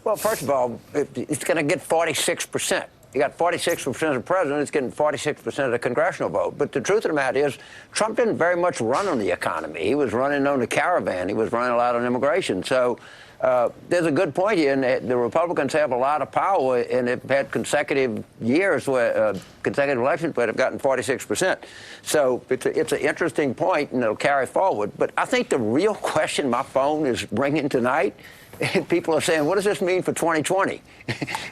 Well, first of all, it's going to get 46%. You got 46% of the president, it's getting 46% of the congressional vote. But the truth of the matter is, Trump didn't very much run on the economy. He was running on the caravan. He was running a lot on immigration. So there's a good point here, and the Republicans have a lot of power, and they've had consecutive years, where consecutive elections where they've gotten 46%. So it's an interesting point, and it'll carry forward. But I think the real question my phone is ringing tonight, and people are saying, what does this mean for 2020?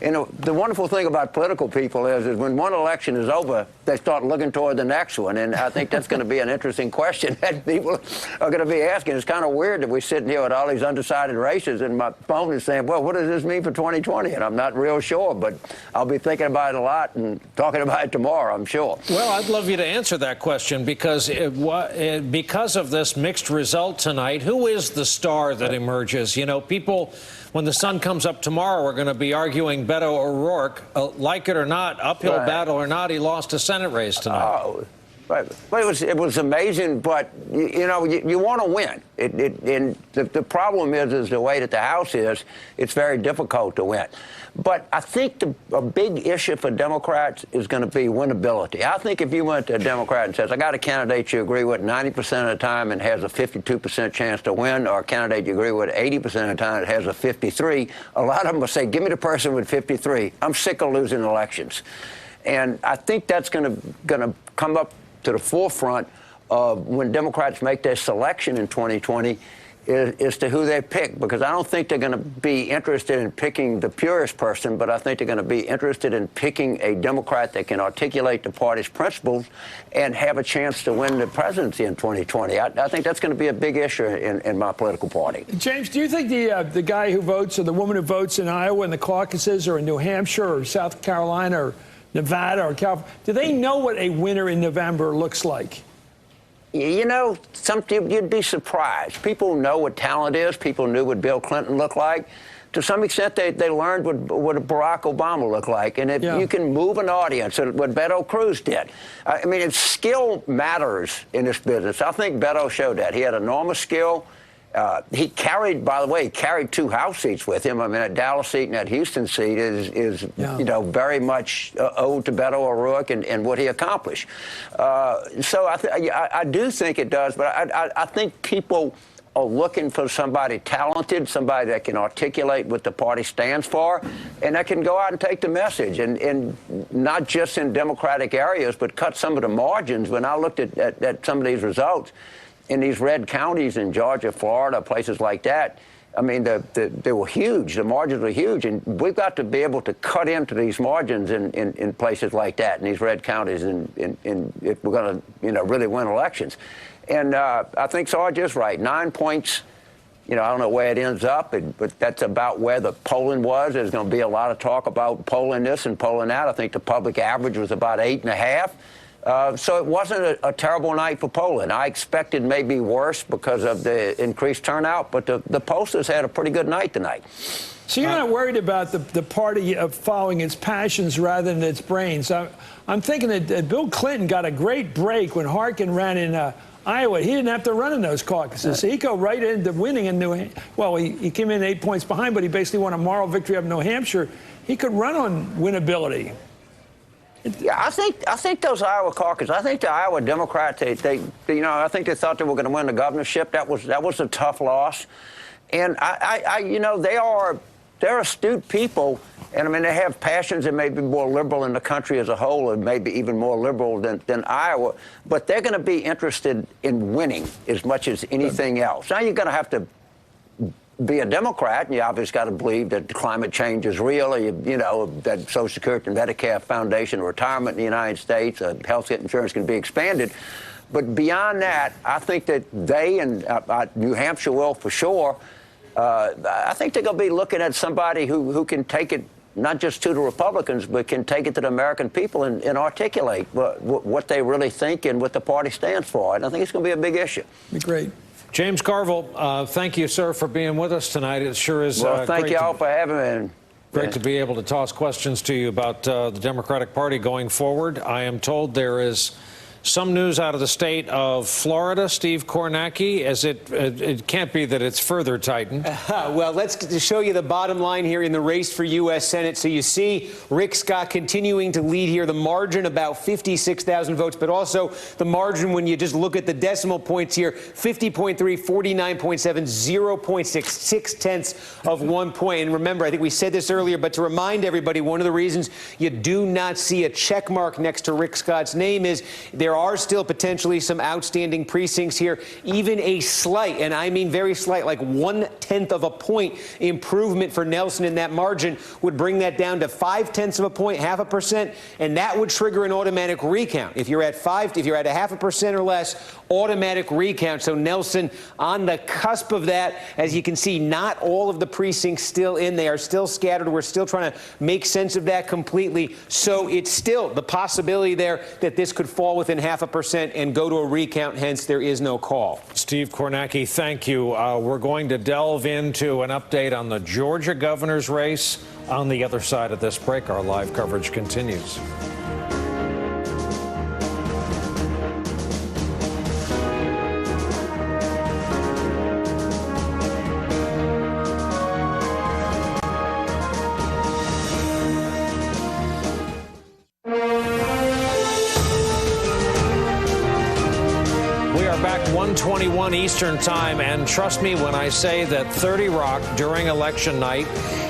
The wonderful thing about political people is when one election is over, they start looking toward the next one. And I think that's going to be an interesting question that people are going to be asking. It's kind of weird that we're sitting here with all these undecided races, and my phone is saying, well, what does this mean for 2020? And I'm not real sure, but I'll be thinking about it a lot and talking about it tomorrow, I'm sure. Well, I'd love you to answer that question, because of this mixed result tonight, who is the star that emerges? You know, people, when the sun comes up tomorrow, we're going to be arguing Beto O'Rourke, like it or not, uphill battle or not, he lost a Senate race tonight. Oh, right. Well, it was amazing, but you know, you want to win. And the problem is the way that the House is, it's very difficult to win. But I think a big issue for Democrats is going to be winnability. I think if you went to a Democrat and says, I got a candidate you agree with 90% of the time and has a 52% chance to win, or a candidate you agree with 80% of the time that has a 53, a lot of them will say, give me the person with 53. I'm sick of losing elections. And I think that's going to come up to the forefront of when Democrats make their selection in 2020 as to who they pick, because I don't think they're going to be interested in picking the purest person, but I think they're going to be interested in picking a Democrat that can articulate the party's principles and have a chance to win the presidency in 2020. I think that's going to be a big issue in my political party. James, do you think the guy who votes or the woman who votes in Iowa in the caucuses or in New Hampshire or South Carolina or Nevada or California, do they know what a winner in November looks like? You know, you'd be surprised. People know what talent is. People knew what Bill Clinton looked like. To some extent, they learned what Barack Obama looked like. And if you can move an audience, what Beto Cruz did. I mean, skill matters in this business. I think Beto showed that. He had enormous skill. He carried, by the way, two House seats with him. I mean, that Dallas seat and that Houston seat is you know, very much owed to Beto O'Rourke and what he accomplished. So I do think it does, but I think people are looking for somebody talented, somebody that can articulate what the party stands for, and that can go out and take the message, and not just in Democratic areas, but cut some of the margins. When I looked at some of these results, in these red counties in Georgia, Florida, places like that, I mean, they were huge. The margins were huge, and we've got to be able to cut into these margins in places like that, in these red counties, if we're going to, you know, really win elections. And I think Sarge is right. 9 points. You know, I don't know where it ends up, but that's about where the polling was. There's going to be a lot of talk about polling this and polling that. I think the public average was about 8.5. So it wasn't a terrible night for polling. I expected maybe worse because of the increased turnout, but the pollsters had a pretty good night tonight. So you're not worried about the party following its passions rather than its brains. I'm thinking that Bill Clinton got a great break when Harkin ran in Iowa. He didn't have to run in those caucuses. So he go right into winning in New Hampshire. Well, he came in 8 points behind, but he basically won a moral victory up in New Hampshire. He could run on winnability. Yeah, I think those Iowa caucuses, I think the Iowa Democrats, they you know, I think they thought they were going to win the governorship. That was a tough loss. And you know, they're astute people, and I mean, they have passions that may be more liberal in the country as a whole, and maybe even more liberal than Iowa, but they're going to be interested in winning as much as anything else. Now, you're going to have to be a Democrat, and you obviously got to believe that climate change is real, or you know, that Social Security and Medicare Foundation retirement in the United States, health insurance can be expanded. But beyond that, I think that they and New Hampshire will for sure. I think they're going to be looking at somebody who can take it not just to the Republicans, but can take it to the American people and articulate what they really think and what the party stands for. And I think it's going to be a big issue. Be great. James Carville, thank you, sir, for being with us tonight. It sure is well, thank you all for having me. Great to be able to toss questions to you about the Democratic Party going forward. I am told there is some news out of the state of Florida, Steve Kornacki, as it can't be that it's further tightened. Well, let's show you the bottom line here in the race for U.S. Senate. So you see Rick Scott continuing to lead here, the margin about 56,000 votes, but also the margin when you just look at the decimal points here, 50.3, 49.7, 0.6, 6/10 of 1 point. And remember, I think we said this earlier, but to remind everybody, one of the reasons you do not see a check mark next to Rick Scott's name is there are still potentially some outstanding precincts here. Even a slight, and I mean very slight, like 1/10 of a point improvement for Nelson in that margin would bring that down to 0.5 of a point, 0.5%, and that would trigger an automatic recount. If you're at 0.5% or less, automatic recount. So Nelson on the cusp of that. As you can see, not all of the precincts still in. They are still scattered. We're still trying to make sense of that completely. So it's still the possibility there that this could fall within 0.5% and go to a recount. Hence, there is no call. Steve Kornacki, thank you. We're going to delve into an update on the Georgia governor's race on the other side of this break. Our live coverage continues. We are back 1:21 Eastern Time, and trust me when I say that 30 Rock during election night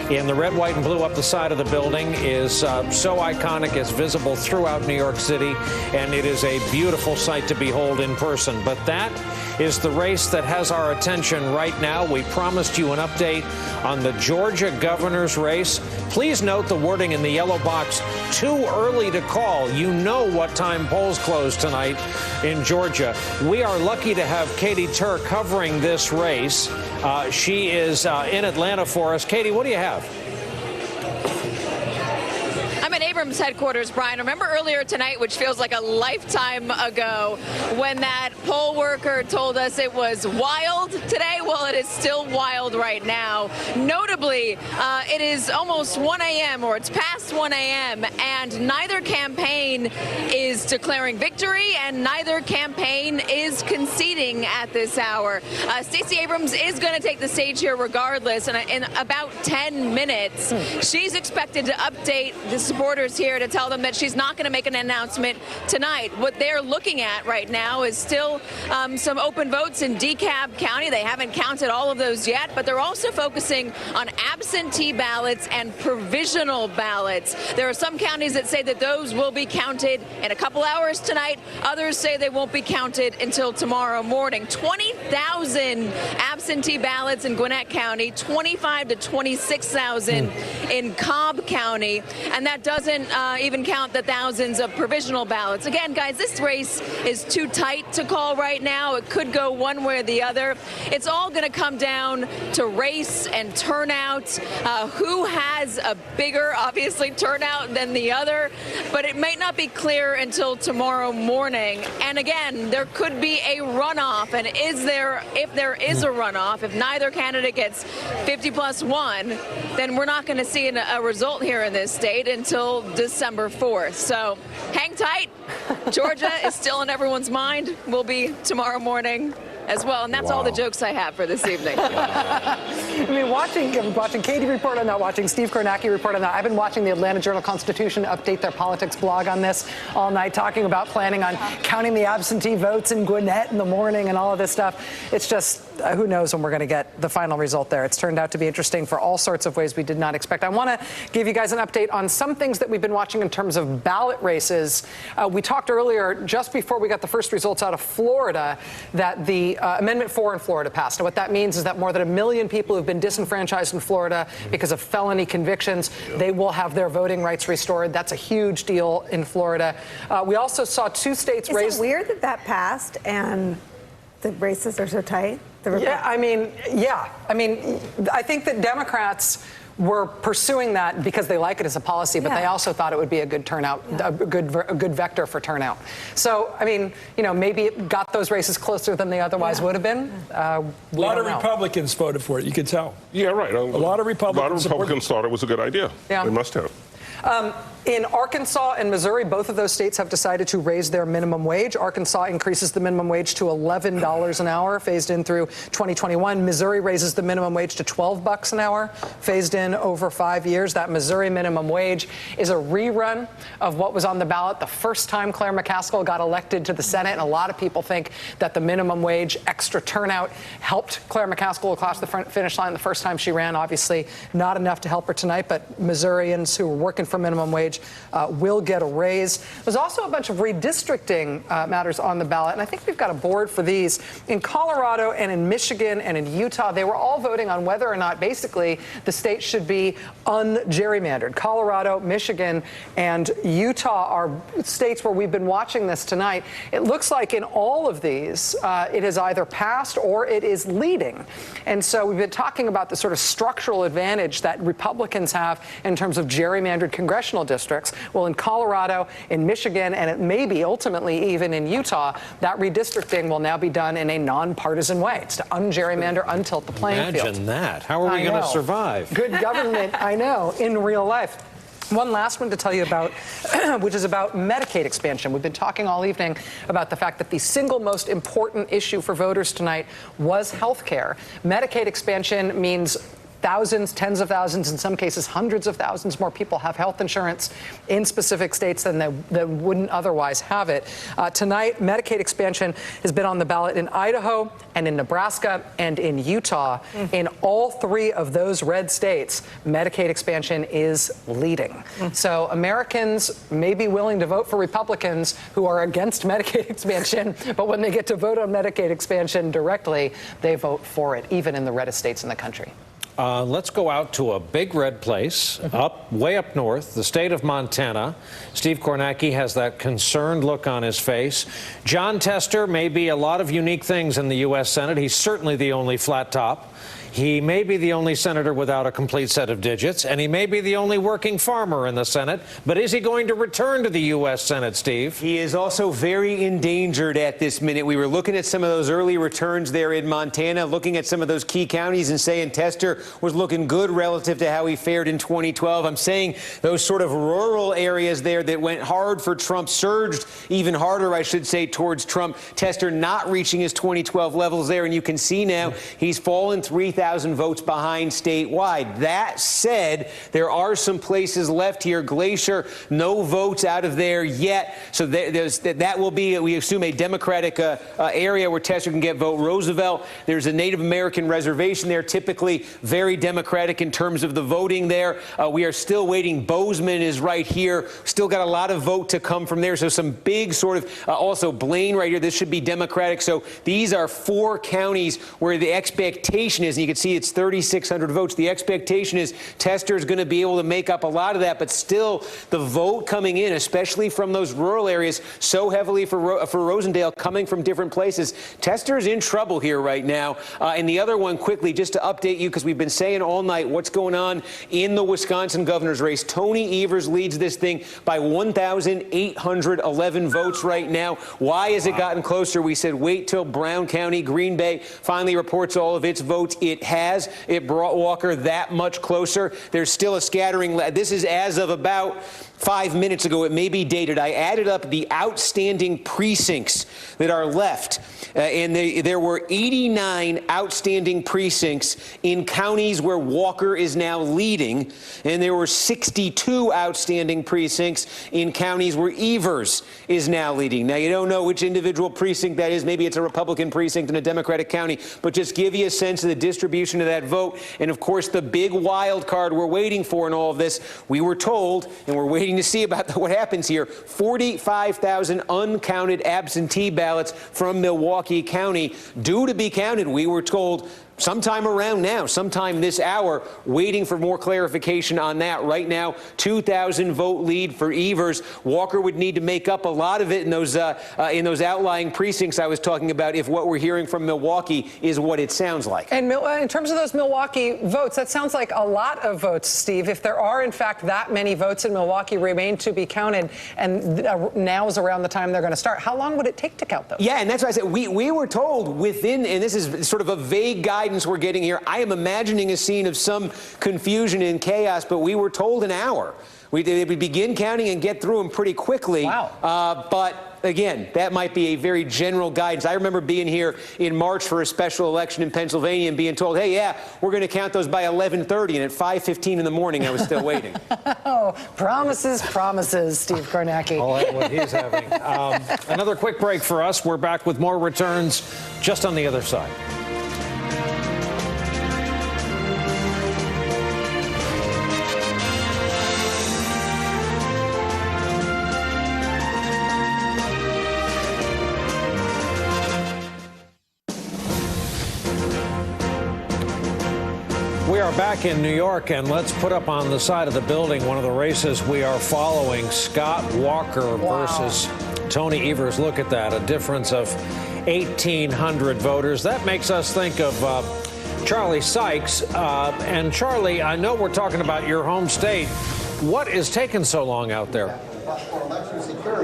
in the red, white, and blue up the side of the building is so iconic. It's visible throughout New York City, and it is a beautiful sight to behold in person. But that is the race that has our attention right now. We promised you an update on the Georgia governor's race. Please note the wording in the yellow box, too early to call. You know what time polls close tonight in Georgia. We are lucky to have Katie Turk covering this race. She is in Atlanta for us. Katie, what do you have? I'm at Abrams headquarters, Brian. Remember earlier tonight, which feels like a lifetime ago, when that poll worker told us it was wild today? Well, it is still wild right now. Notably, it is almost 1 a.m. or it's past 1 a.m. and neither campaign is declaring victory and neither campaign is conceding at this hour. Stacey Abrams is going to take the stage here regardless, and in about 10 minutes, she's expected to update the supporters here to tell them that she's not going to make an announcement tonight. What they're looking at right now is still some open votes in DeKalb County. They haven't counted all of those yet, but they're also focusing on absentee ballots and provisional ballots. There are some counties that say that those will be counted in a couple hours tonight. Others say they won't be counted until tomorrow morning. 20,000 absentee ballots in Gwinnett County, 25 to 26,000 in Cobb County, and that doesn't even count the thousands of provisional ballots. Again, guys, this race is too tight to call right now. It could go one way or the other. It's all going to come down to race and turnout. Who has a bigger, obviously, turnout than the other? But it might not be clear until tomorrow morning. And again, there could be a runoff. And if there is a runoff, if neither candidate gets 50 plus 1, then we're not going to see a result here in this state until December 4th. So hang tight. Georgia is still in everyone's mind. Will be tomorrow morning as well. And that's all the jokes I have for this evening. I mean, watching Katie report on that, watching Steve Kornacki report on that. I've been watching the Atlanta Journal-Constitution update their politics blog on this all night, talking about planning on counting the absentee votes in Gwinnett in the morning and all of this stuff. It's just, who knows when we're going to get the final result there. It's turned out to be interesting for all sorts of ways we did not expect. I want to give you guys an update on some things that we've been watching in terms of ballot races. We talked earlier, just before we got the first results out of Florida, that the Amendment 4 in Florida passed. And what that means is that more than 1 million people who've been disenfranchised in Florida because of felony convictions, they will have their voting rights restored. That's a huge deal in Florida. We also saw 2 states raise. Is it weird that that passed and the races are so tight? I mean, I think that Democrats were pursuing that because they like it as a policy, but they also thought it would be a good turnout, a good vector for turnout. So, I mean, maybe it got those races closer than they otherwise would have been. A lot of Republicans voted for it, you could tell. Yeah, right. A lot of Republicans thought it was a good idea. Yeah. They must have. In Arkansas and Missouri, both of those states have decided to raise their minimum wage. Arkansas increases the minimum wage to $11 an hour, phased in through 2021. Missouri raises the minimum wage to $12 an hour, phased in over 5 years. That Missouri minimum wage is a rerun of what was on the ballot the first time Claire McCaskill got elected to the Senate. And a lot of people think that the minimum wage extra turnout helped Claire McCaskill across the finish line the first time she ran. Obviously, not enough to help her tonight, but Missourians who are working for minimum wage will get a raise. There's also a bunch of redistricting matters on the ballot, and I think we've got a board for these. In Colorado and in Michigan and in Utah, they were all voting on whether or not basically the state should be ungerrymandered. Colorado, Michigan, and Utah are states where we've been watching this tonight. It looks like in all of these, it has either passed or it is leading. And so we've been talking about the sort of structural advantage that Republicans have in terms of gerrymandered congressional districts. Well, in Colorado, in Michigan, and it may be ultimately even in Utah, that redistricting will now be done in a nonpartisan way. It's to ungerrymander, untilt the playing field. Imagine that. How are we going to survive? Good government, I know, in real life. One last one to tell you about, which is about Medicaid expansion. We've been talking all evening about the fact that the single most important issue for voters tonight was health care. Medicaid expansion means thousands, tens of thousands, in some cases hundreds of thousands more people have health insurance in specific states than they wouldn't otherwise have it. Tonight, Medicaid expansion has been on the ballot in Idaho and in Nebraska and in Utah. In all three of those red states, Medicaid expansion is leading. So Americans may be willing to vote for Republicans who are against Medicaid expansion, but when they get to vote on Medicaid expansion directly, they vote for it, even in the reddest states in the country. Let's go out to a big red place, way up north, the state of Montana. Steve Kornacki has that concerned look on his face. Jon Tester may be a lot of unique things in the U.S. Senate. He's certainly the only flat top. He may be the only senator without a complete set of digits, and he may be the only working farmer in the Senate. But is he going to return to the U.S. Senate, Steve? He is also very endangered at this minute. We were looking at some of those early returns there in Montana, looking at some of those key counties and saying Tester was looking good relative to how he fared in 2012. I'm saying those sort of rural areas there that went hard for Trump surged even harder, I should say, towards Trump. Tester not reaching his 2012 levels there, and you can see now he's fallen 3,000 votes behind statewide. That said, there are some places left here. Glacier, no votes out of there yet. So that will be, we assume, a Democratic area where Tester can get vote. Roosevelt, there's a Native American reservation there, typically very Democratic in terms of the voting there. We are still waiting. Bozeman is right here. Still got a lot of vote to come from there. So some big sort of, also Blaine right here. This should be Democratic. So these are 4 counties where the expectation is, and you can see it's 3,600 votes. The expectation is Tester is going to be able to make up a lot of that, but still the vote coming in, especially from those rural areas, so heavily for Rosendale coming from different places. Tester is in trouble here right now. And the other one, quickly, just to update you, because we've been saying all night what's going on in the Wisconsin governor's race. Tony Evers leads this thing by 1,811 votes right now. Why has it gotten closer? We said wait till Brown County, Green Bay finally reports all of its votes. It has. It brought Walker that much closer. There's still a scattering. This is as of about 5 minutes ago. It may be dated. I added up the outstanding precincts that are left, and there were 89 outstanding precincts in counties where Walker is now leading, and there were 62 outstanding precincts in counties where Evers is now leading. Now, you don't know which individual precinct that is. Maybe it's a Republican precinct in a Democratic county, but just give you a sense of the distribution of that vote. And, of course, the big wild card we're waiting for in all of this, we were told, and we're waiting to see about what happens here, 45,000 uncounted absentee ballots from Milwaukee County due to be counted, we were told, sometime around now, sometime this hour, waiting for more clarification on that. Right now, 2,000 vote lead for Evers. Walker would need to make up a lot of it in those outlying precincts I was talking about if what we're hearing from Milwaukee is what it sounds like. And in terms of those Milwaukee votes, that sounds like a lot of votes, Steve. If there are, in fact, that many votes in Milwaukee remain to be counted, and now is around the time they're going to start, how long would it take to count those? Yeah, and that's why I said we were told within, and this is sort of a vague guide guidance we're getting here. I am imagining a scene of some confusion and chaos, but we were told an hour. We begin counting and get through them pretty quickly. Wow. But again, that might be a very general guidance. I remember being here in March for a special election in Pennsylvania and being told, hey, yeah, we're going to count those by 11:30. And at 5:15 in the morning, I was still waiting. Oh, promises, promises, Steve Kornacki. I'll have what he's having. Another quick break for us. We're back with more returns just on the other side. We are back in New York, and let's put up on the side of the building one of the races we are following, Scott Walker versus Tony Evers. Look at that, a difference of 1,800 voters. That makes us think of Charlie Sykes. And Charlie, I know we're talking about your home state. What is taking so long out there?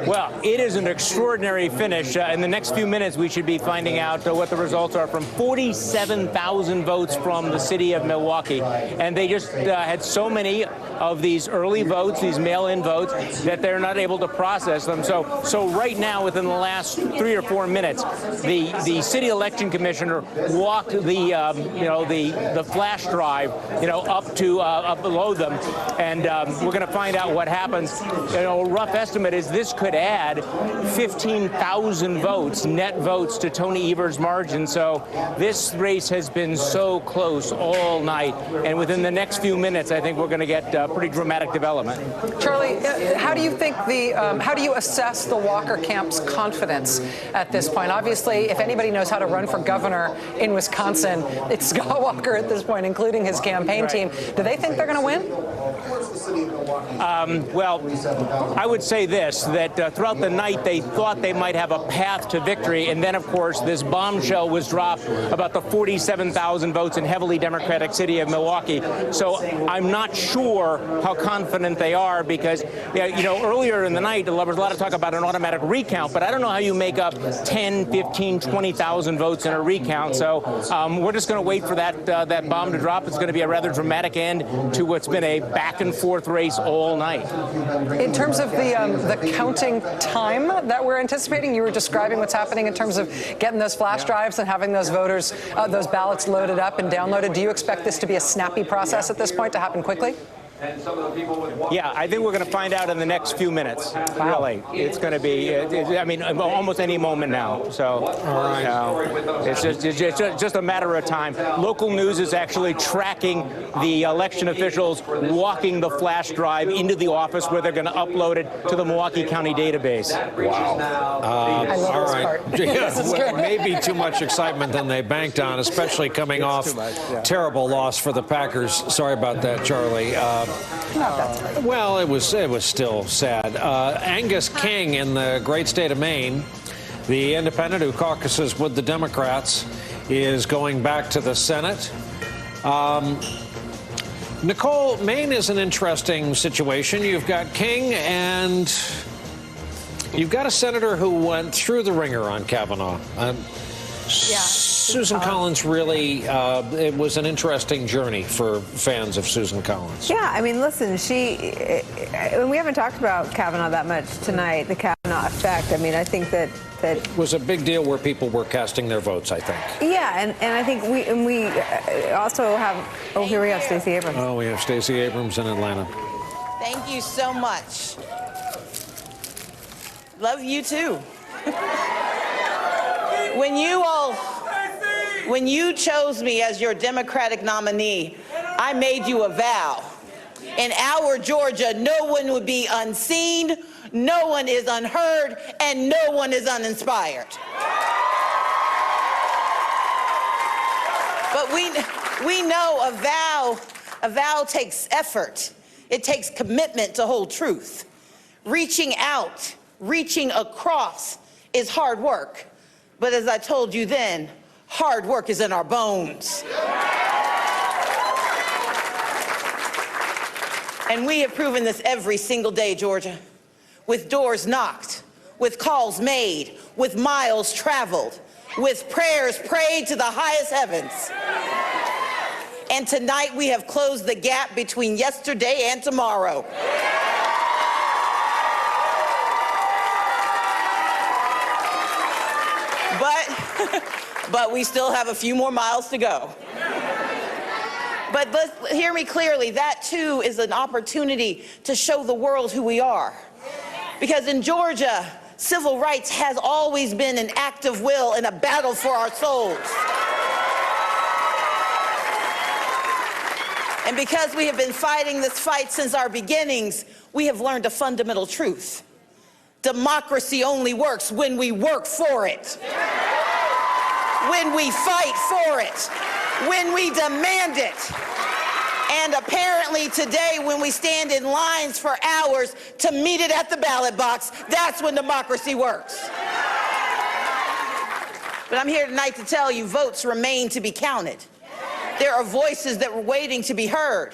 Well, it is an extraordinary finish. In the next few minutes, we should be finding out what the results are from 47,000 votes from the city of Milwaukee. And they just had so many of these early votes, these mail-in votes, that they're not able to process them. So right now, within the last 3 or 4 minutes, the city election commissioner walked the flash drive, up below them, and we're going to find out what happens. A rough estimate is this could add 15,000 votes, net votes, to Tony Evers' margin. So this race has been so close all night, and within the next few minutes, I think we're going to get pretty dramatic development. Charlie, how do you think how do you assess the Walker camp's confidence at this point? Obviously, if anybody knows how to run for governor in Wisconsin, it's Scott Walker at this point, including his campaign team. Do they think they're going to win? Well, I would say this, that throughout the night they thought they might have a path to victory, and then, of course, this bombshell was dropped about the 47,000 votes in heavily Democratic city of Milwaukee. So I'm not sure how confident they are because, earlier in the night, there was a lot of talk about an automatic recount, but I don't know how you make up 10, 15, 20,000 votes in a recount. So we're just going to wait for that bomb to drop. It's going to be a rather dramatic end to what's been a back-and-forth race all night. In terms of the counting time that we're anticipating, you were describing what's happening in terms of getting those flash drives and having those voters, those ballots loaded up and downloaded. Do you expect this to be a snappy process at this point, to happen quickly? Yeah, I think we're going to find out in the next few minutes. Wow. Really, it's going to be, almost any moment now. So, it's just a matter of time. Local news is actually tracking the election officials walking the flash drive into the office where they're going to upload it to the Milwaukee County database. Wow. I love this part. Yeah, maybe too much excitement than they banked on, especially coming off terrible loss for the Packers. Sorry about that, Charlie. Well, it was still sad. Angus King in the great state of Maine, the independent who caucuses with the Democrats, is going back to the Senate. Nicole, Maine is an interesting situation. You've got King and you've got a senator who went through the ringer on Kavanaugh. Susan Collins really, it was an interesting journey for fans of Susan Collins. Yeah, I mean, listen, we haven't talked about Kavanaugh that much tonight, the Kavanaugh effect. I mean, I think that it was a big deal where people were casting their votes, I think. Yeah, and I think we also have, here we have Stacey Abrams. Oh, we have Stacey Abrams in Atlanta. Thank you so much. Love you too. When you chose me as your Democratic nominee, I made you a vow. In our Georgia, no one would be unseen, no one is unheard, and no one is uninspired. But we know a vow takes effort. It takes commitment to hold truth. Reaching out, reaching across is hard work. But as I told you then, hard work is in our bones. And we have proven this every single day, Georgia, with doors knocked, with calls made, with miles traveled, with prayers prayed to the highest heavens. And tonight we have closed the gap between yesterday and tomorrow. But we still have a few more miles to go. But hear me clearly, that too is an opportunity to show the world who we are. Because in Georgia, civil rights has always been an act of will and a battle for our souls. And because we have been fighting this fight since our beginnings, we have learned a fundamental truth. Democracy only works when we work for it, when we fight for it, when we demand it. And apparently today, when we stand in lines for hours to meet it at the ballot box, that's when democracy works. But I'm here tonight to tell you, votes remain to be counted. There are voices that were waiting to be heard.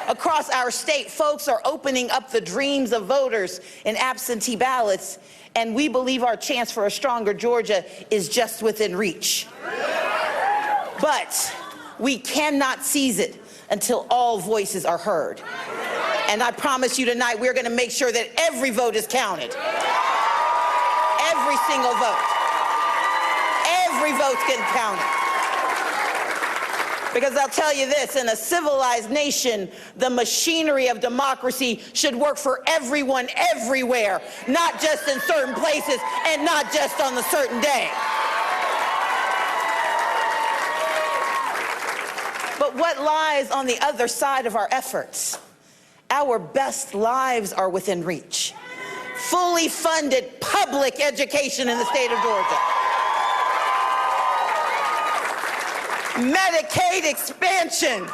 Across our state, folks are opening up the dreams of voters in absentee ballots, and we believe our chance for a stronger Georgia is just within reach. But we cannot seize it until all voices are heard. And I promise you tonight, we're going to make sure that every vote is counted. Every single vote. Every vote's getting counted. Because I'll tell you this, in a civilized nation, the machinery of democracy should work for everyone everywhere, not just in certain places and not just on a certain day. But what lies on the other side of our efforts? Our best lives are within reach. Fully funded public education in the state of Georgia. Medicaid expansion.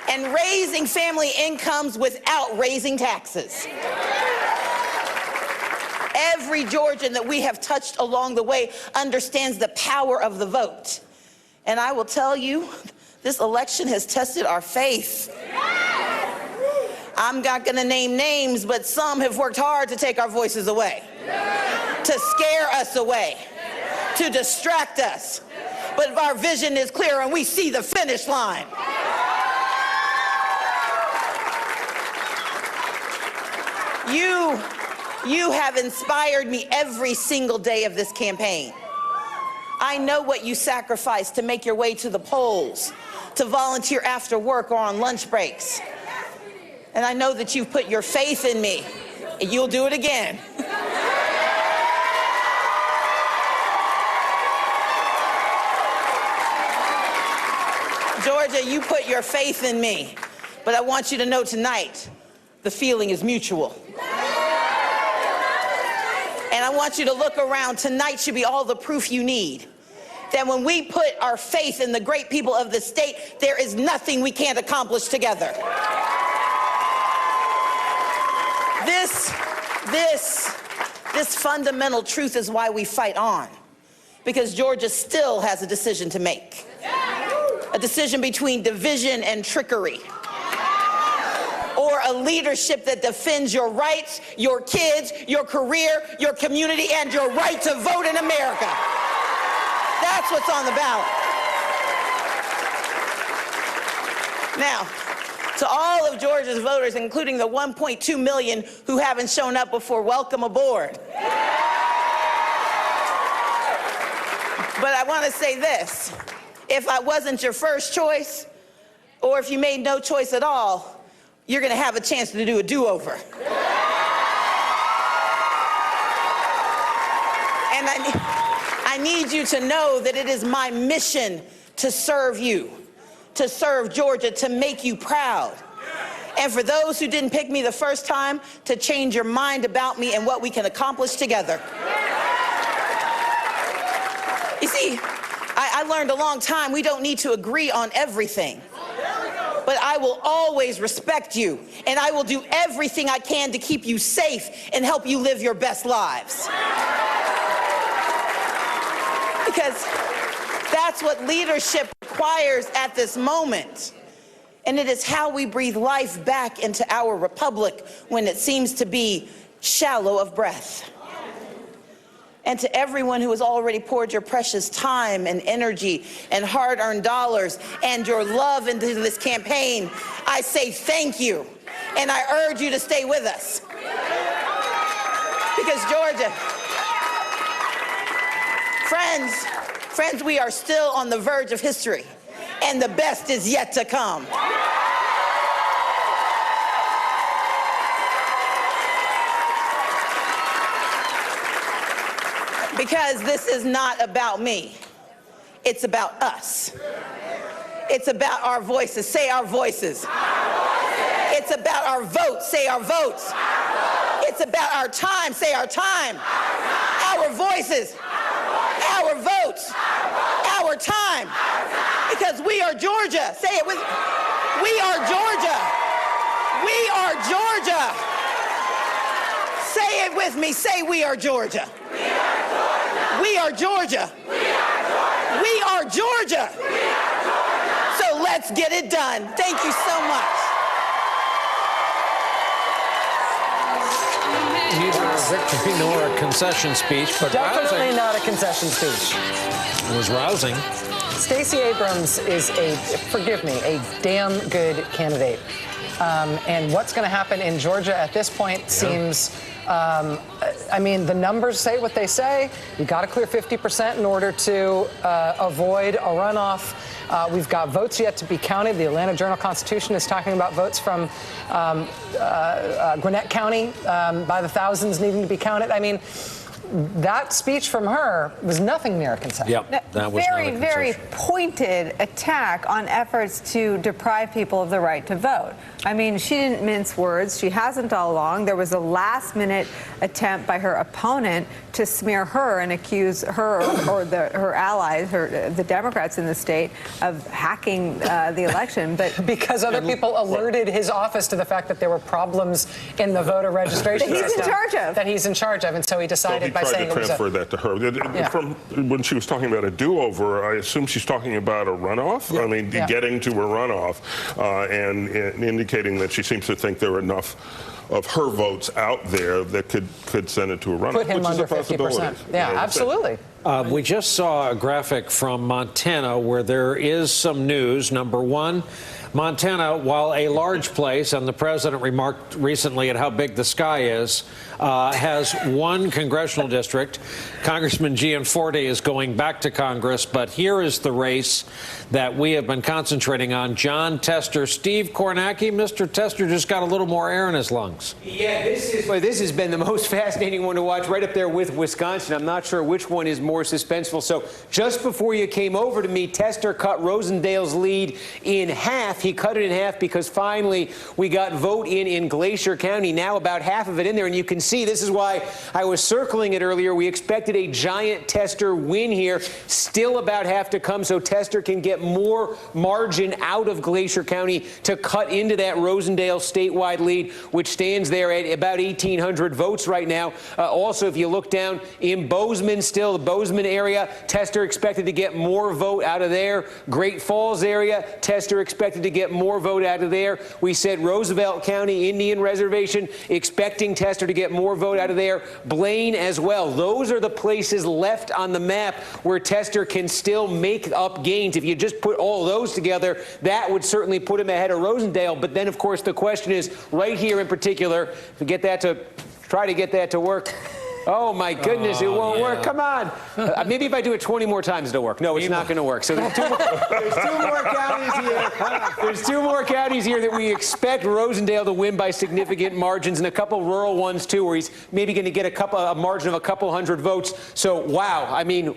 And raising family incomes without raising taxes. Every Georgian that we have touched along the way understands the power of the vote. And I will tell you, this election has tested our faith. I'm not going to name names, but some have worked hard to take our voices away, to scare us away, to distract us. But our vision is clear and we see the finish line. You have inspired me every single day of this campaign. I know what you sacrificed to make your way to the polls, to volunteer after work or on lunch breaks. And I know that you've put your faith in me, and you'll do it again. Georgia, you put your faith in me, but I want you to know tonight, the feeling is mutual. And I want you to look around. Tonight should be all the proof you need that when we put our faith in the great people of the state, there is nothing we can't accomplish together. This fundamental truth is why we fight on, because Georgia still has a decision to make. A decision between division and trickery, or a leadership that defends your rights, your kids, your career, your community, and your right to vote in America. That's what's on the ballot. Now, to all of Georgia's voters, including the 1.2 million who haven't shown up before, welcome aboard. But I want to say this. If I wasn't your first choice, or if you made no choice at all, you're going to have a chance to do a do-over. And I need you to know that it is my mission to serve you, to serve Georgia, to make you proud. And for those who didn't pick me the first time, to change your mind about me and what we can accomplish together. You see, I learned a long time we don't need to agree on everything. But I will always respect you, and I will do everything I can to keep you safe and help you live your best lives. Because that's what leadership requires at this moment. And it is how we breathe life back into our republic when it seems to be shallow of breath. And to everyone who has already poured your precious time and energy and hard-earned dollars and your love into this campaign, I say thank you. And I urge you to stay with us. Because Georgia, friends, we are still on the verge of history, and the best is yet to come. Because this is not about me. It's about us. It's about our voices. Say our voices. It's about our votes. Say our votes. It's about our time. Say our time. Our voices. Our votes. Our time. Because we are Georgia. Say it with me. We are Georgia. We are Georgia. Say it with me. Say we are Georgia. We are Georgia. We are Georgia. So let's get it done. Thank you so much. Neither a victory nor a concession speech, but Definitely rousing. not a concession speech. It was rousing. Stacey Abrams is forgive me, a damn good candidate. And what's going to happen in Georgia at this point seems, I mean, the numbers say what they say. You got to clear 50% in order to avoid a runoff. We've got votes yet to be counted. The Atlanta Journal-Constitution is talking about votes from Gwinnett County by the thousands needing to be counted. I mean, that speech from her was nothing near a concession. Yep, that was very, not a very concession. pointed attack on efforts to deprive people of the right to vote. I mean, she didn't mince words. She hasn't all along. There was a last-minute attempt by her opponent to smear her and accuse her or her allies, the Democrats in the state, of hacking the election. But because other people alerted his office to the fact that there were problems in the voter registration that he's system in charge of. That he's in charge of, and so he decided by saying to transfer that to her. Yeah. From when she was talking about a do-over, I assume she's talking about a runoff. Yeah. I mean, getting to a runoff and indicating that she seems to think there are enough of her votes out there that could send it to a runoff. Put him which under is a possibility. 50%. Yeah, absolutely. We just saw a graphic from Montana where there is some news. Number one, Montana, while a large place, and the president remarked recently at how big the sky is, has one congressional district. Congressman Gianforte is going back to Congress, but here is the race that we have been concentrating on. John Tester, Steve Kornacki. Mr. Tester just got a little more air in his lungs. Yeah, this has been the most fascinating one to watch, right up there with Wisconsin. I'm not sure which one is more suspenseful. So just before you came over to me, Tester cut Rosendale's lead in half. He cut it in half because finally we got vote in Glacier County. Now about half of it in there, and you can see this is why I was circling it earlier. We expected a giant Tester win here. Still about half to come, so Tester can get more margin out of Glacier County to cut into that Rosendale statewide lead, which stands there at about 1,800 votes right now. Also, if you look down in Bozeman, still the Bozeman area, Tester expected to get more vote out of there. Great Falls area, Tester expected to get more vote out of there. We said Roosevelt County, Indian Reservation, expecting Tester to get more vote out of there. Blaine as well. Those are the places left on the map where Tester can still make up gains. If you just put all those together, that would certainly put him ahead of Rosendale. But then, of course, the question is, right here in particular, try to get that to work. Oh, my goodness, it won't work. Come on. Maybe if I do it 20 more times, it'll work. No, it's not going to work. So there's two more counties here. There's two more counties here that we expect Rosendale to win by significant margins, and a couple rural ones, too, where he's maybe going to get a margin of a couple hundred votes. So, wow. I mean,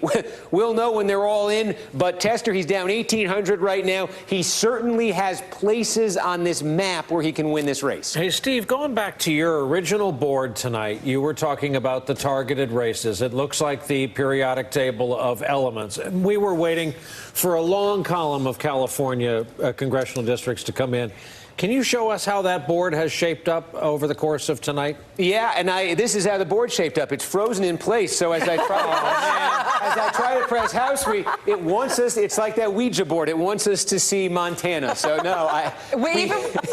we'll know when they're all in. But Tester, he's down 1,800 right now. He certainly has places on this map where he can win this race. Hey, Steve, going back to your original board tonight, you were talking about the targeted races. It looks like the periodic table of elements. We were waiting for a long column of California congressional districts to come in. Can you show us how that board has shaped up over the course of tonight? Yeah, and this is how the board shaped up. It's frozen in place. So as I try to press House, it wants us. It's like that Ouija board. It wants us to see Montana. So no,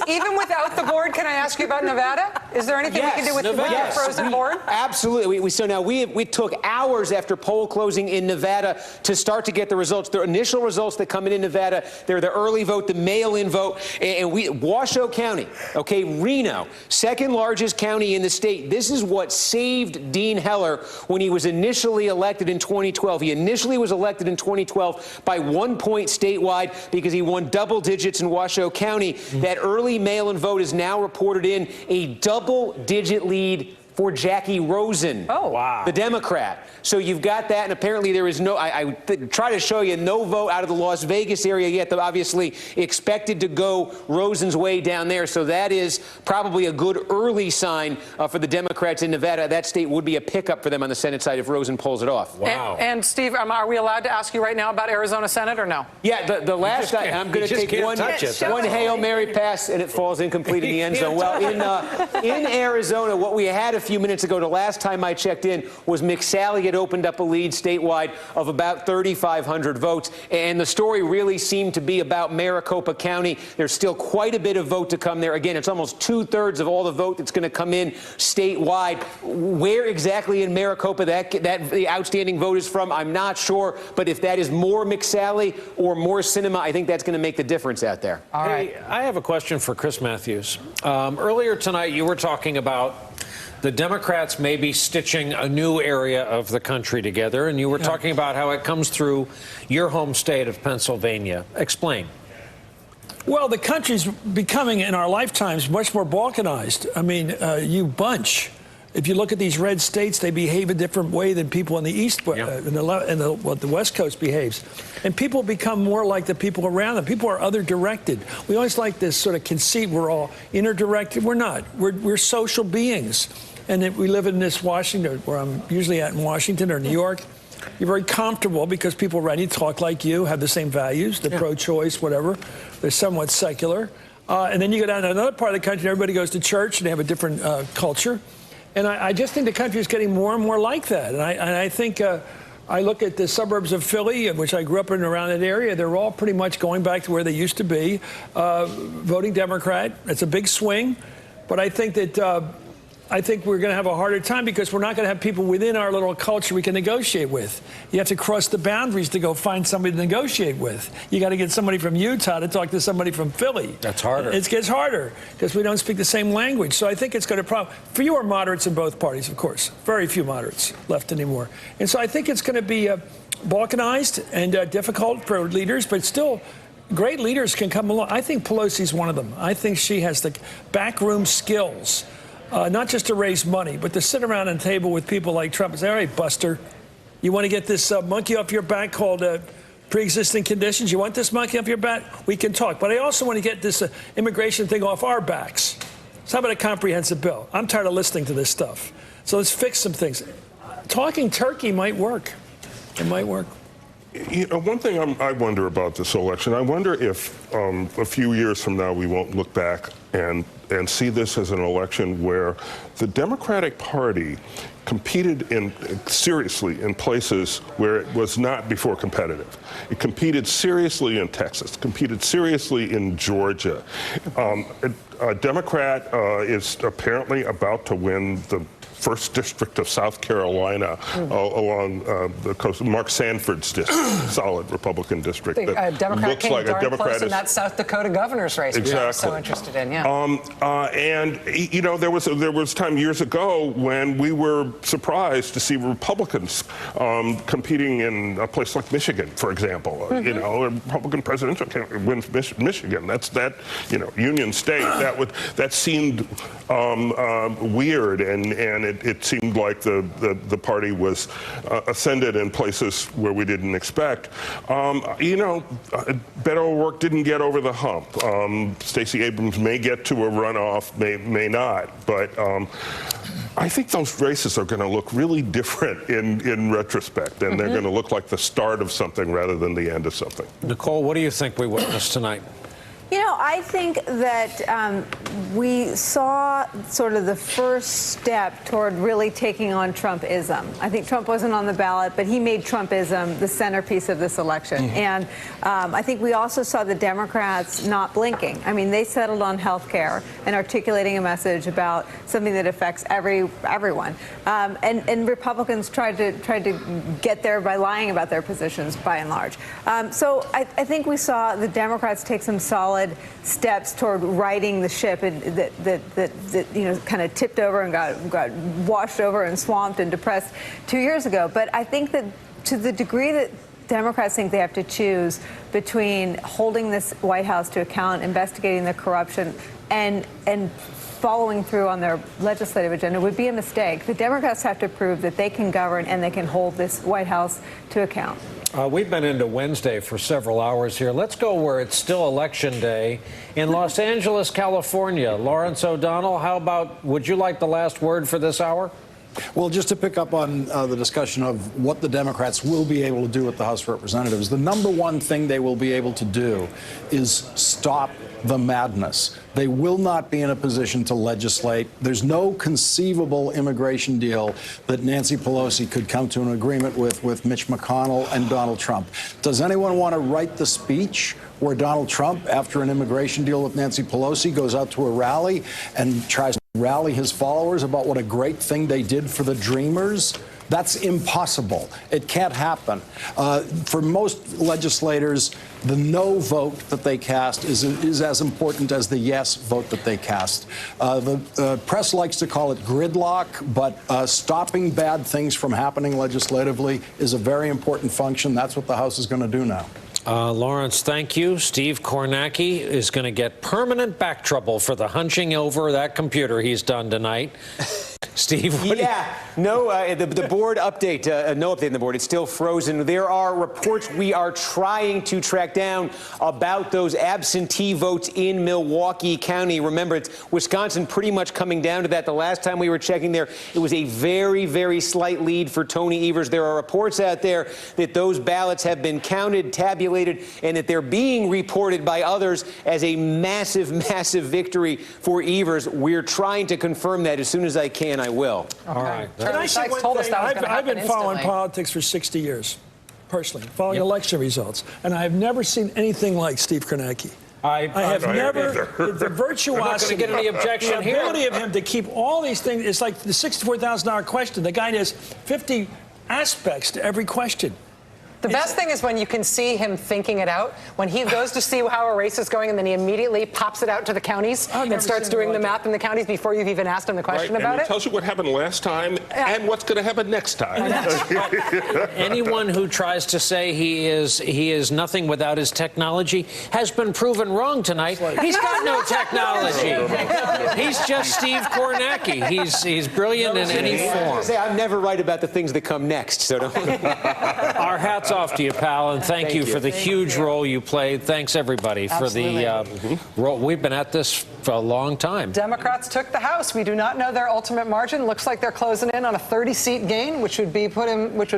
even without the board, can I ask you about Nevada? Is there anything we can do with the frozen board? Absolutely. So now we took hours after poll closing in Nevada to start to get the results. The initial results that come in Nevada, they're the early vote, the mail-in vote, and Washoe County, okay, Reno, second largest county in the state. This is what saved Dean Heller when he was initially elected in 2012. He initially was elected in 2012 by 1 point statewide because he won double digits in Washoe County. That early mail-in vote is now reported in a double-digit lead for Jackie Rosen, the Democrat. So you've got that, and apparently there is no, I try to show you, no vote out of the Las Vegas area yet, though obviously expected to go Rosen's way down there. So that is probably a good early sign for the Democrats in Nevada. That state would be a pickup for them on the Senate side if Rosen pulls it off. Wow. And Steve, are we allowed to ask you right now about Arizona Senate or no? Yeah, the last, I'm going to take one Hail Mary pass, and it falls incomplete in the end zone. Well, in Arizona, what we had a few minutes ago, the last time I checked in, was McSally had opened up a lead statewide of about 3,500 votes. And the story really seemed to be about Maricopa County. There's still quite a bit of vote to come there. Again, it's almost 2/3 of all the vote that's going to come in statewide. Where exactly in Maricopa that the outstanding vote is from, I'm not sure. But if that is more McSally or more Cinema, I think that's going to make the difference out there. All right. Hey, I have a question for Chris Matthews. Earlier tonight, you were talking about the Democrats may be stitching a new area of the country together, and you were talking about how it comes through your home state of Pennsylvania. Explain. Well, the country's becoming, in our lifetimes, much more balkanized. I mean, you bunch. If you look at these red states, they behave a different way than people in the East, what the West Coast behaves. And people become more like the people around them. People are other-directed. We always like this sort of conceit we're all inner-directed. We're not. We're social beings. And we live in this Washington, where I'm usually at in Washington or New York. You're very comfortable because people around you talk like you, have the same values, they're pro-choice, whatever. They're somewhat secular. And then you go down to another part of the country, and everybody goes to church, and they have a different culture. And I just think the country is getting more and more like that. And I think I look at the suburbs of Philly, which I grew up in and around that area. They're all pretty much going back to where they used to be, voting Democrat. It's a big swing. But I think that we're going to have a harder time because we're not going to have people within our little culture we can negotiate with. You have to cross the boundaries to go find somebody to negotiate with. You got to get somebody from Utah to talk to somebody from Philly. That's harder. It gets harder because we don't speak the same language. So I think it's going to problem. Fewer moderates in both parties, of course. Very few moderates left anymore. And so I think it's going to be balkanized and difficult for leaders, but still great leaders can come along. I think Pelosi's one of them. I think she has the backroom skills. Not just to raise money, but to sit around a table with people like Trump and say, all right, Buster, you want to get this monkey off your back called pre-existing conditions? You want this monkey off your back? We can talk. But I also want to get this immigration thing off our backs. So how about a comprehensive bill? I'm tired of listening to this stuff. So let's fix some things. Talking turkey might work. It might work. You know, one thing I wonder about this election, I wonder if a few years from now we won't look back and see this as an election where the Democratic Party competed seriously in places where it was not before competitive. It competed seriously in Texas, competed seriously in Georgia. A Democrat is apparently about to win the first district of South Carolina along the coast, Mark Sanford's district, solid Republican district. A Democrat came darn close in that South Dakota governor's race, which I was so interested in, and, you know, there was time years ago when we were surprised to see Republicans competing in a place like Michigan, for example. You know, a Republican presidential candidate wins Michigan. That's that, you know, Union State. That seemed weird, and it seemed like the party was ascended in places where we didn't expect. You know, Beto O'Rourke didn't get over the hump. Stacey Abrams may get to a runoff, may not, but I think those races are going to look really different in retrospect, and they're going to look like the start of something rather than the end of something. Nicole, what do you think we witnessed tonight? You know, I think that we saw sort of the first step toward really taking on Trumpism. I think Trump wasn't on the ballot, but he made Trumpism the centerpiece of this election. And I think we also saw the Democrats not blinking. I mean, they settled on health care and articulating a message about something that affects everyone. And Republicans tried to get there by lying about their positions, by and large. So I think we saw the Democrats take some solid steps toward righting the ship that you know, kind of tipped over and got washed over and swamped and depressed 2 years ago. But I think that to the degree that Democrats think they have to choose between holding this White House to account, investigating the corruption, and following through on their legislative agenda would be a mistake. The Democrats have to prove that they can govern and they can hold this White House to account. We've been into Wednesday for several hours here. Let's go where it's still Election Day in Los Angeles, California. Lawrence O'Donnell, how about, would you like the last word for this hour? Well, just to pick up on the discussion of what the Democrats will be able to do with the House of Representatives, the number one thing they will be able to do is stop the madness. They will not be in a position to legislate. There's no conceivable immigration deal that Nancy Pelosi could come to an agreement with Mitch McConnell and Donald Trump. Does anyone want to write the speech where Donald Trump, after an immigration deal with Nancy Pelosi, goes out to a rally and tries to rally his followers about what a great thing they did for the Dreamers? That's impossible. It can't happen. For most legislators, the no vote that they cast is as important as the yes vote that they cast. The press likes to call it gridlock, but stopping bad things from happening legislatively is a very important function. That's what the House is going to do now. Lawrence, thank you. Steve Kornacki is going to get permanent back trouble for the hunching over that computer he's done tonight. Steve, the board update, no update on the board. It's still frozen. There are reports we are trying to track down about those absentee votes in Milwaukee County. Remember, it's Wisconsin pretty much coming down to that. The last time we were checking there, it was a very, very slight lead for Tony Evers. There are reports out there that those ballots have been counted, tabulated, and that they're being reported by others as a massive, massive victory for Evers. We're trying to confirm that as soon as I can. I will. All right. Charlie Sykes told us that was going to happen. I've been following politics for 60 years, personally, following election results, and I have never seen anything like Steve Kornacki. I have never, the virtuosity, I'm not going to get any objection the ability of him to keep all these things. It's like the $64,000 question. The guy has 50 aspects to every question. The best thing is when you can see him thinking it out. When he goes to see how a race is going and then he immediately pops it out to the counties and starts doing the math in the counties before you've even asked him the question about it. It tells you what happened last time and what's going to happen next time. Anyone who tries to say he is nothing without his technology has been proven wrong tonight. He's got no technology. He's just Steve Kornacki. He's brilliant in any form. I'm never right about the things that come next. So don't. Our hats off to you, pal, and thank you for the huge role you played. Thanks, everybody, for the role. We've been at this for a long time. Democrats took the House. We do not know their ultimate margin. Looks like they're closing in on a 30-seat gain, which would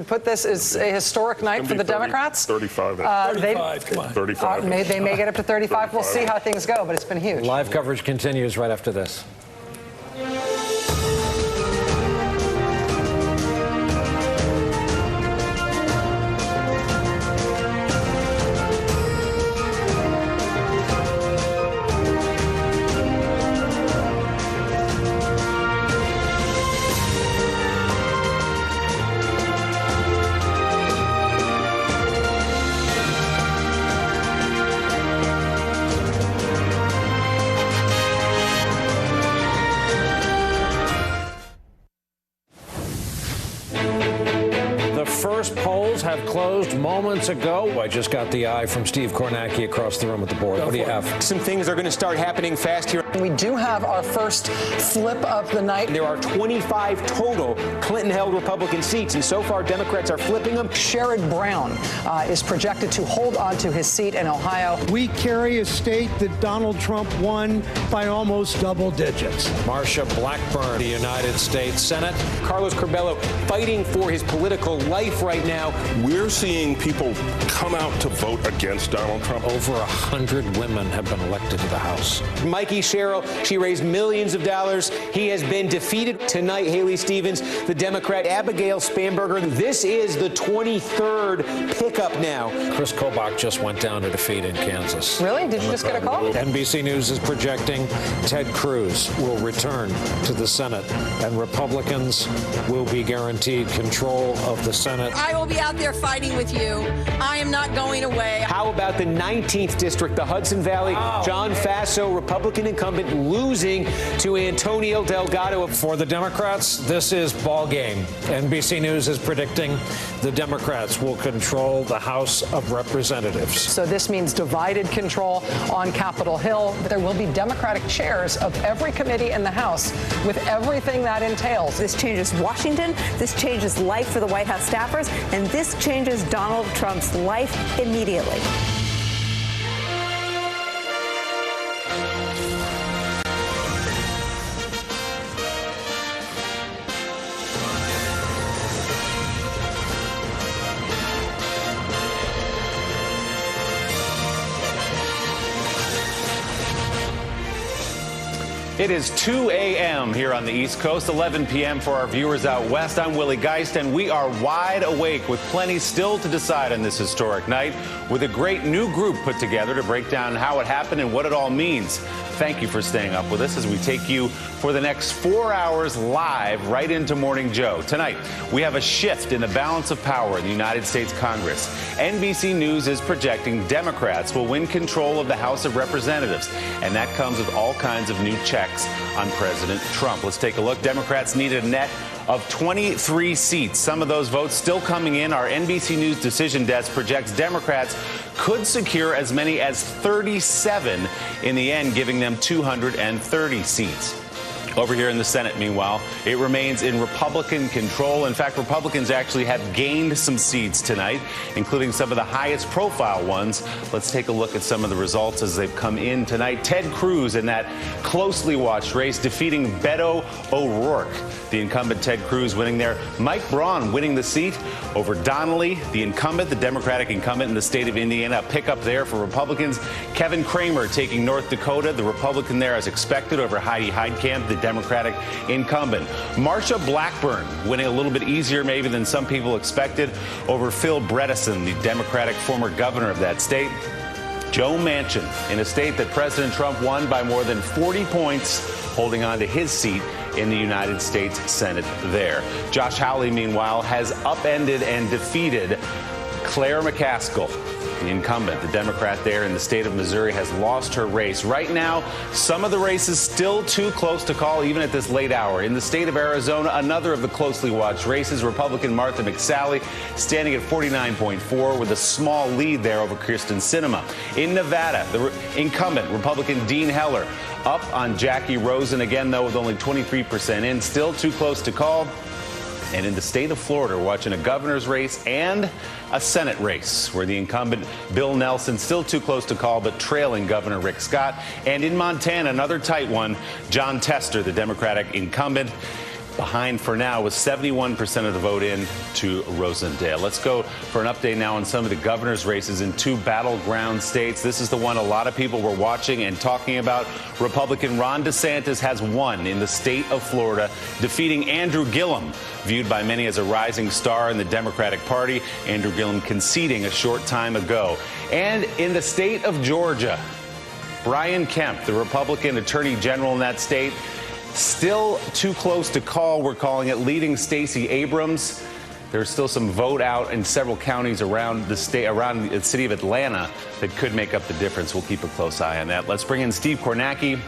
put this as a historic night for the Democrats. 35. 35, come on. 35. They may get up to 35. We'll see how things go, but it's been huge. Live coverage continues right after this. Polls have closed moments ago. I just got the eye from Steve Kornacki across the room at the board. What do you have? Some things are going to start happening fast here. We do have our first flip of the night. There are 25 total Clinton-held Republican seats, and so far Democrats are flipping them. Sherrod Brown is projected to hold on to his seat in Ohio. We carry a state that Donald Trump won by almost double digits. Marsha Blackburn, the United States Senate. Carlos Curbelo fighting for his political life right now. We're seeing seen people come out to vote against Donald Trump. Over 100 women have been elected to the House. Mikey Sherrill, she raised millions of dollars. He has been defeated tonight. Haley Stevens, the Democrat. Abigail Spanberger. This is the 23rd pickup now. Chris Kobach just went down to defeat in Kansas. Really? Did you just get a call? NBC News is projecting Ted Cruz will return to the Senate, and Republicans will be guaranteed control of the Senate. I will be out there fighting with you. I am not going away. How about the 19th district, the Hudson Valley? John Faso, Republican incumbent, losing to Antonio Delgado. For the Democrats, this is ball game. NBC News is predicting the Democrats will control the House of Representatives. So this means divided control on Capitol Hill. There will be Democratic chairs of every committee in the House with everything that entails. This changes Washington. This changes life for the White House staffers. And this changes Donald Trump's life immediately. It is 2 a.m. here on the East Coast, 11 p.m. for our viewers out west. I'm Willie Geist, and we are wide awake with plenty still to decide on this historic night, with a great new group put together to break down how it happened and what it all means. Thank you for staying up with us as we take you for the next 4 hours live right into Morning Joe. Tonight, we have a shift in the balance of power in the United States Congress. NBC News is projecting Democrats will win control of the House of Representatives, and that comes with all kinds of new checks on President Trump. Let's take a look. Democrats needed a net of 23 seats. Some of those votes still coming in. Our NBC News decision desk projects Democrats could secure as many as 37 in the end, giving them 230 seats. Over here in the Senate, meanwhile, it remains in Republican control. In fact, Republicans actually have gained some seats tonight, including some of the highest profile ones. Let's take a look at some of the results as they've come in tonight. Ted Cruz in that closely watched race defeating Beto O'Rourke. The incumbent Ted Cruz winning there. Mike Braun winning the seat over Donnelly, the incumbent, the Democratic incumbent in the state of Indiana. A pickup there for Republicans. Kevin Kramer taking North Dakota, the Republican there as expected over Heidi Heitkamp, the Democratic incumbent. Marsha Blackburn winning a little bit easier maybe than some people expected over Phil Bredesen, the Democratic former governor of that state. Joe Manchin in a state that President Trump won by more than 40 points, holding on to his seat in the United States Senate there. Josh Hawley, meanwhile, has upended and defeated Claire McCaskill. The incumbent, the Democrat there in the state of Missouri, has lost her race. Right now, some of the races still too close to call, even at this late hour. In the state of Arizona, another of the closely watched races, Republican Martha McSally standing at 49.4 with a small lead there over Kirsten Sinema. In Nevada, the incumbent, Republican Dean Heller, up on Jackie Rosen again, though, with only 23% in. Still too close to call. And in the state of Florida, we're watching a governor's race and a Senate race where the incumbent Bill Nelson still too close to call, but trailing Governor Rick Scott. And in Montana, another tight one, John Tester, the Democratic incumbent, behind for now with 71% of the vote in to Rosendale. Let's go for an update now on some of the governor's races in two battleground states. This is the one a lot of people were watching and talking about. Republican Ron DeSantis has won in the state of Florida, defeating Andrew Gillum, viewed by many as a rising star in the Democratic Party. Andrew Gillum conceding a short time ago. And in the state of Georgia, Brian Kemp, the Republican Attorney General in that state, still too close to call, we're calling it, leading Stacey Abrams. There's still some vote out in several counties around the state, around the city of Atlanta, that could make up the difference. We'll keep a close eye on that. Let's bring in Steve Kornacki.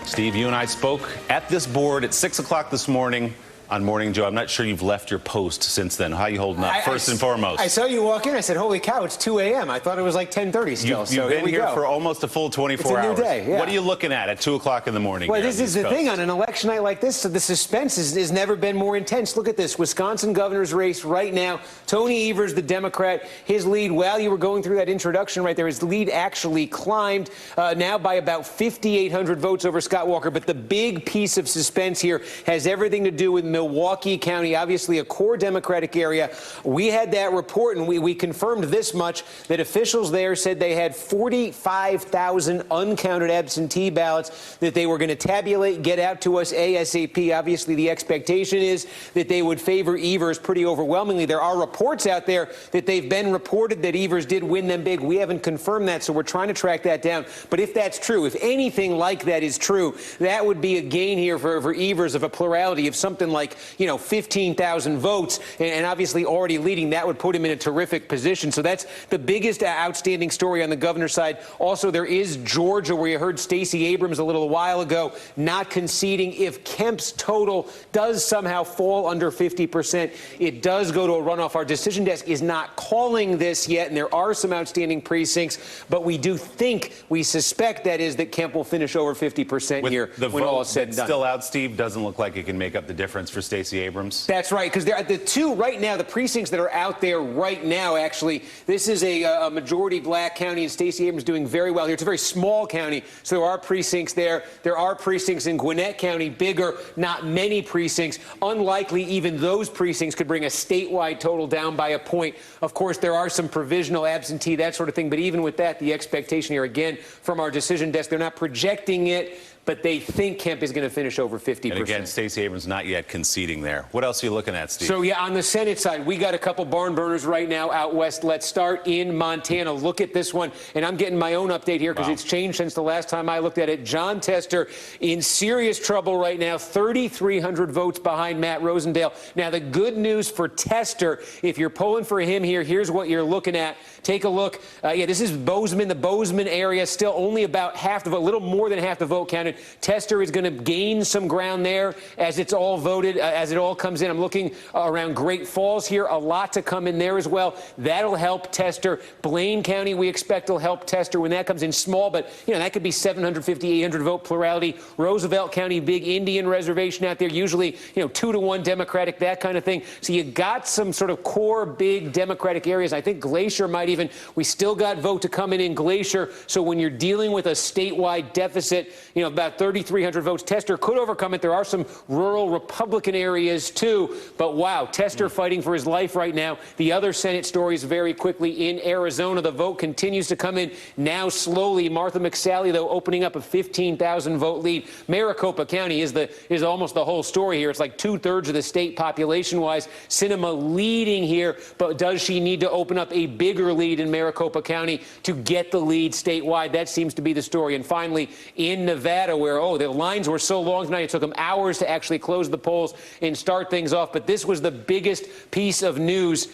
Steve, you and I spoke at this board at 6 o'clock this morning on Morning Joe. I'm not sure you've left your post since then. How are you holding up, first and foremost? I saw you walk in. I said, holy cow, it's 2 a.m. I thought it was like 10:30 still. You've been here for almost a full 24 hours. It's a new day, yeah. What are you looking at 2 o'clock in the morning? Well, this is the thing. On an election night like this, the suspense has never been more intense. Look at this. Wisconsin governor's race right now. Tony Evers, the Democrat, his lead, while you were going through that introduction right there, his lead actually climbed now by about 5,800 votes over Scott Walker. But the big piece of suspense here has everything to do with Milwaukee County, obviously a core Democratic area. We had that report, and we confirmed this much, that officials there said they had 45,000 uncounted absentee ballots that they were going to tabulate, get out to us ASAP. Obviously, the expectation is that they would favor Evers pretty overwhelmingly. There are reports out there that they've been reported that Evers did win them big. We haven't confirmed that, so we're trying to track that down. But if that's true, if anything like that is true, that would be a gain here for Evers of a plurality of something like, 15,000 votes, and obviously already leading. That would put him in a terrific position. So that's the biggest outstanding story on the governor's side. Also, there is Georgia, where you heard Stacey Abrams a little while ago not conceding. If Kemp's total does somehow fall under 50%, it does go to a runoff. Our decision desk is not calling this yet, and there are some outstanding precincts, but we do think, we suspect that is, that Kemp will finish over 50% here when all is said and done. Still out, Steve, doesn't look like it can make up the difference for Stacey Abrams. That's right, because they're the two right now, the precincts that are out there right now, actually, this is a majority black county, and Stacey Abrams doing very well here. It's a very small county, so there are precincts there. There are precincts in Gwinnett County, bigger, not many precincts. Unlikely even those precincts could bring a statewide total down by a point. Of course, there are some provisional absentee, that sort of thing, but even with that, the expectation here, again, from our decision desk, they're not projecting it, but they think Kemp is going to finish over 50%. And again, Stacey Abrams not yet conceding there. What else are you looking at, Steve? So, yeah, on the Senate side, we got a couple barn burners right now out west. Let's start in Montana. Look at this one. And I'm getting my own update here because it's changed since the last time I looked at it. John Tester in serious trouble right now, 3,300 votes behind Matt Rosendale. Now, the good news for Tester, if you're polling for him here, here's what you're looking at. Take a look. This is Bozeman, the Bozeman area, still only about half the vote, a little more than half the vote counted. Tester is going to gain some ground there as it's all voted, as it all comes in. I'm looking around Great Falls here, a lot to come in there as well. That'll help Tester. Blaine County, we expect, will help Tester when that comes in small, but, that could be 750, 800 vote plurality. Roosevelt County, big Indian reservation out there, usually, 2-to-1 Democratic, that kind of thing. So you got some sort of core big Democratic areas. I think Glacier might even, we still got vote to come in Glacier. So when you're dealing with a statewide deficit, about 3,300 votes, Tester could overcome it. There are some rural Republican areas too, but wow, Tester fighting for his life right now. The other Senate stories very quickly in Arizona. The vote continues to come in now slowly. Martha McSally, though, opening up a 15,000 vote lead. Maricopa County is almost the whole story here. It's like 2/3 of the state population-wise. Sinema leading here, but does she need to open up a bigger lead in Maricopa County to get the lead statewide? That seems to be the story. And finally, in Nevada, where, the lines were so long tonight, it took them hours to actually close the polls and start things off. But this was the biggest piece of news.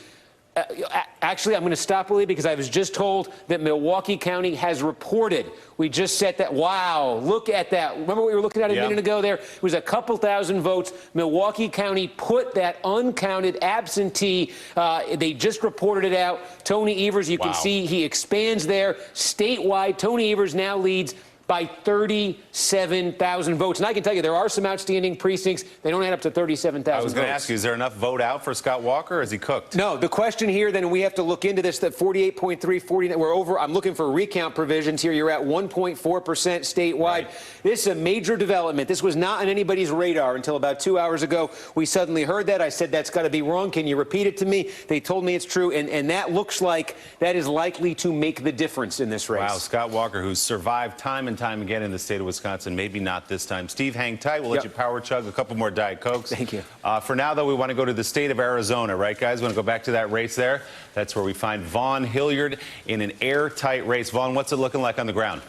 Actually, I'm going to stop, Willie, because I was just told that Milwaukee County has reported. We just said that. Wow, look at that. Remember what we were looking at a minute ago there? It was a couple thousand votes. Milwaukee County put that uncounted absentee. They just reported it out. Tony Evers, you can see he expands there. Statewide, Tony Evers now leads by 37,000 votes. And I can tell you, there are some outstanding precincts. They don't add up to 37,000 votes. I was going to ask you, is there enough vote out for Scott Walker, or is he cooked? No, the question here, then, we have to look into this, that 48.3, 40, we're over. I'm looking for recount provisions here. You're at 1.4% statewide. Right. This is a major development. This was not on anybody's radar until about 2 hours ago. We suddenly heard that. I said, that's got to be wrong. Can you repeat it to me? They told me it's true, and that looks like that is likely to make the difference in this race. Wow, Scott Walker, who's survived time and time again in the state of Wisconsin, maybe not this time. Steve, hang tight. We'll let you power chug a couple more Diet Cokes. Thank you. For now, though, we want to go to the state of Arizona, right, guys? We want to go back to that race there. That's where we find Vaughn Hilliard in an airtight race. Vaughn, what's it looking like on the ground?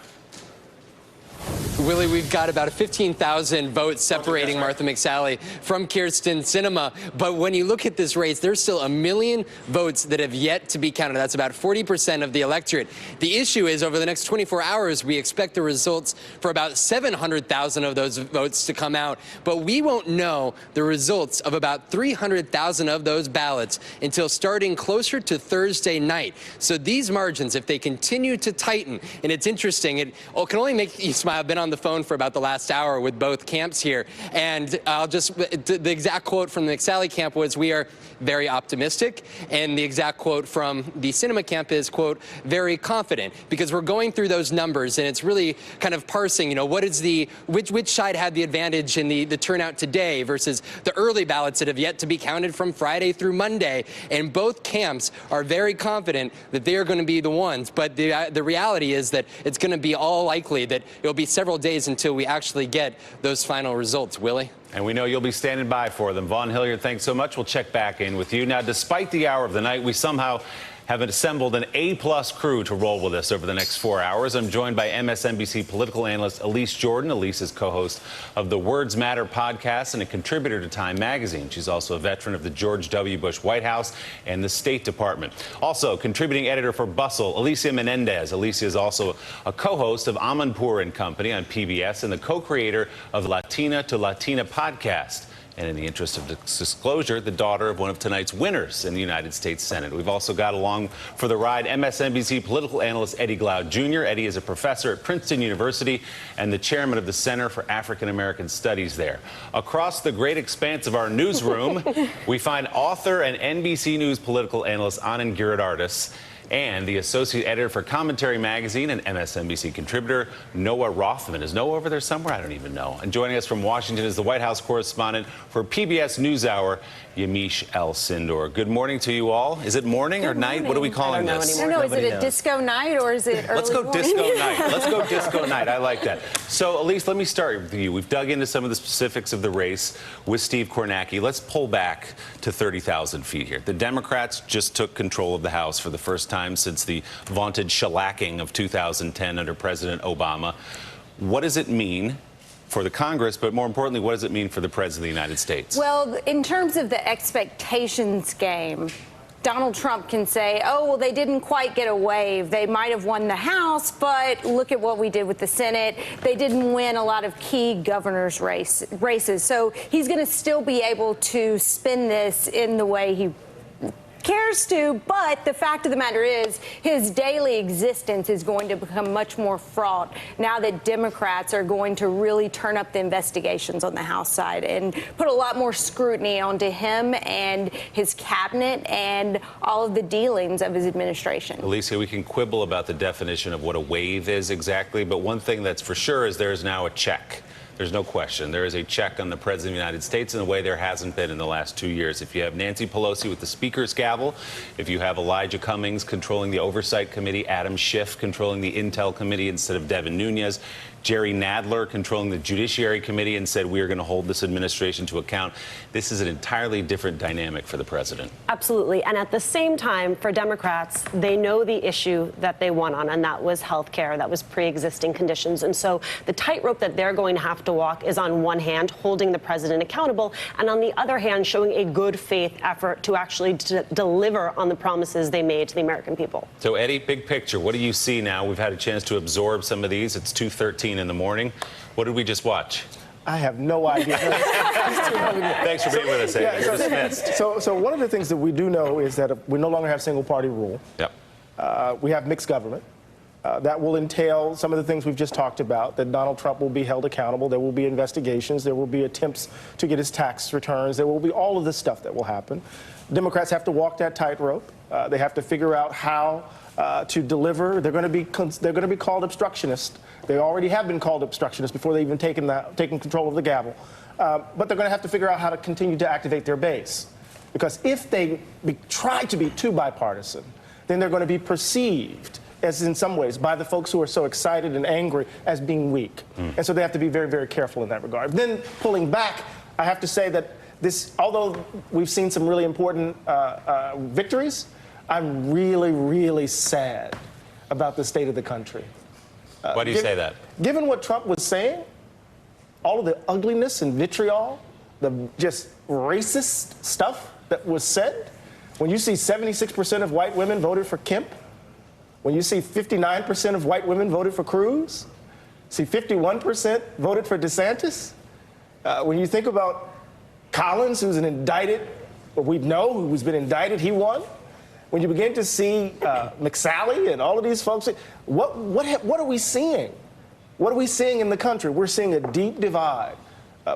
Willie, we've got about 15,000 votes separating Martha McSally from Kyrsten Sinema. But when you look at this race, there's still 1 million votes that have yet to be counted. That's about 40% of the electorate. The issue is, over the next 24 hours, we expect the results for about 700,000 of those votes to come out. But we won't know the results of about 300,000 of those ballots until starting closer to Thursday night. So these margins, if they continue to tighten, and it's interesting, it can only make you smile. I've been on the phone for about the last hour with both camps here, and the exact quote from the McSally camp was, "We are very optimistic," and the exact quote from the Sinema camp is, quote, "very confident," because we're going through those numbers, and it's really kind of parsing, you know, what is which side had the advantage in the turnout today versus the early ballots that have yet to be counted from Friday through Monday, and both camps are very confident that they are going to be the ones, but the reality is that it's going to be all likely that it'll be several days until we actually get those final results. Willie? And we know you'll be standing by for them. Vaughn Hilliard, thanks so much. We'll check back in with you. Now, despite the hour of the night, we somehow have assembled an A-plus crew to roll with us over the next 4 hours. I'm joined by MSNBC political analyst Elise Jordan. Elise is co-host of the Words Matter podcast and a contributor to Time magazine. She's also a veteran of the George W. Bush White House and the State Department. Also, contributing editor for Bustle, Alicia Menendez. Alicia is also a co-host of Amanpour and Company on PBS and the co-creator of the Latina to Latina podcast. And in the interest of disclosure, the daughter of one of tonight's winners in the United States Senate. We've also got along for the ride MSNBC political analyst Eddie Glaude Jr. Eddie is a professor at Princeton University and the chairman of the Center for African American Studies there. Across the great expanse of our newsroom, we find author and NBC News political analyst Anand Giridharadas and the associate editor for Commentary Magazine and MSNBC contributor Noah Rothman. Is Noah over there somewhere? I don't even know. And joining us from Washington is the White House correspondent for PBS NewsHour, Yamiche El Sindor. Good morning to you all. Is it morning or night? What are we calling this? I don't know. Is it a disco night or is it early Let's go morning? disco night. Let's go disco night. I like that. So, Elise, let me start with you. We've dug into some of the specifics of the race with Steve Kornacki. Let's pull back to 30,000 feet here. The Democrats just took control of the House for the first time since the vaunted shellacking of 2010 under President Obama. What does it mean for the Congress, but more importantly, what does it mean for the President of the United States? Well, in terms of the expectations game, Donald Trump can say, oh, well, they didn't quite get a wave. They might have won the House, but look at what we did with the Senate. They didn't win a lot of key governor's races. So he's going to still be able to spin this in the way he cares to, but the fact of the matter is his daily existence is going to become much more fraught now that Democrats are going to really turn up the investigations on the House side and put a lot more scrutiny onto him and his cabinet and all of the dealings of his administration. Alicia, we can quibble about the definition of what a wave is exactly, but one thing that's for sure is there is now a check. There's no question. There is a check on the President of the United States in a way there hasn't been in the last 2 years. If you have Nancy Pelosi with the Speaker's gavel, if you have Elijah Cummings controlling the Oversight Committee, Adam Schiff controlling the Intel Committee instead of Devin Nunes, Jerry Nadler controlling the Judiciary Committee and said we are going to hold this administration to account. This is an entirely different dynamic for the president. Absolutely. And at the same time, for Democrats, they know the issue that they won on, and that was health care, that was pre-existing conditions. And so the tightrope that they're going to have to walk is, on one hand, holding the president accountable, and on the other hand, showing a good faith effort to actually deliver on the promises they made to the American people. So, Eddie, big picture, what do you see now? We've had a chance to absorb some of these. It's 2:13 in the morning. What did we just watch? I have no idea. Thanks for being with us, Eddie. You're dismissed. So one of the things that we do know is that we no longer have single-party rule. Yep. We have mixed government. That will entail some of the things we've just talked about, that Donald Trump will be held accountable. There will be investigations. There will be attempts to get his tax returns. There will be all of this stuff that will happen. Democrats have to walk that tightrope. They have to figure out how to deliver. They're going to be called obstructionists. They already have been called obstructionists before they even taken control of the gavel. But they're going to have to figure out how to continue to activate their base. Because if they try to be too bipartisan, then they're going to be perceived, as in some ways, by the folks who are so excited and angry, as being weak. And so they have to be very, very careful in that regard. Then pulling back, I have to say that this, although we've seen some really important victories, I'm really, really sad about the state of the country. Why do you say that? Given what Trump was saying, all of the ugliness and vitriol, the just racist stuff that was said, when you see 76% of white women voted for Kemp, when you see 59% of white women voted for Cruz, see 51% voted for DeSantis, when you think about Collins, who's an indicted, or we know who's been indicted, he won. When you begin to see McSally and all of these folks, what are we seeing? What are we seeing in the country? We're seeing a deep divide.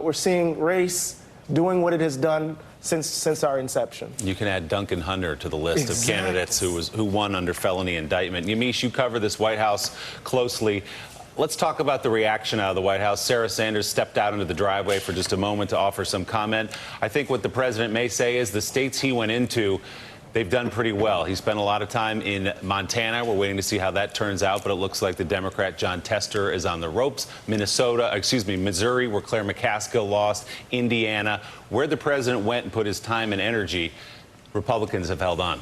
We're seeing race doing what it has done since our inception. You can add Duncan Hunter to the list of candidates who won under felony indictment. Yamiche, you cover this White House closely. Let's talk about the reaction out of the White House. Sarah Sanders stepped out into the driveway for just a moment to offer some comment. I think what the president may say is the states he went into, they've done pretty well. He spent a lot of time in Montana. We're waiting to see how that turns out, but it looks like the Democrat John Tester is on the ropes. Missouri, where Claire McCaskill lost. Indiana, where the president went and put his time and energy, Republicans have held on.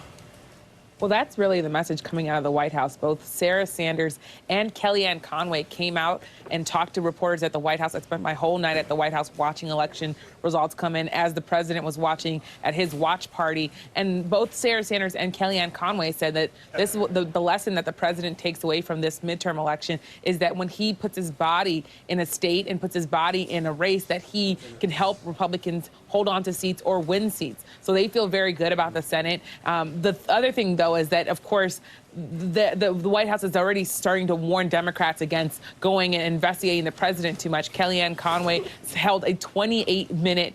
Well, that's really the message coming out of the White House. Both Sarah Sanders and Kellyanne Conway came out and talked to reporters at the White House. I spent my whole night at the White House watching election results come in as the president was watching at his watch party. And both Sarah Sanders and Kellyanne Conway said that the lesson that the president takes away from this midterm election is that when he puts his body in a state and puts his body in a race, that he can help Republicans hold on to seats or win seats. So they feel very good about the Senate. The other thing, though, is that, of course, the White House is already starting to warn Democrats against going and investigating the president too much. Kellyanne Conway held a 28-minute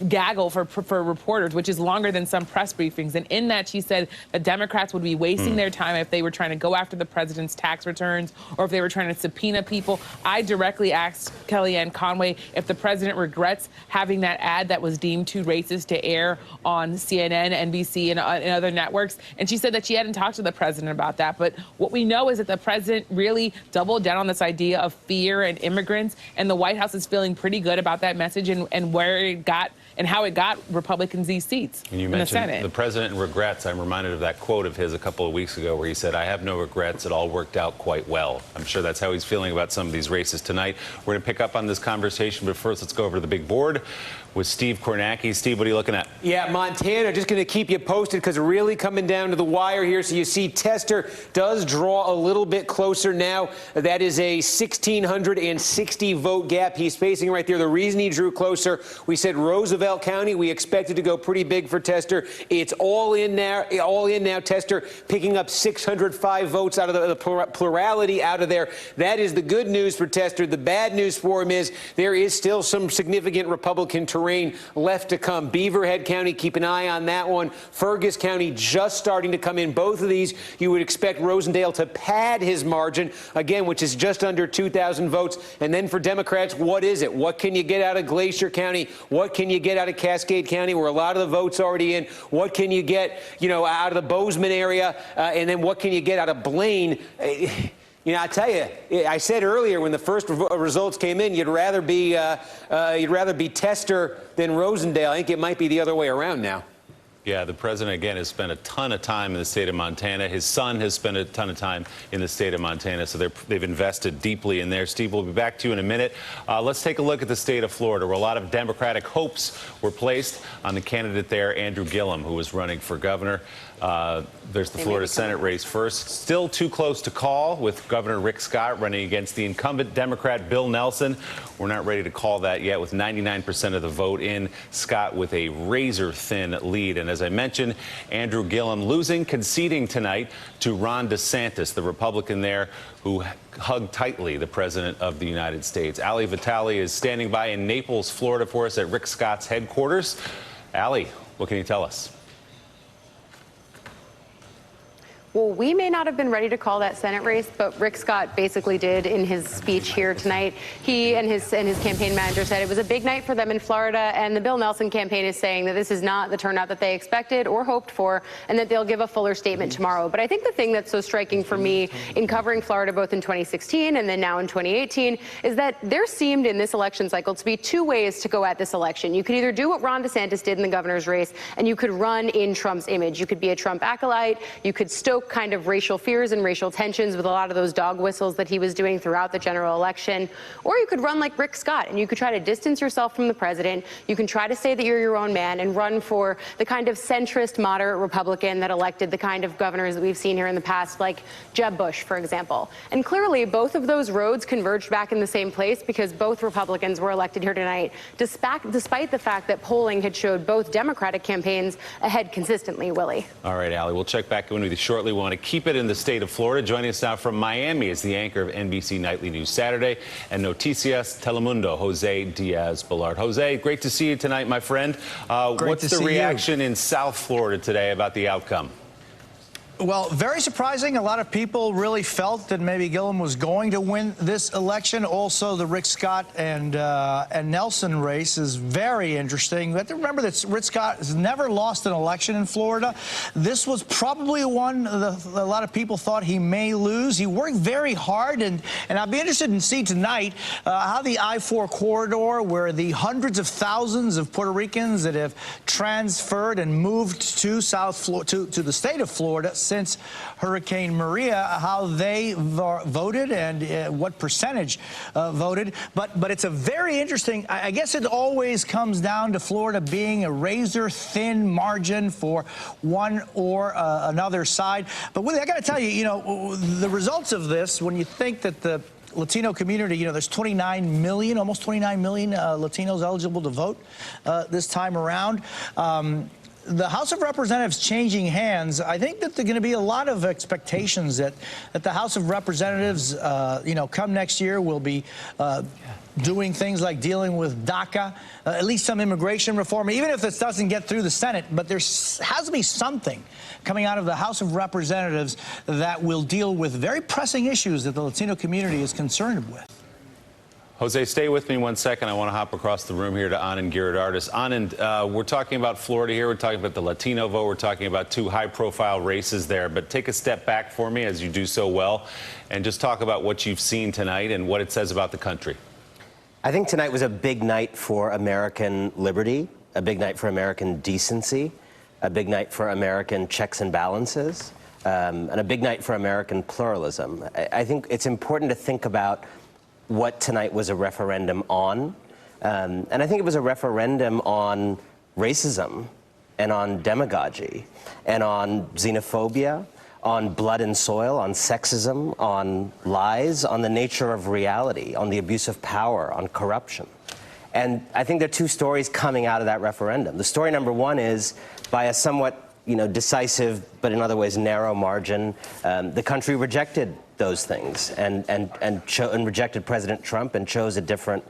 gaggle for reporters, which is longer than some press briefings. And in that, she said that Democrats would be wasting their time if they were trying to go after the president's tax returns or if they were trying to subpoena people. I directly asked Kellyanne Conway if the president regrets having that ad that was deemed too racist to air on CNN, NBC, and other networks. And she said that she hadn't talked to the president about that. But what we know is that the president really doubled down on this idea of fear and immigrants. And the White House is feeling pretty good about that message and where it got and how it got Republicans these seats and you in the Senate. mentioned the president regrets. I'm reminded of that quote of his a couple of weeks ago where he said, "I have no regrets. It all worked out quite well." I'm sure that's how he's feeling about some of these races tonight. We're going to pick up on this conversation, but first let's go over to the big board with Steve Kornacki. Steve, what are you looking at? Yeah, Montana, just going to keep you posted because really coming down to the wire here. So you see Tester does draw a little bit closer now. That is a 1,660 vote gap he's facing right there. The reason he drew closer, we said Roosevelt County, we expected to go pretty big for Tester. It's all in now. Tester picking up 605 votes out of the plurality out of there. That is the good news for Tester. The bad news for him is there is still some significant Republican terrain left to come. Beaverhead County, keep an eye on that one. Fergus County just starting to come in. Both of these, you would expect Rosendale to pad his margin, again, which is just under 2,000 votes. And then for Democrats, what is it? What can you get out of Glacier County? What can you get out of Cascade County, where a lot of the votes already in? What can you get, out of the Bozeman area? And then what can you get out of Blaine? I tell you, I said earlier when the first results came in, you'd rather be Tester than Rosendale. I think it might be the other way around now. Yeah, the president, again, has spent a ton of time in the state of Montana. His son has spent a ton of time in the state of Montana, so they've invested deeply in there. Steve, we'll be back to you in a minute. Let's take a look at the state of Florida, where a lot of Democratic hopes were placed on the candidate there, Andrew Gillum, who was running for governor. There's the Florida Senate race first. Still too close to call, with Governor Rick Scott running against the incumbent Democrat Bill Nelson. We're not ready to call that yet, with 99% of the vote in. Scott with a razor-thin lead. And as I mentioned, Andrew Gillum conceding tonight to Ron DeSantis, the Republican there, who hugged tightly the President of the United States. Ali Vitale is standing by in Naples, Florida for us at Rick Scott's headquarters. Ali, what can you tell us? Well, we may not have been ready to call that Senate race, but Rick Scott basically did in his speech here tonight. He and his campaign manager said it was a big night for them in Florida, and the Bill Nelson campaign is saying that this is not the turnout that they expected or hoped for, and that they'll give a fuller statement tomorrow. But I think the thing that's so striking for me in covering Florida both in 2016 and then now in 2018 is that there seemed in this election cycle to be two ways to go at this election. You could either do what Ron DeSantis did in the governor's race, and you could run in Trump's image. You could be a Trump acolyte. You could stoke kind of racial fears and racial tensions with a lot of those dog whistles that he was doing throughout the general election. Or you could run like Rick Scott, and you could try to distance yourself from the president. You can try to say that you're your own man and run for the kind of centrist, moderate Republican that elected the kind of governors that we've seen here in the past, like Jeb Bush, for example. And clearly, both of those roads converged back in the same place because both Republicans were elected here tonight, despite the fact that polling had showed both Democratic campaigns ahead consistently, Willie. All right, Ali, we'll check back in with you shortly. shortly. We want to keep it in the state of Florida. Joining us now from Miami is the anchor of NBC Nightly News Saturday and Noticias Telemundo, Jose Diaz-Balart. Jose, great to see you tonight, my friend. What's the reaction in South Florida today about the outcome? Well, very surprising. A lot of people really felt that maybe Gillum was going to win this election. Also, the Rick Scott and Nelson race is very interesting. We have to remember that Rick Scott has never lost an election in Florida. This was probably one a lot of people thought he may lose. He worked very hard, and I'd be interested in seeing tonight how the I-4 corridor, where the hundreds of thousands of Puerto Ricans that have transferred and moved to to the state of Florida since Hurricane Maria, how they voted and what percentage voted. But it's a very interesting, I guess it always comes down to Florida being a razor-thin margin for one or another side. But Willie, I got to tell you, the results of this, when you think that the Latino community, there's 29 million, almost 29 million Latinos eligible to vote this time around. The House of Representatives changing hands, I think that there are going to be a lot of expectations that the House of Representatives, come next year will be doing things like dealing with DACA, at least some immigration reform, even if this doesn't get through the Senate. But there has to be something coming out of the House of Representatives that will deal with very pressing issues that the Latino community is concerned with. Jose, stay with me 1 second. I want to hop across the room here to Anand Giridharadas. Anand, we're talking about Florida here. We're talking about the Latino vote. We're talking about two high-profile races there. But take a step back for me, as you do so well, and just talk about what you've seen tonight and what it says about the country. I think tonight was a big night for American liberty, a big night for American decency, a big night for American checks and balances, and a big night for American pluralism. I think it's important to think about what tonight was a referendum on. And I think it was a referendum on racism and on demagogy and on xenophobia, on blood and soil, on sexism, on lies, on the nature of reality, on the abuse of power, on corruption. And I think there are two stories coming out of that referendum. The story number one is, by a somewhat decisive, but in other ways narrow margin, the country rejected those things and rejected President Trump and chose a different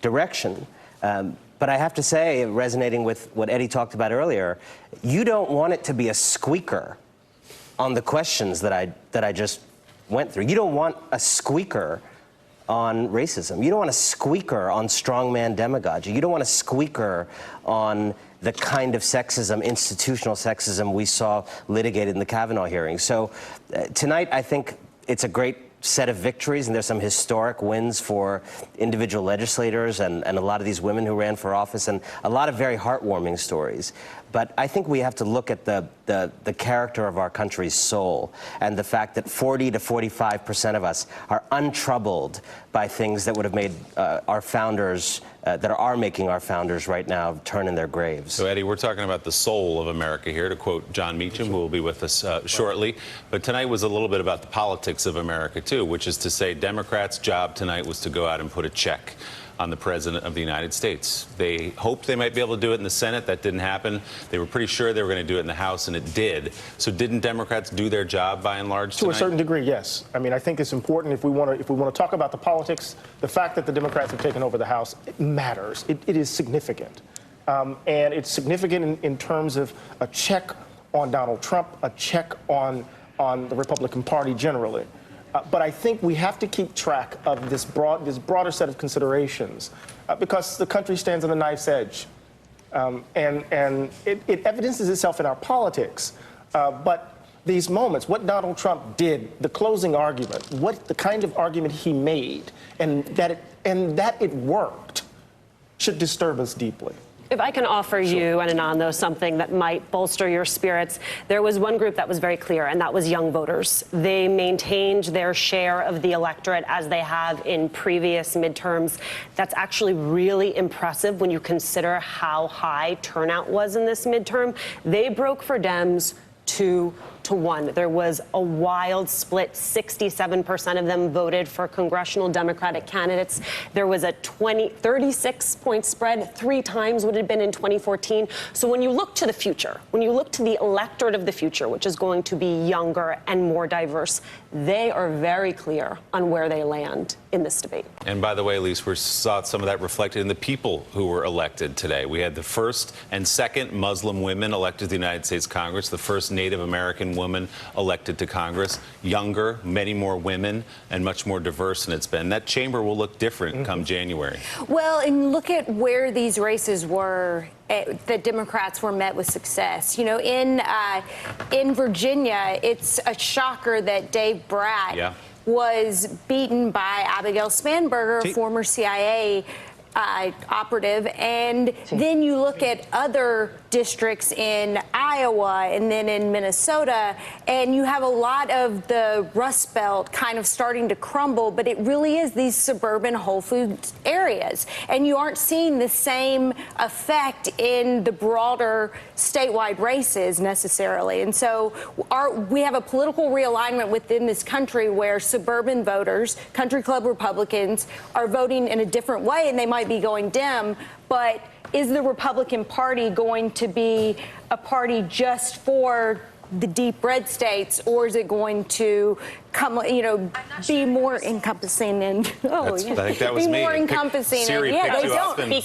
direction. But I have to say, resonating with what Eddie talked about earlier, you don't want it to be a squeaker on the questions that I just went through. You don't want a squeaker on racism. You don't want a squeaker on strongman demagogy. You don't want a squeaker on the kind of sexism, institutional sexism we saw litigated in the Kavanaugh hearing. So tonight, I think it's a great set of victories, and there's some historic wins for individual legislators and a lot of these women who ran for office, and a lot of very heartwarming stories. But I think we have to look at the character of our country's soul and the fact that 40 to 45% of us are untroubled by things that would have made our founders, that are making our founders right now turn in their graves. So, Eddie, we're talking about the soul of America here, to quote John Meacham, who will be with us shortly. But tonight was a little bit about the politics of America, too, which is to say Democrats' job tonight was to go out and put a check on the President of the United States. They hoped they might be able to do it in the Senate. That didn't happen. They were pretty sure they were going to do it in the House, and it did. So didn't Democrats do their job by and large tonight? To a certain degree, yes. I mean, I think it's important if we want to talk about the politics. The fact that the Democrats have taken over the House, it matters. It is significant. And it's significant in terms of a check on Donald Trump, a check on the Republican Party generally. But I think we have to keep track of this broader set of considerations because the country stands on the knife's edge. And it evidences itself in our politics. But these moments, what Donald Trump did, the closing argument, the kind of argument he made, and that it worked, should disturb us deeply. If I can offer you and Anand, though, something that might bolster your spirits, there was one group that was very clear, and that was young voters. They maintained their share of the electorate as they have in previous midterms. That's actually really impressive when you consider how high turnout was in this midterm. They broke for Dems 2 to 1. There was a wild split. 67% of them voted for congressional Democratic candidates. There was a 36-point spread, 3 times what it had been in 2014. So when you look to the future, when you look to the electorate of the future, which is going to be younger and more diverse, they are very clear on where they land in this debate. And by the way, Elise, we saw some of that reflected in the people who were elected today. We had the first and second Muslim women elected to the United States Congress, the first Native American woman elected to Congress, younger, many more women, and much more diverse than it's been. That chamber will look different come January. Well, and look at where these races were. The Democrats were met with success. You know, in Virginia, it's a shocker that Dave Bratt was beaten by Abigail Spanberger, former CIA operative. And then you look at other districts in Iowa and then in Minnesota, and you have a lot of the Rust Belt kind of starting to crumble, but it really is these suburban Whole Foods areas. And you aren't seeing the same effect in the broader statewide races necessarily. And so we have a political realignment within this country where suburban voters, country club Republicans, are voting in a different way, and they might be going Dem, but is the Republican Party going to be a party just for the deep red states, or is it going to come, you know, be more encompassing and I think that was be me. more encompassing? Siri and, picked you up and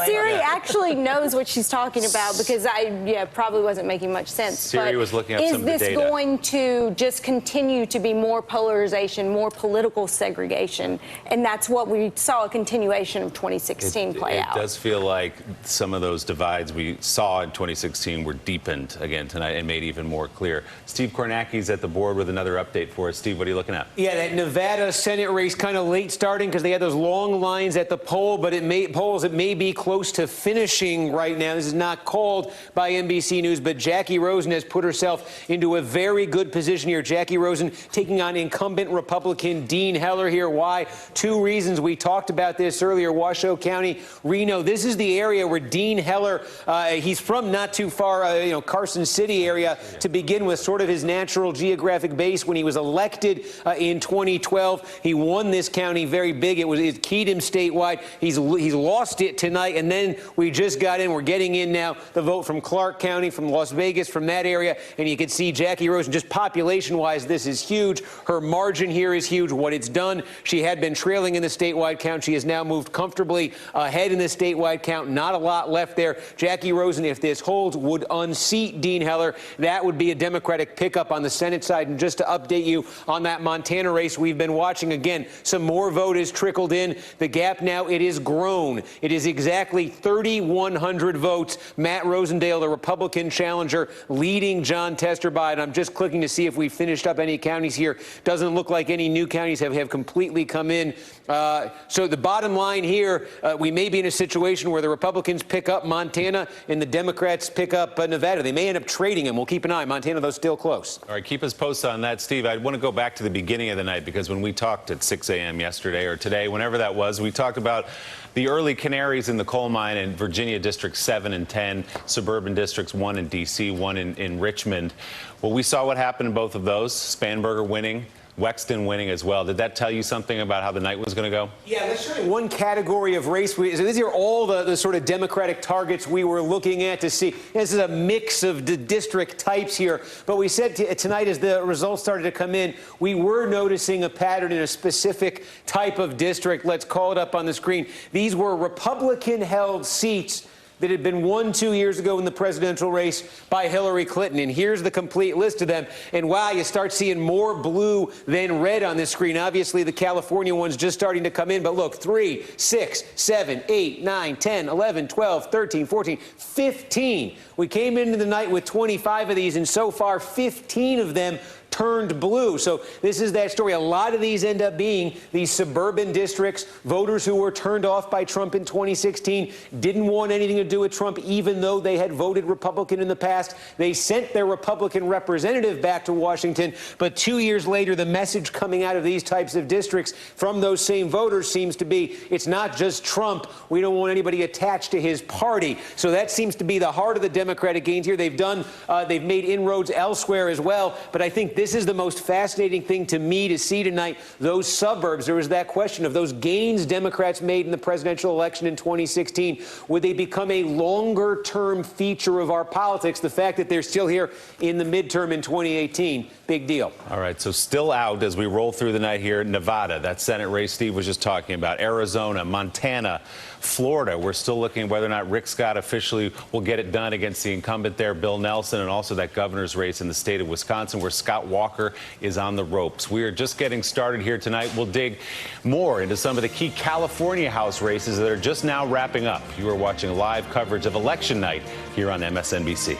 Siri actually knows what she's talking about, because I probably wasn't making much sense. Siri was looking up some of the data. Is this going to just continue to be more polarization, more political segregation? And that's what we saw a continuation of 2016 play out. It does feel like some of those divides we saw in 2016 were deepened again tonight and made even more clear. Steve Kornacki's at the board with another update for us. Steve, what are you looking at? Yeah, that Nevada Senate race kind of late starting because they had those long lines at the poll, but it may be close to finishing right now. This is not called by NBC News, but Jackie Rosen has put herself into a very good position here. Jackie Rosen taking on incumbent Republican Dean Heller here. Why? 2 reasons. We talked about this earlier. Washoe County, Reno. This is the area where Dean Heller, he's from not too far, Carson City area to begin with, sort of his natural geographic base. When he was elected in 2012, he won this county very big. It keyed him statewide. He's lost it tonight, and then we're getting in now the vote from Clark County, from Las Vegas, from that area, and you can see Jackie Rosen, just population-wise, this is huge. Her margin here is huge. What it's done, she had been trailing in the statewide count. She has now moved comfortably ahead in the statewide count. Not a lot left there. Jackie Rosen, if this holds, would unseat Dean Heller. That would be a Democratic pickup on the Senate side. And just to update you on that Montana race we've been watching, again, some more vote has trickled in. The gap now, it is grown. It is exactly 3,100 votes. Matt Rosendale, the Republican challenger, leading John Tester by. And I'm just clicking to see if we finished up any counties here. Doesn't look like any new counties have completely come in. So the bottom line here, we may be in a situation where the Republicans pick up Montana and the Democrats pick up Nevada. They may end up trading them. We'll keep an eye. Montana, though, still close. All right, keep us posted on that, Steve. I want to go back to the beginning of the night, because when we talked at 6 a.m. yesterday or today, whenever that was, we talked about the early canaries in the coal mine in Virginia Districts 7 and 10, suburban districts 1 in D.C., 1 in Richmond. Well, we saw what happened in both of those. Spanberger winning, Wexton winning as well. Did that tell you something about how the night was going to go? Yeah, that's really one category of race. So these are all the sort of Democratic targets we were looking at to see. This is a mix of the district types here. But we said tonight, as the results started to come in, we were noticing a pattern in a specific type of district. Let's call it up on the screen. These were Republican-held seats that had been won 2 years ago in the presidential race by Hillary Clinton. And here's the complete list of them. And wow, you start seeing more blue than red on this screen. Obviously, the California one's just starting to come in. But look, 3, 6, 7, 8, 9, 10, 11, 12, 13, 14, 15. We came into the night with 25 of these, and so far 15 of them turned blue. So this is that story. A lot of these end up being these suburban districts, voters who were turned off by Trump in 2016, didn't want anything to do with Trump, even though they had voted Republican in the past. They sent their Republican representative back to Washington, but 2 years later, the message coming out of these types of districts from those same voters seems to be, it's not just Trump. We don't want anybody attached to his party. So that seems to be the heart of the Democratic gains here. They've made inroads elsewhere as well. But I think this is the most fascinating thing to me to see tonight. Those suburbs, there was that question of those gains Democrats made in the presidential election in 2016. Would they become a longer-term feature of our politics? The fact that they're still here in the midterm in 2018, big deal. All right, so still out as we roll through the night here, Nevada, that Senate race Steve was just talking about, Arizona, Montana, Florida. We're still looking at whether or not Rick Scott officially will get it done against the incumbent there, Bill Nelson, and also that governor's race in the state of Wisconsin, where Scott Walker is on the ropes. We are just getting started here tonight. We'll dig more into some of the key California House races that are just now wrapping up. You are watching live coverage of election night here on MSNBC.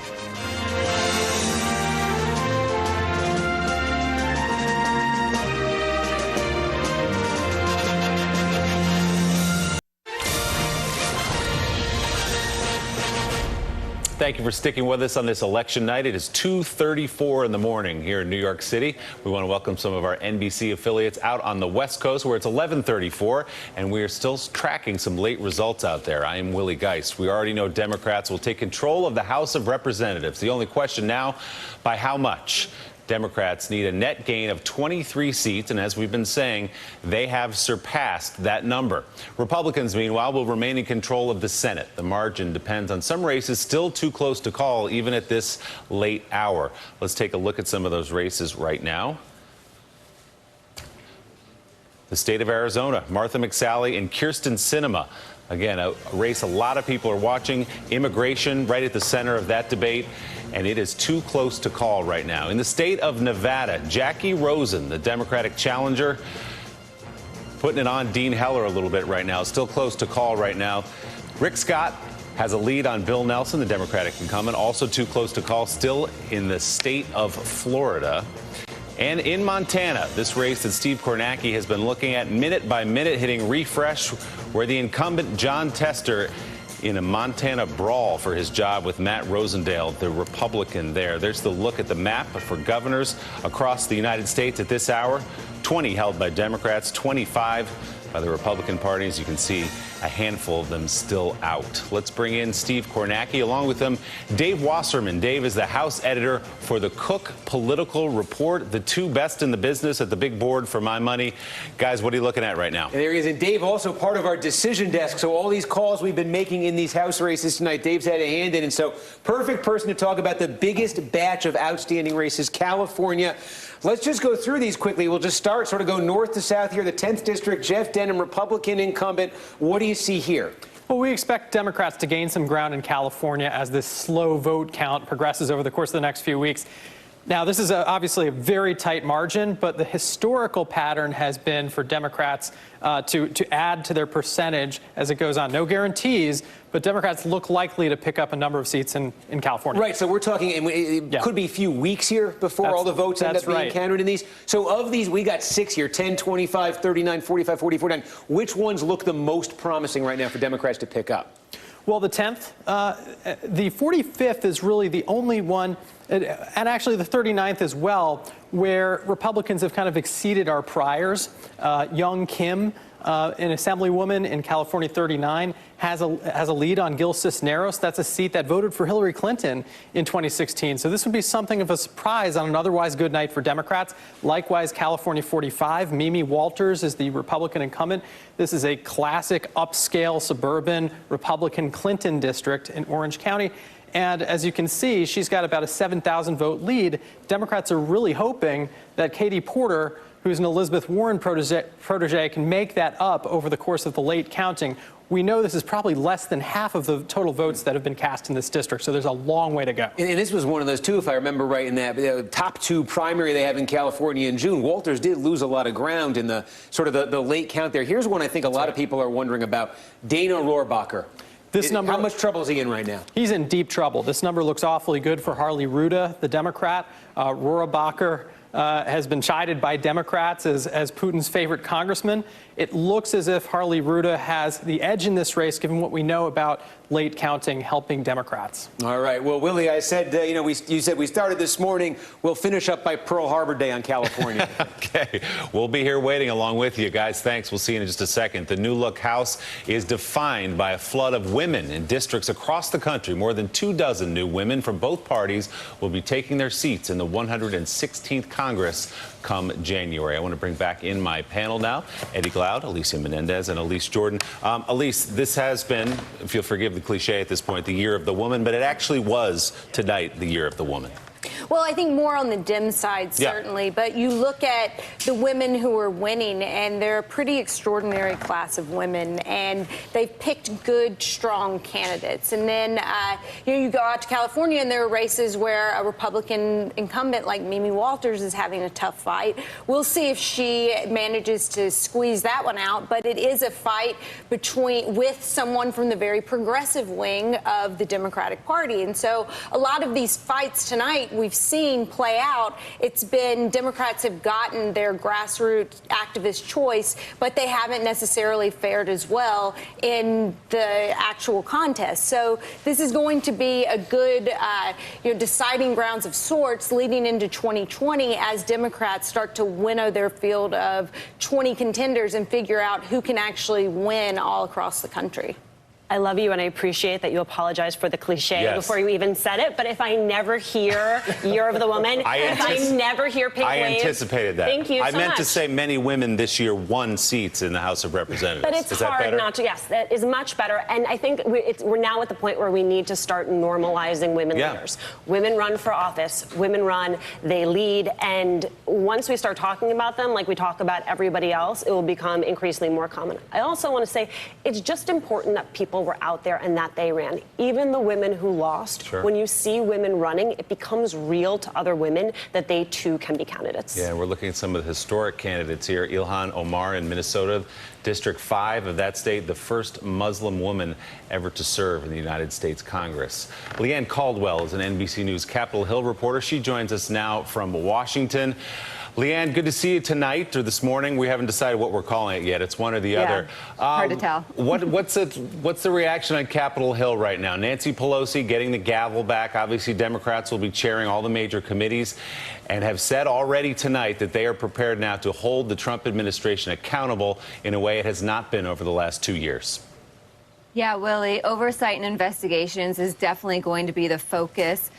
Thank you for sticking with us on this election night. It is 2:34 in the morning here in New York City. We want to welcome some of our NBC affiliates out on the West Coast, where it's 11:34, and we are still tracking some late results out there. I am Willie Geist. We already know Democrats will take control of the House of Representatives. The only question now, by how much? Democrats need a net gain of 23 seats, and as we've been saying, they have surpassed that number. Republicans, meanwhile, will remain in control of the Senate. The margin depends on some races still too close to call, even at this late hour. Let's take a look at some of those races right now. The state of Arizona, Martha McSally and Kyrsten Sinema. Again, a race a lot of people are watching. Immigration right at the center of that debate, and it is too close to call right now. In the state of Nevada, Jackie Rosen, the Democratic challenger, putting it on Dean Heller a little bit right now. Still close to call right now. Rick Scott has a lead on Bill Nelson, the Democratic incumbent. Also too close to call still in the state of Florida. And in Montana, this race that Steve Kornacki has been looking at minute by minute, hitting refresh, where the incumbent John Tester in a Montana brawl for his job with Matt Rosendale, the Republican there. There's the look at the map for governors across the United States at this hour. 20 held by Democrats, 25 by the Republican Party. As you can see, a handful of them still out. Let's bring in Steve Kornacki. Along with him, Dave Wasserman. Dave is the House editor for the Cook Political Report, the two best in the business at the big board for my money. Guys, what are you looking at right now? And there he is. And Dave, also part of our decision desk. So all these calls we've been making in these House races tonight, Dave's had a hand in. And so perfect person to talk about the biggest batch of outstanding races, California. Let's just go through these quickly. We'll just start, sort of go north to south here. The 10th district, Jeff Denham, Republican incumbent. What do you see here? Well, we expect Democrats to gain some ground in California as this slow vote count progresses over the course of the next few weeks. Now, this is obviously a very tight margin, but the historical pattern has been for Democrats to add to their percentage as it goes on. No guarantees, but Democrats look likely to pick up a number of seats in California. Right, so we're talking, it could be a few weeks here before all the votes end up being counted in these. So of these, we got 6 here, 10, 25, 39, 45, 40, 49. Which ones look the most promising right now for Democrats to pick up? Well, the 10th, the 45th is really the only one, and actually the 39th as well, where Republicans have kind of exceeded our priors. Young Kim, an assemblywoman in California 39, has a lead on Gil Cisneros. That's a seat that voted for Hillary Clinton in 2016. So this would be something of a surprise on an otherwise good night for Democrats. Likewise, California 45, Mimi Walters is the Republican incumbent. This is a classic upscale suburban Republican Clinton district in Orange County. And as you can see, she's got about a 7,000 vote lead. Democrats are really hoping that Katie Porter, who's an Elizabeth Warren protege, can make that up over the course of the late counting. We know this is probably less than half of the total votes that have been cast in this district, so there's a long way to go. And this was one of those, too, if I remember right, in that top two primary they have in California in June. Walters did lose a lot of ground in the sort of the late count there. Here's one I think a lot of people are wondering about. Dana Rohrabacher. How much trouble is he in right now? He's in deep trouble. This number looks awfully good for Harley Ruda, the Democrat. Rohrabacher has been chided by Democrats as Putin's favorite congressman. It looks as if Harley Ruda has the edge in this race, given what we know about late counting helping Democrats. All right. Well, Willie, I said, you said we started this morning. We'll finish up by Pearl Harbor Day on California. Okay. We'll be here waiting along with you, guys. Thanks. We'll see you in just a second. The new look House is defined by a flood of women in districts across the country. More than 24 new women from both parties will be taking their seats in the 116th Congress come January. I want to bring back in my panel now, Eddie Glaude, Alicia Menendez, and Elise Jordan. Elise, this has been, if you'll forgive the cliche at this point, the year of the woman, but it actually was tonight the year of the woman. Well, I think more on the dim side, certainly. Yeah. But you look at the women who are winning, and they're a pretty extraordinary class of women. And they've picked good, strong candidates. And then, you go out to California, and there are races where a Republican incumbent like Mimi Walters is having a tough fight. We'll see if she manages to squeeze that one out. But it is a fight with someone from the very progressive wing of the Democratic Party. And so a lot of these fights tonight we've seen play out. It's been Democrats have gotten their grassroots activist choice, but they haven't necessarily fared as well in the actual contest. So this is going to be a good deciding grounds of sorts leading into 2020 as Democrats start to winnow their field of 20 contenders and figure out who can actually win all across the country. I love you, and I appreciate that you apologize for the cliche before you even said it. But if I never hear Year of the Woman, if I never hear Pink Wave, I anticipated that. Thank you so much. I meant to say many women this year won seats in the House of Representatives. But it's hard not to. Yes, that is much better. And I think we're now at the point where we need to start normalizing women leaders. Women run for office. Women run. They lead. And once we start talking about them like we talk about everybody else, it will become increasingly more common. I also want to say it's just important that people were out there and that they ran. Even the women who lost, when you see women running, it becomes real to other women that they too can be candidates. Yeah, we're looking at some of the historic candidates here. Ilhan Omar in Minnesota, District 5 of that state, the first Muslim woman ever to serve in the United States Congress. Leanne Caldwell is an NBC News Capitol Hill reporter. She joins us now from Washington. Leanne, good to see you tonight or this morning. We haven't decided what we're calling it yet. It's one or the other. Hard to tell. What's the reaction on Capitol Hill right now? Nancy Pelosi getting the gavel back. Obviously, Democrats will be chairing all the major committees and have said already tonight that they are prepared now to hold the Trump administration accountable in a way it has not been over the last 2 years. Yeah, Willie, oversight and investigations is definitely going to be the focus.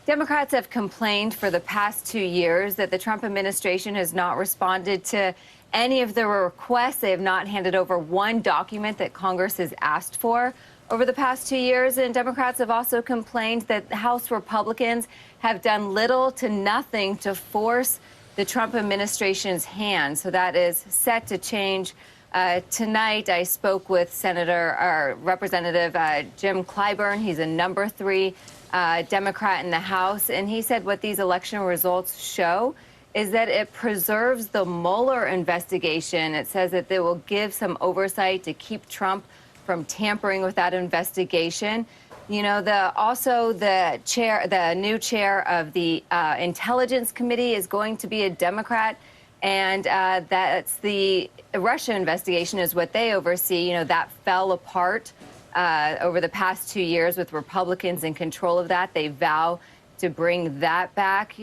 Democrats have complained for the past 2 years that the Trump administration has not responded to any of their requests. They have not handed over one document that Congress has asked for over the past 2 years. And Democrats have also complained that House Republicans have done little to nothing to force the Trump administration's hand. So that is set to change. Tonight, I spoke with Representative Jim Clyburn. He's a number 3 Democrat in the House, and he said what these election results show is that it preserves the Mueller investigation. It says that they will give some oversight to keep Trump from tampering with that investigation. You know, the new chair of the Intelligence Committee is going to be a Democrat, and that's the Russia investigation is what they oversee. You know, that fell apart over the past 2 years with Republicans in control of that. They vow to bring that back.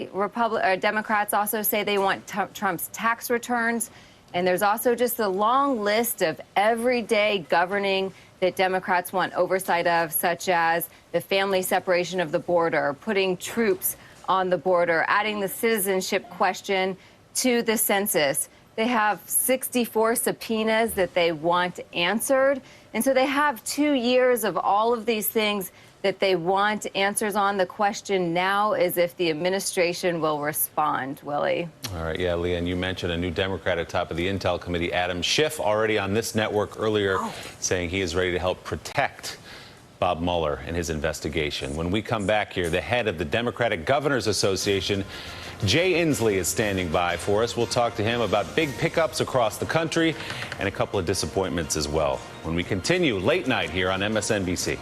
Democrats also say they want Trump's tax returns. And there's also just a long list of everyday governing that Democrats want oversight of, such as the family separation of the border, putting troops on the border, adding the citizenship question to the census. They have 64 subpoenas that they want answered. And so they have 2 years of all of these things that they want answers on. The question now is if the administration will respond, Willie. All right, yeah, Leanne, you mentioned a new Democrat at top of the Intel Committee, Adam Schiff, already on this network earlier saying he is ready to help protect Bob Mueller and his investigation. When we come back here, the head of the Democratic Governors Association, Jay Inslee, is standing by for us. We'll talk to him about big pickups across the country and a couple of disappointments as well when we continue late night here on MSNBC.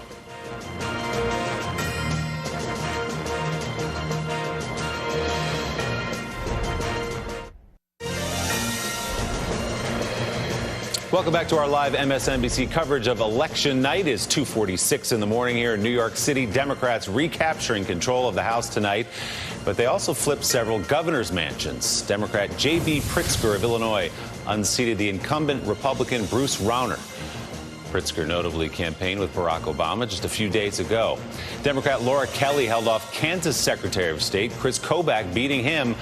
Welcome back to our live MSNBC coverage of election night. It's 2:46 in the morning here in New York City. Democrats recapturing control of the House tonight, but they also flipped several governor's mansions. Democrat J.B. Pritzker of Illinois unseated the incumbent Republican Bruce Rauner. Pritzker notably campaigned with Barack Obama just a few days ago. Democrat Laura Kelly held off Kansas Secretary of State Chris Kobach, beating him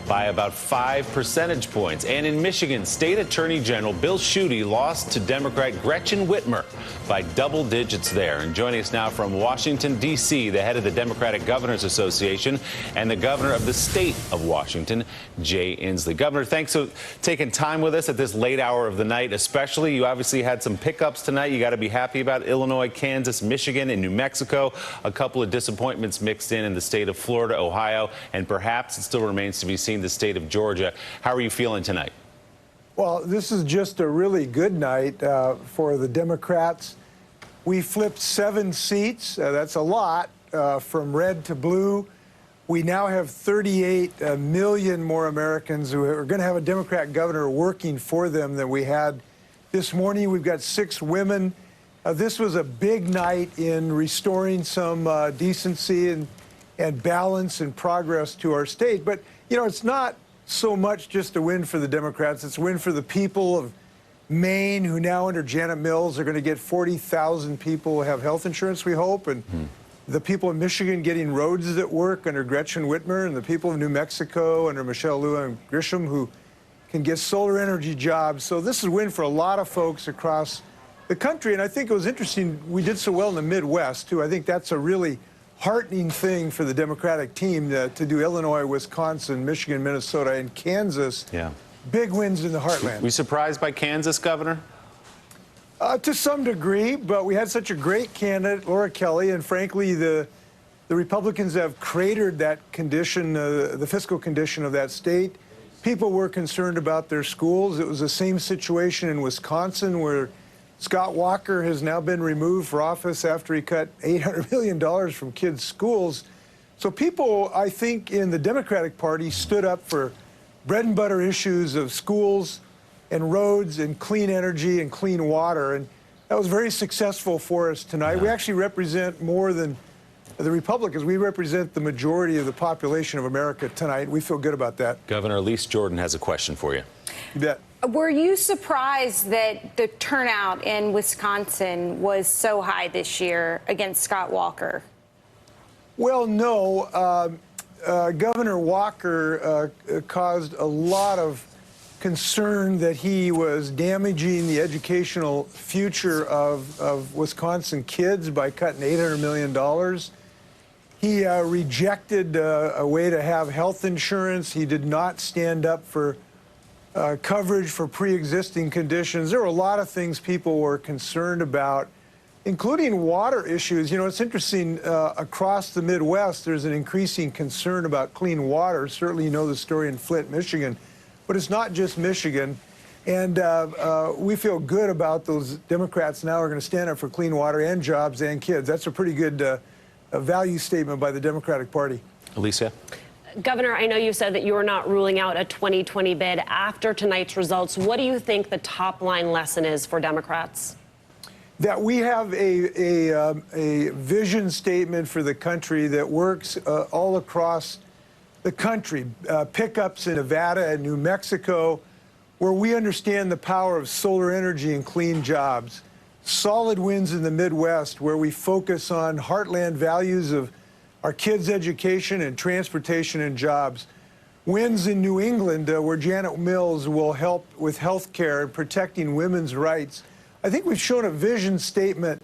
by about 5 percentage points. And in Michigan, State Attorney General Bill Schuette lost to Democrat Gretchen Whitmer by double digits there. And joining us now from Washington, D.C., the head of the Democratic Governors Association and the governor of the state of Washington, Jay Inslee. Governor, thanks for taking time with us at this late hour of the night, especially. You obviously had some pickups tonight. You got to be happy about Illinois, Kansas, Michigan, and New Mexico. A couple of disappointments mixed in the state of Florida, Ohio, and perhaps it still remains to be seen the state of Georgia. How are you feeling tonight? Well, this is just a really good night for the Democrats. We flipped 7 seats. That's a lot, from red to blue. We now have 38 million more Americans who are going to have a Democrat governor working for them than we had this morning. We've got 6 women. This was a big night in restoring some decency and balance and progress to our state. But, you know, it's not so much just a win for the Democrats. It's a win for the people of Maine, who now under Janet Mills are going to get 40,000 people who have health insurance, we hope, and the people in Michigan getting roads that work under Gretchen Whitmer, and the people of New Mexico under Michelle Lujan and Grisham who can get solar energy jobs. So this is a win for a lot of folks across the country. And I think it was interesting we did so well in the Midwest, too. I think that's a really heartening thing for the Democratic team to do Illinois, Wisconsin, Michigan, Minnesota, and Kansas. Yeah. Big wins in the heartland. Were you surprised by Kansas, Governor? To some degree, but we had such a great candidate, Laura Kelly, and frankly, the Republicans have cratered that condition, the fiscal condition of that state. People were concerned about their schools. It was the same situation in Wisconsin, where Scott Walker has now been removed for office after he cut $800 million from kids' schools. So people, I think, in the Democratic Party stood up for bread and butter issues of schools and roads and clean energy and clean water. And that was very successful for us tonight. Yeah. We actually represent more than the Republicans. We represent the majority of the population of America tonight. We feel good about that. Governor Elise Jordan has a question for you. You bet. Were you surprised that the turnout in Wisconsin was so high this year against Scott Walker? Well, no. Governor Walker caused a lot of concern that he was damaging the educational future of Wisconsin kids by cutting $800 million. He rejected a way to have health insurance. He did not stand up for coverage for pre-existing conditions. There were a lot of things people were concerned about, including water issues. You know, it's interesting, across the Midwest, there's an increasing concern about clean water. Certainly you know the story in Flint, Michigan, but it's not just Michigan. And we feel good about those Democrats now are going to stand up for clean water and jobs and kids. That's a pretty good value statement by the Democratic Party. Alicia? Governor, I know you said that you are not ruling out a 2020 bid after tonight's results. What do you think the top line lesson is for Democrats? That we have a vision statement for the country that works all across the country. Pickups in Nevada and New Mexico, where we understand the power of solar energy and clean jobs. Solid wins in the Midwest, where we focus on heartland values of our kids' education and transportation and jobs. Wins in New England, where Janet Mills will help with health care and protecting women's rights. I think we've shown a vision statement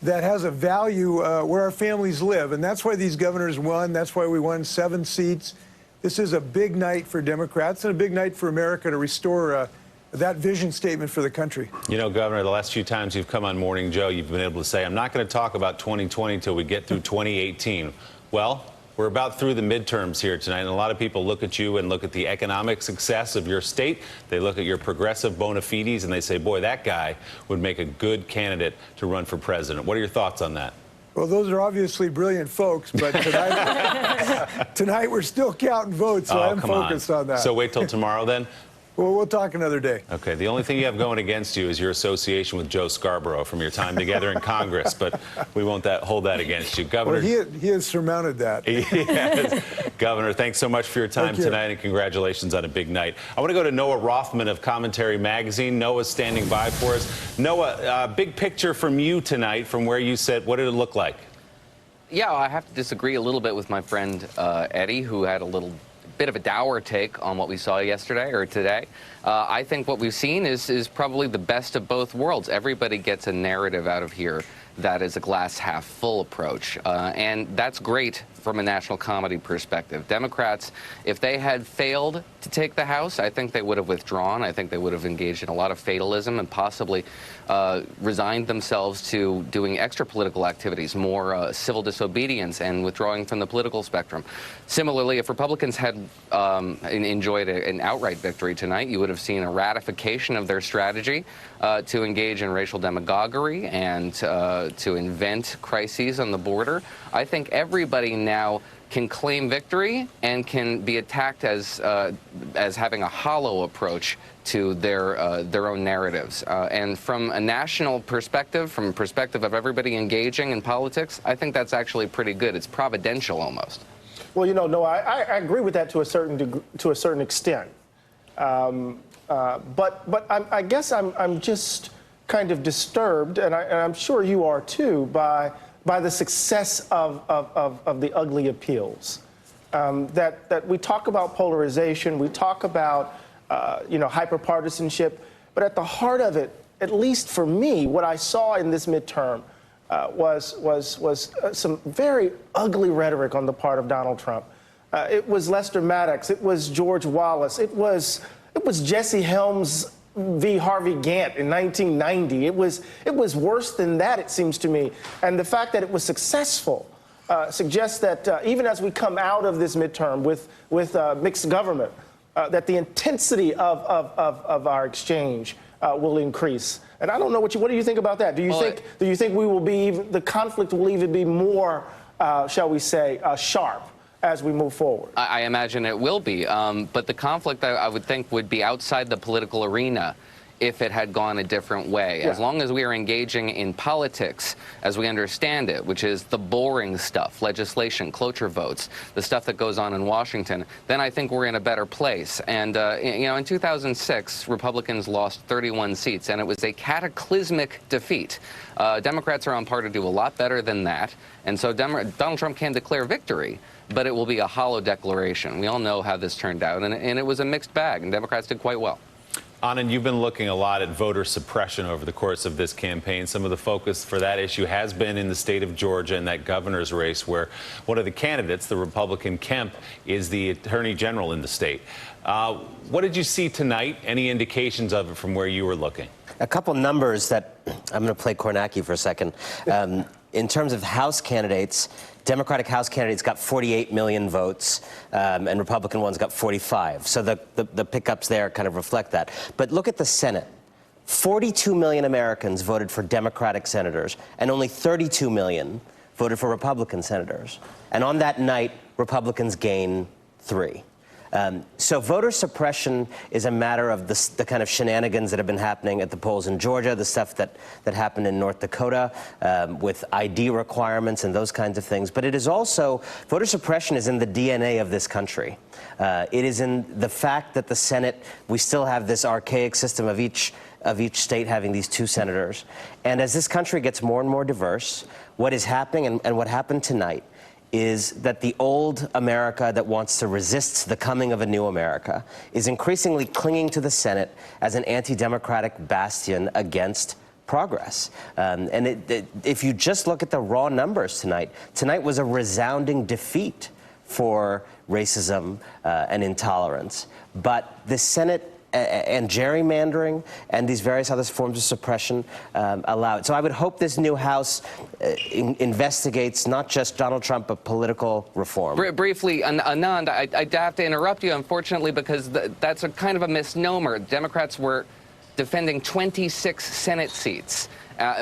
that has a value where our families live, and that's why these governors won. That's why we won 7 seats. This is a big night for Democrats and a big night for America to restore that vision statement for the country. You know, Governor, the last few times you've come on Morning Joe, you've been able to say, I'm not going to talk about 2020 until we get through 2018. Well, we're about through the midterms here tonight, and a lot of people look at you and look at the economic success of your state. They look at your progressive bona fides, and they say, boy, that guy would make a good candidate to run for president. What are your thoughts on that? Well, those are obviously brilliant folks, but tonight, tonight we're still counting votes, so I'm focused on that. So wait till tomorrow then? Well, we'll talk another day. Okay, the only thing you have going against you is your association with Joe Scarborough from your time together in Congress, but we won't hold that against you. Governor, well, he has surmounted that. Yes. Governor, thanks so much for your time tonight, and congratulations on a big night. I want to go to Noah Rothman of Commentary Magazine. Noah's standing by for us. Noah, big picture from you tonight, from where you sit. What did it look like? Yeah, I have to disagree a little bit with my friend Eddie, who had a little bit of a dour take on what we saw yesterday or today. I think what we've seen is probably the best of both worlds. Everybody gets a narrative out of here that is a glass half full approach, and that's great from a national comedy perspective. Democrats, if they had failed to take the House, I think they would have withdrawn. I think they would have engaged in a lot of fatalism and possibly resigned themselves to doing extra political activities, more civil disobedience and withdrawing from the political spectrum. Similarly, if Republicans had enjoyed an outright victory tonight, you would have seen a ratification of their strategy to engage in racial demagoguery and to invent crises on the border. I think everybody now can claim victory and can be attacked as having a hollow approach to their own narratives. And from a national perspective, from a perspective of everybody engaging in politics, I think that's actually pretty good. It's providential almost. Well, you know, no, I agree with that to a certain extent. But I guess I'm just kind of disturbed, and I'm sure you are too, by the success of the ugly appeals. That we talk about polarization, we talk about hyperpartisanship, but at the heart of it, at least for me, what I saw in this midterm was some very ugly rhetoric on the part of Donald Trump. It was Lester Maddox, it was George Wallace, it was Jesse Helms v. Harvey Gantt in 1990. It was worse than that, it seems to me. And the fact that it was successful suggests that even as we come out of this midterm with mixed government, that the intensity of our exchange will increase. And I don't know what do you think about that? Do you think we will be the conflict will even be more, shall we say, sharp as we move forward? I imagine it will be, but the conflict I would think would be outside the political arena if it had gone a different way. Yeah. As long as we are engaging in politics as we understand it, which is the boring stuff, legislation, cloture votes, the stuff that goes on in Washington, then I think we're in a better place. And, in 2006, Republicans lost 31 seats, and it was a cataclysmic defeat. Democrats are on par to do a lot better than that, and so Donald Trump can declare victory, but it will be a hollow declaration. We all know how this turned out, and it was a mixed bag, and Democrats did quite well. Anand, you've been looking a lot at voter suppression over the course of this campaign. Some of the focus for that issue has been in the state of Georgia in that governor's race, where one of the candidates, the Republican Kemp, is the attorney general in the state. What did you see tonight? Any indications of it from where you were looking? A couple numbers that I'm going to play Kornacki for a second. In terms of House candidates, Democratic House candidates got 48 million votes, and Republican ones got 45. So the pickups there kind of reflect that. But look at the Senate. 42 million Americans voted for Democratic senators, and only 32 million voted for Republican senators. And on that night, Republicans gained 3. So voter suppression is a matter of the kind of shenanigans that have been happening at the polls in Georgia, the stuff that happened in North Dakota with ID requirements and those kinds of things. But it is also, voter suppression is in the DNA of this country. It is in the fact that the Senate, we still have this archaic system of each state having these 2 senators. And as this country gets more and more diverse, what is happening and what happened tonight is that the old America that wants to resist the coming of a new America is increasingly clinging to the Senate as an anti-democratic bastion against progress. If you just look at the raw numbers tonight was a resounding defeat for racism and intolerance. But the Senate and gerrymandering and these various other forms of suppression allow it. So I would hope this new House investigates not just Donald Trump, but political reform. Briefly, Anand, I have to interrupt you, unfortunately, because that's a kind of a misnomer. Democrats were defending 26 Senate seats.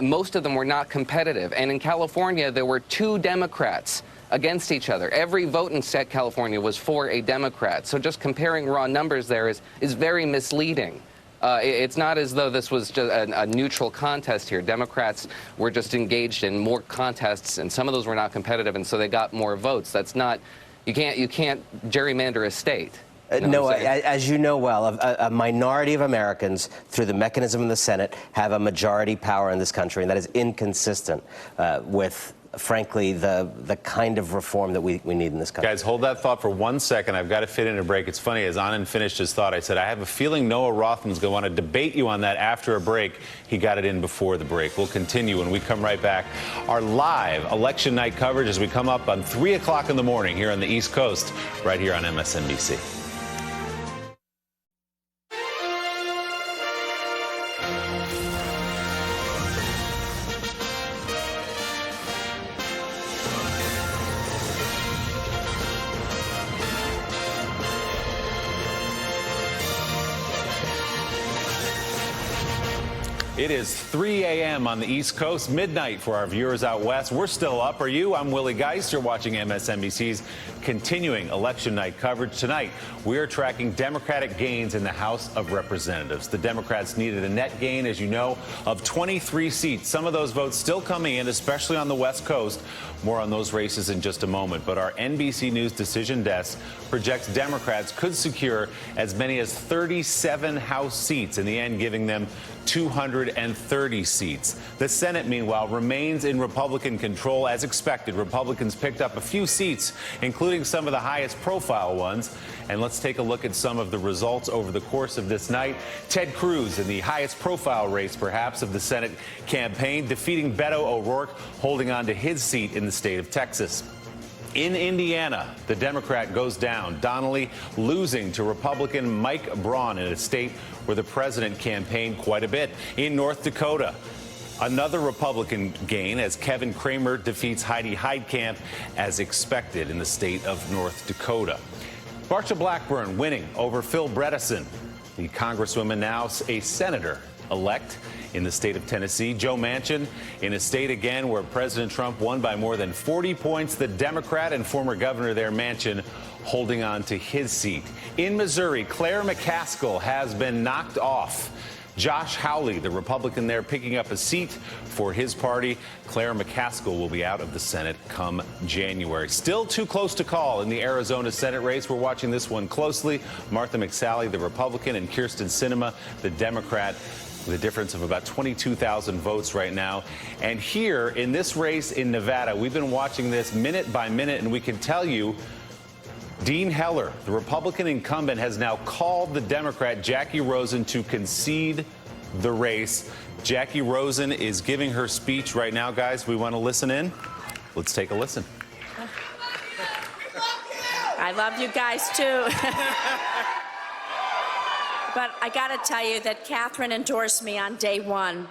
Most of them were not competitive. And in California, there were 2 Democrats against each other. Every vote in California was for a Democrat. So just comparing raw numbers there is very misleading. It's not as though this was just a neutral contest here. Democrats were just engaged in more contests, and some of those were not competitive, and so they got more votes. That's not, you can't gerrymander a state. No, as you know well, a minority of Americans, through the mechanism in the Senate, have a majority power in this country, and that is inconsistent with, frankly, the kind of reform that we need in this country. Guys, hold that thought for 1 second. I've got to fit in a break. It's funny, as Anand finished his thought, I said, I have a feeling Noah Rothman's going to want to debate you on that after a break. He got it in before the break. We'll continue when we come right back. Our live election night coverage as we come up on 3 o'clock in the morning here on the East Coast, right here on MSNBC. It is 3 a.m. on the East Coast, midnight for our viewers out west. We're still up. Are you? I'm Willie Geist. You're watching MSNBC's continuing election night coverage. Tonight, we are tracking Democratic gains in the House of Representatives. The Democrats needed a net gain, as you know, of 23 seats. Some of those votes still coming in, especially on the West Coast. More on those races in just a moment. But our NBC News decision desk projects Democrats could secure as many as 37 House seats, in the end giving them 230 seats. The Senate, meanwhile, remains in Republican control. As expected, Republicans picked up a few seats, including some of the highest profile ones. And let's take a look at some of the results over the course of this night. Ted Cruz, in the highest profile race, perhaps, of the Senate campaign, defeating Beto O'Rourke, holding on to his seat in the state of Texas. In Indiana, the Democrat goes down. Donnelly losing to Republican Mike Braun in a state where the president campaigned quite a bit. In North Dakota, another Republican gain as Kevin Cramer defeats Heidi Heitkamp as expected in the state of North Dakota. Marsha Blackburn winning over Phil Bredesen, the congresswoman now a senator-elect in the state of Tennessee. Joe Manchin in a state again where President Trump won by more than 40 points. The Democrat and former governor there, Manchin, holding on to his seat. In Missouri, Claire McCaskill has been knocked off. Josh Hawley, the Republican there, picking up a seat for his party. Claire McCaskill will be out of the Senate come January. Still too close to call in the Arizona Senate race. We're watching this one closely. Martha McSally, the Republican, and Kyrsten Sinema, the Democrat, with a difference of about 22,000 votes right now. And here in this race in Nevada, we've been watching this minute by minute, and we can tell you Dean Heller, the Republican incumbent, has now called the Democrat Jackie Rosen to concede the race. Jackie Rosen is giving her speech right now, guys. We want to listen in. Let's take a listen. I love you guys, too. But I got to tell you that Catherine endorsed me on day one.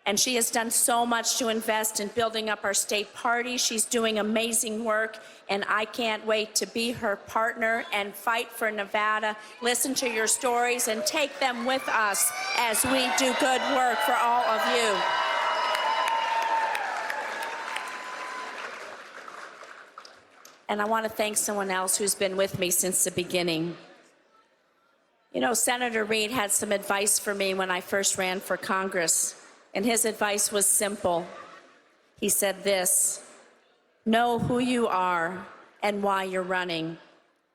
And she has done so much to invest in building up our state party. She's doing amazing work, and I can't wait to be her partner and fight for Nevada, listen to your stories, and take them with us as we do good work for all of you. And I want to thank someone else who's been with me since the beginning. You know, Senator Reid had some advice for me when I first ran for Congress. And his advice was simple. He said this: know who you are and why you're running.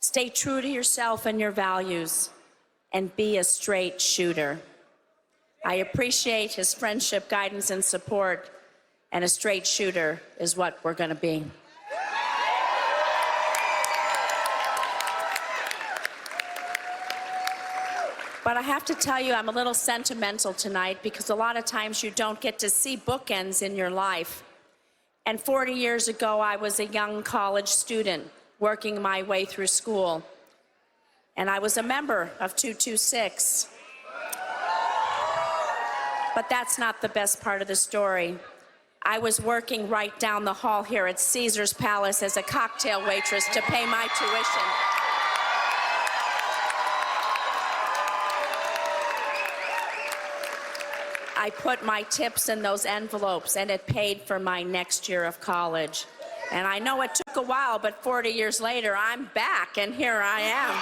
Stay true to yourself and your values, and be a straight shooter. I appreciate his friendship, guidance, and support, and a straight shooter is what we're going to be. But I have to tell you, I'm a little sentimental tonight because a lot of times you don't get to see bookends in your life. And 40 years ago, I was a young college student working my way through school. And I was a member of 226. But that's not the best part of the story. I was working right down the hall here at Caesar's Palace as a cocktail waitress to pay my tuition. I put my tips in those envelopes, and it paid for my next year of college. And I know it took a while, but 40 years later, I'm back, and here I am.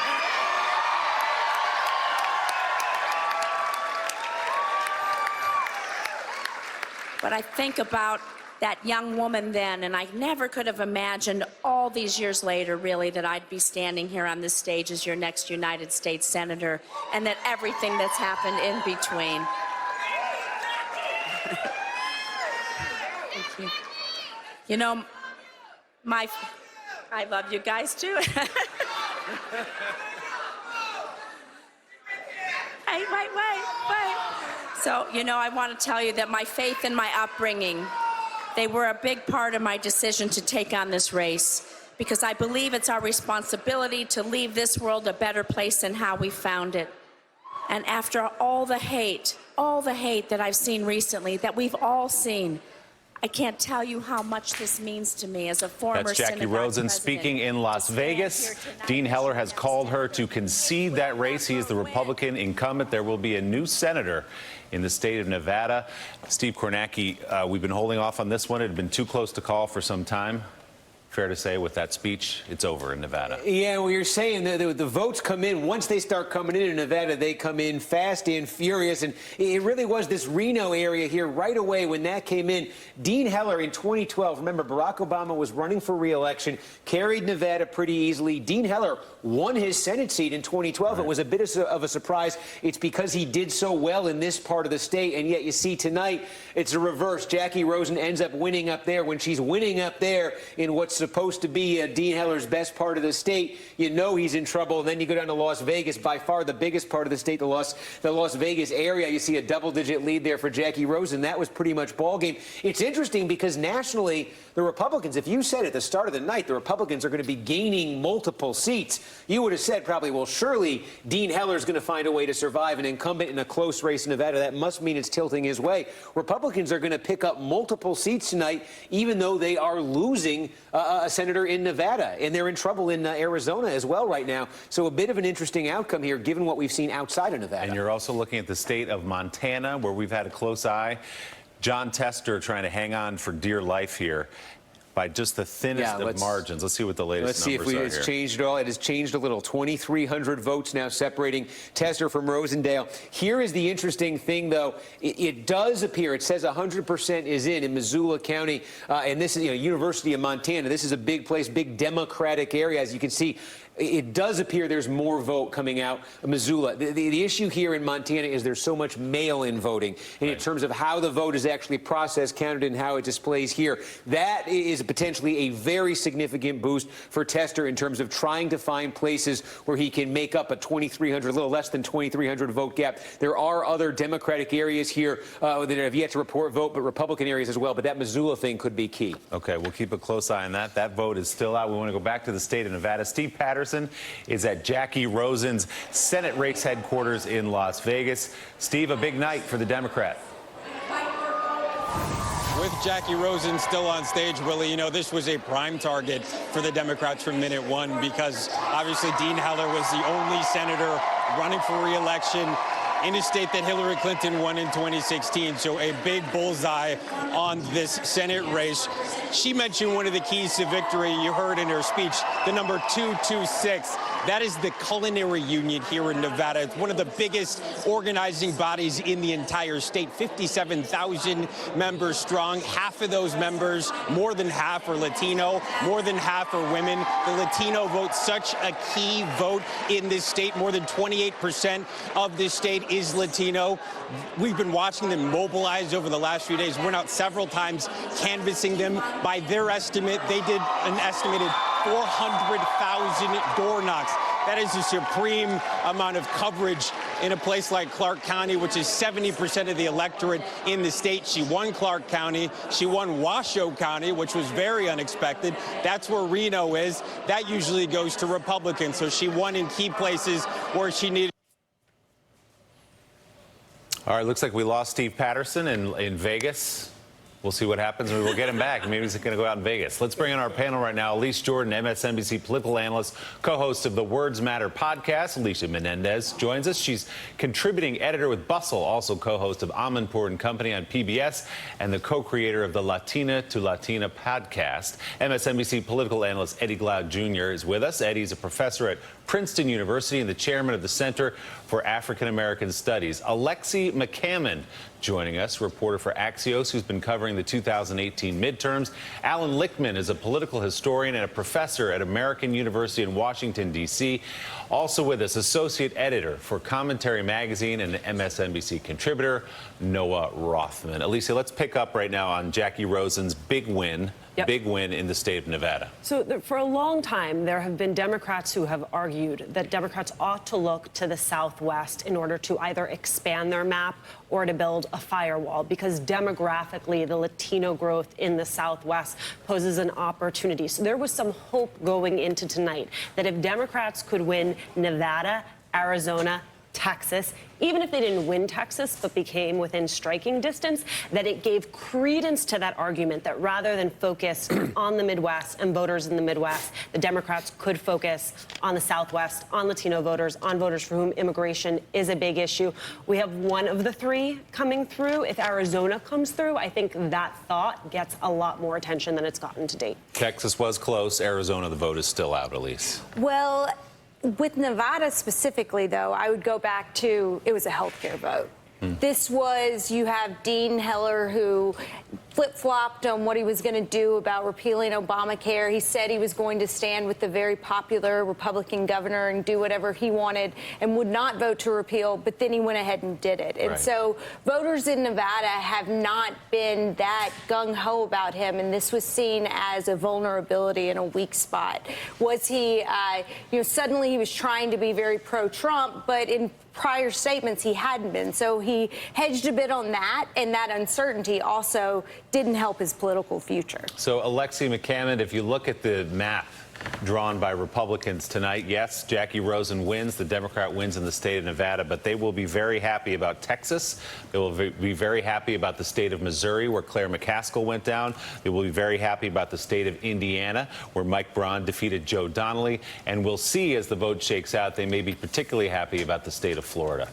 But I think about that young woman then, and I never could have imagined all these years later, really, that I'd be standing here on this stage as your next United States Senator, and that everything that's happened in between. Thank you. You know, I love you guys too. Wait. So, you know, I want to tell you that my faith and my upbringing, they were a big part of my decision to take on this race, because I believe it's our responsibility to leave this world a better place than how we found it. And after all the hate that I've seen recently, that we've all seen, I can't tell you how much this means to me as a former That's Jackie synagogue Rosen president. speaking in Las Vegas. Dean Heller has called her to concede that race. He is the Republican incumbent. There will be a new senator in the state of Nevada. Steve Kornacki, we've been holding off on this one. It had been too close to call for some time. Fair to say, with that speech, it's over in Nevada. Yeah, well, you're saying that the votes come in. Once they start coming in Nevada, they come in fast and furious. And it really was this Reno area here right away when that came in. Dean Heller in 2012, remember, Barack Obama was running for re-election, carried Nevada pretty easily. Dean Heller won his Senate seat in 2012. Right. It was a bit of a surprise. It's because he did so well in this part of the state. And yet you see tonight, it's a reverse. Jackie Rosen ends up winning up there. When she's winning up there in what's supposed to be Dean Heller's best part of the state, you know he's in trouble. And then you go down to Las Vegas, by far the biggest part of the state, the Las Vegas area. You see a double-digit lead there for Jackie Rosen. That was pretty much ball game. It's interesting because nationally, the Republicans, if you said at the start of the night the Republicans are going to be gaining multiple seats, you would have said probably, well, surely Dean Heller's going to find a way to survive an incumbent in a close race in Nevada. That must mean it's tilting his way. Republicans are going to pick up multiple seats tonight, even though they are losing a senator in Nevada, and they're in trouble in Arizona as well right now. So a bit of an interesting outcome here, given what we've seen outside of Nevada. And you're also looking at the state of Montana, where we've had a close eye. John Tester trying to hang on for dear life here by just the thinnest of margins. Let's see what the latest numbers are here. It's changed at all. It has changed a little. 2,300 votes now separating Tester from Rosendale. Here is the interesting thing, though. It does appear, it says 100% is in Missoula County, and this is, University of Montana. This is a big place, big Democratic area, as you can see. It does appear there's more vote coming out of Missoula. The issue here in Montana is there's so much mail-in voting. And in terms of how the vote is actually processed, counted, and how it displays here, that is potentially a very significant boost for Tester in terms of trying to find places where he can make up a 2,300, a little less than 2,300 vote gap. There are other Democratic areas here that have yet to report vote, but Republican areas as well. But that Missoula thing could be key. Okay, we'll keep a close eye on that. That vote is still out. We want to go back to the state of Nevada. Steve Patterson is at Jackie Rosen's Senate race headquarters in Las Vegas. Steve, a big night for the Democrat. With Jackie Rosen still on stage, Willie, this was a prime target for the Democrats from minute one, because obviously Dean Heller was the only senator running for re-election in a state that Hillary Clinton won in 2016. So a big bullseye on this Senate race. She mentioned one of the keys to victory you heard in her speech, the number 226. That is the culinary union here in Nevada. It's one of the biggest organizing bodies in the entire state, 57,000 members strong. Half of those members, more than half, are Latino, more than half are women. The Latino vote, such a key vote in this state. More than 28% of this state is Latino. We've been watching them mobilize over the last few days. We're out several times canvassing them. By their estimate, they did an estimated 400,000 door knocks. That is a supreme amount of coverage in a place like Clark County, which is 70% of the electorate in the state. She won Clark County. She won Washoe County, which was very unexpected. That's where Reno is. That usually goes to Republicans. So she won in key places where she needed. All right, looks like we lost Steve Patterson in Vegas. We'll see what happens, and we'll get him back. Maybe he's going to go out in Vegas. Let's bring in our panel right now. Elise Jordan, MSNBC political analyst, co-host of the Words Matter podcast. Alicia Menendez joins us. She's contributing editor with Bustle, also co-host of Amanpour and Company on PBS, and the co-creator of the Latina to Latina podcast. MSNBC political analyst Eddie Glaude Jr. is with us. Eddie's a professor at Princeton University and the chairman of the Center for African American Studies. Alexi McCammon joining us, reporter for Axios, who's been covering the 2018 midterms. Alan Lichtman is a political historian and a professor at American University in Washington, D.C. Also with us, associate editor for Commentary Magazine and MSNBC contributor, Noah Rothman. Alicia, let's pick up right now on Jackie Rosen's big win. Yep. Big win in the state of Nevada. So for a long time, there have been Democrats who have argued that Democrats ought to look to the Southwest in order to either expand their map or to build a firewall, because demographically, the Latino growth in the Southwest poses an opportunity. So there was some hope going into tonight that if Democrats could win Nevada, Arizona, Texas, even if they didn't win Texas but became within striking distance, that it gave credence to that argument that rather than focus on the Midwest and voters in the Midwest, the Democrats could focus on the Southwest, on Latino voters, on voters for whom immigration is a big issue. We have one of the three coming through. If Arizona comes through, I think that thought gets a lot more attention than it's gotten to date. Texas was close. Arizona, the vote is still out, Elise. Well, with Nevada specifically, though, I would go back to it was a healthcare vote. This was, you have Dean Heller, who flip-flopped on what he was going to do about repealing Obamacare. He said he was going to stand with the very popular Republican governor and do whatever he wanted and would not vote to repeal, but then he went ahead and did it. And so voters in Nevada have not been that gung-ho about him, and this was seen as a vulnerability and a weak spot. Was he, suddenly he was trying to be very pro-Trump, but in prior statements he hadn't been. So he hedged a bit on that, and that uncertainty also didn't help his political future. So, Alexi McCammon, if you look at the map drawn by Republicans tonight, yes, Jackie Rosen wins. The Democrat wins in the state of Nevada, but they will be very happy about Texas. They will be very happy about the state of Missouri, where Claire McCaskill went down. They will be very happy about the state of Indiana, where Mike Braun defeated Joe Donnelly. And we'll see as the vote shakes out, they may be particularly happy about the state of Florida.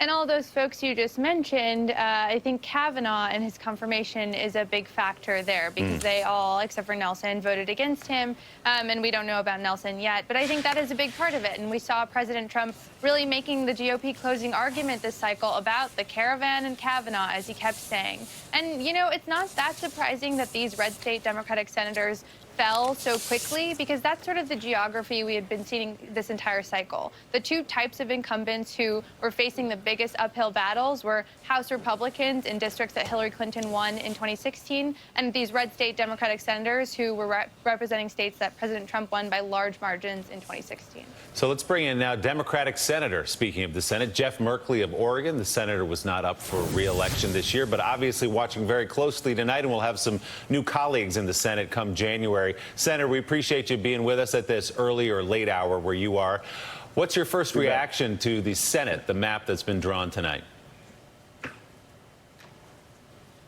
And all those folks you just mentioned, I think Kavanaugh and his confirmation is a big factor there, because they all, except for Nelson, voted against him. And we don't know about Nelson yet. But I think that is a big part of it. And we saw President Trump really making the GOP closing argument this cycle about the caravan and Kavanaugh, as he kept saying. And, it's not that surprising that these red state Democratic senators fell so quickly, because that's sort of the geography we had been seeing this entire cycle. The two types of incumbents who were facing the biggest uphill battles were House Republicans in districts that Hillary Clinton won in 2016, and these red state Democratic senators who were representing states that President Trump won by large margins in 2016. So let's bring in now Democratic Senator, speaking of the Senate, Jeff Merkley of Oregon. The senator was not up for re-election this year, but obviously watching very closely tonight, and we'll have some new colleagues in the Senate come January. Senator, we appreciate you being with us at this early or late hour where you are. What's your first reaction to the Senate, the map that's been drawn tonight?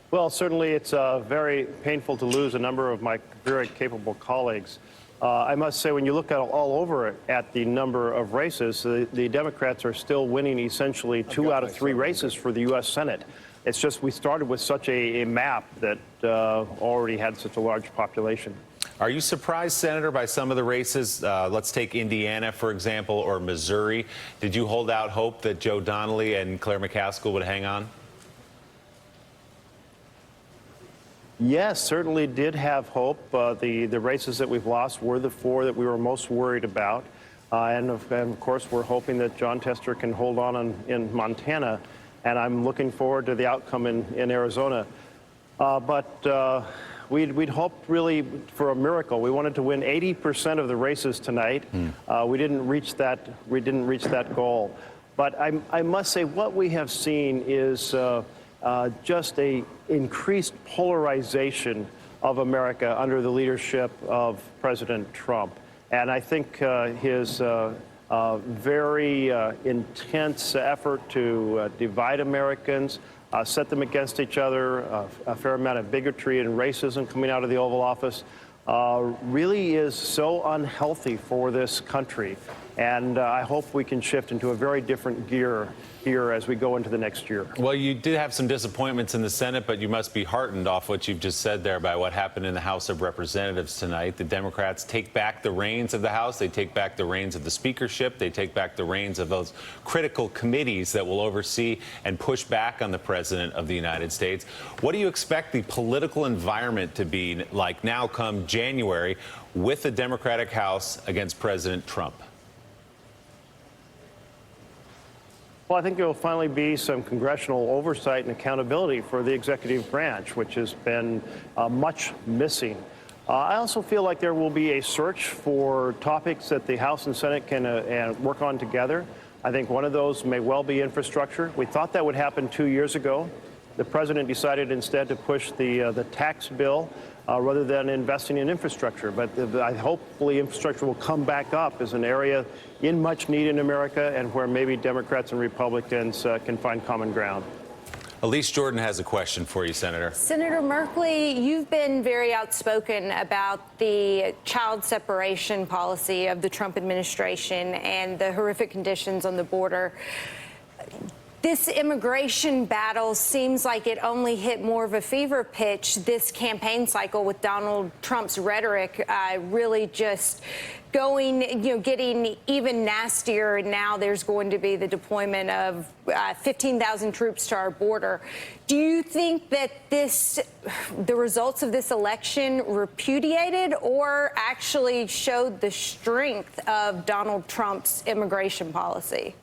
Well, certainly it's very painful to lose a number of my very capable colleagues. I must say, when you look at all over at the number of races, the Democrats are still winning essentially 2 out of 3 races for the U.S. Senate. It's just we started with such a map that already had such a large population. Are you surprised, Senator, by some of the races? Let's take Indiana, for example, or Missouri. Did you hold out hope that Joe Donnelly and Claire McCaskill would hang on? Yes, certainly did have hope. The races that we've lost were the 4 that we were most worried about. And of course, we're hoping that John Tester can hold on in Montana. And I'm looking forward to the outcome in Arizona. But we'd hoped really for a miracle. We wanted to win 80% of the races tonight. We didn't reach that. We didn't reach that goal. But I must say, what we have seen is just a increased polarization of America under the leadership of President Trump. And I think his very intense effort to divide Americans, set them against each other, a fair amount of bigotry and racism coming out of the Oval Office, really is so unhealthy for this country. And I hope we can shift into a very different gear here as we go into the next year. Well, you did have some disappointments in the Senate, but you must be heartened off what you've just said there by what happened in the House of Representatives tonight. The Democrats take back the reins of the House. They take back the reins of the speakership. They take back the reins of those critical committees that will oversee and push back on the President of the United States. What do you expect the political environment to be like now come January with the Democratic House against President Trump? Well, I think there will finally be some congressional oversight and accountability for the executive branch, which has been much missing. I also feel like there will be a search for topics that the House and Senate can work on together. I think one of those may well be infrastructure. We thought that would happen 2 years ago. The president decided instead to push the tax bill rather than investing in infrastructure. But hopefully infrastructure will come back up as an area in much need in America and where maybe Democrats and Republicans can find common ground. Elise Jordan has a question for you, Senator. Senator Merkley, you've been very outspoken about the child separation policy of the Trump administration and the horrific conditions on the border. This immigration battle seems like it only hit more of a fever pitch this campaign cycle with Donald Trump's rhetoric really just going, getting even nastier. And now there's going to be the deployment of 15,000 troops to our border. Do you think that the results of this election repudiated or actually showed the strength of Donald Trump's immigration policy?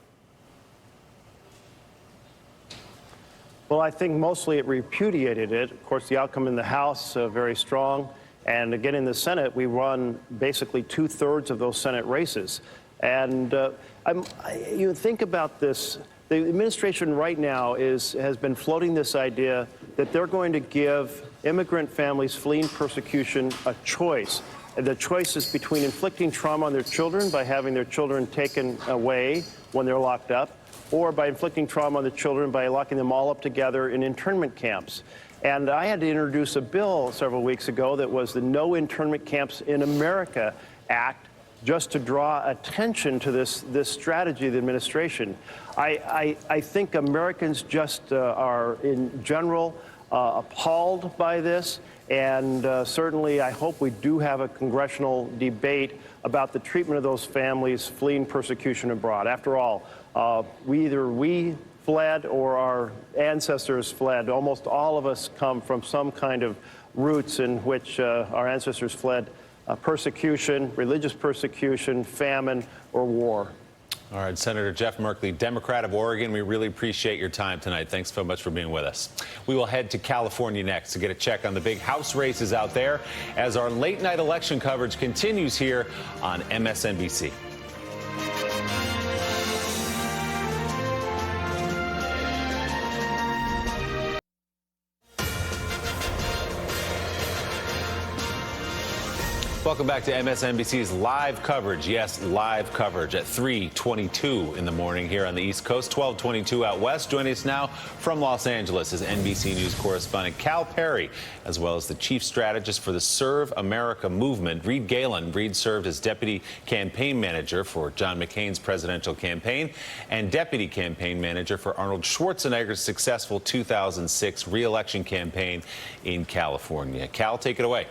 Well, I think mostly it repudiated it. Of course, the outcome in the House, very strong. And again, in the Senate, we won basically 2/3 of those Senate races. And you think about this. The administration right now has been floating this idea that they're going to give immigrant families fleeing persecution a choice. And the choice is between inflicting trauma on their children by having their children taken away when they're locked up, or by inflicting trauma on the children by locking them all up together in internment camps. And I had to introduce a bill several weeks ago that was the No Internment Camps in America Act, just to draw attention to this strategy of the administration. I think Americans just are, in general, appalled by this. And certainly, I hope we do have a congressional debate about the treatment of those families fleeing persecution abroad. After all, either we fled or our ancestors fled. Almost all of us come from some kind of roots in which our ancestors fled persecution, religious persecution, famine, or war. All right, Senator Jeff Merkley, Democrat of Oregon, we really appreciate your time tonight. Thanks so much for being with us. We will head to California next to get a check on the big House races out there as our late night election coverage continues here on MSNBC. Welcome back to MSNBC's live coverage. Yes, live coverage at 3:22 in the morning here on the East Coast, 12:22 out west. Joining us now from Los Angeles is NBC News correspondent Cal Perry, as well as the chief strategist for the Serve America movement, Reed Galen. Reed served as deputy campaign manager for John McCain's presidential campaign and deputy campaign manager for Arnold Schwarzenegger's successful 2006 re-election campaign in California. Cal, take it away.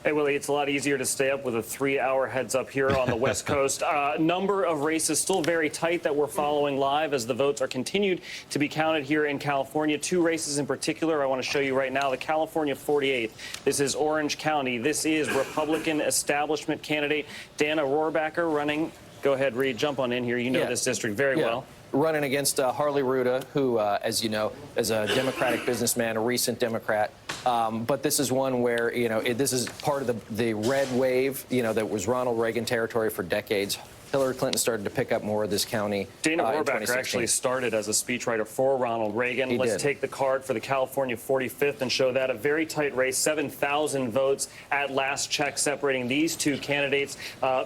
Hey, Willie, it's a lot easier to stay up with a 3-hour heads up here on the West Coast. Number of races still very tight that we're following live as the votes are continued to be counted here in California. 2 races in particular I want to show you right now. The California 48th. This is Orange County. This is Republican establishment candidate Dana Rohrabacher running. Go ahead, Reed, jump on in here. You know this district very well. Running against Harley Ruda, who, as you know, is a Democratic businessman, a recent Democrat. But this is one where, this is part of the red wave, that was Ronald Reagan territory for decades. Hillary Clinton started to pick up more of this county. Dana Rohrabacher actually started as a speechwriter for Ronald Reagan. Let's take the card for the California 45th and show that a very tight race, 7,000 votes at last check separating these two candidates.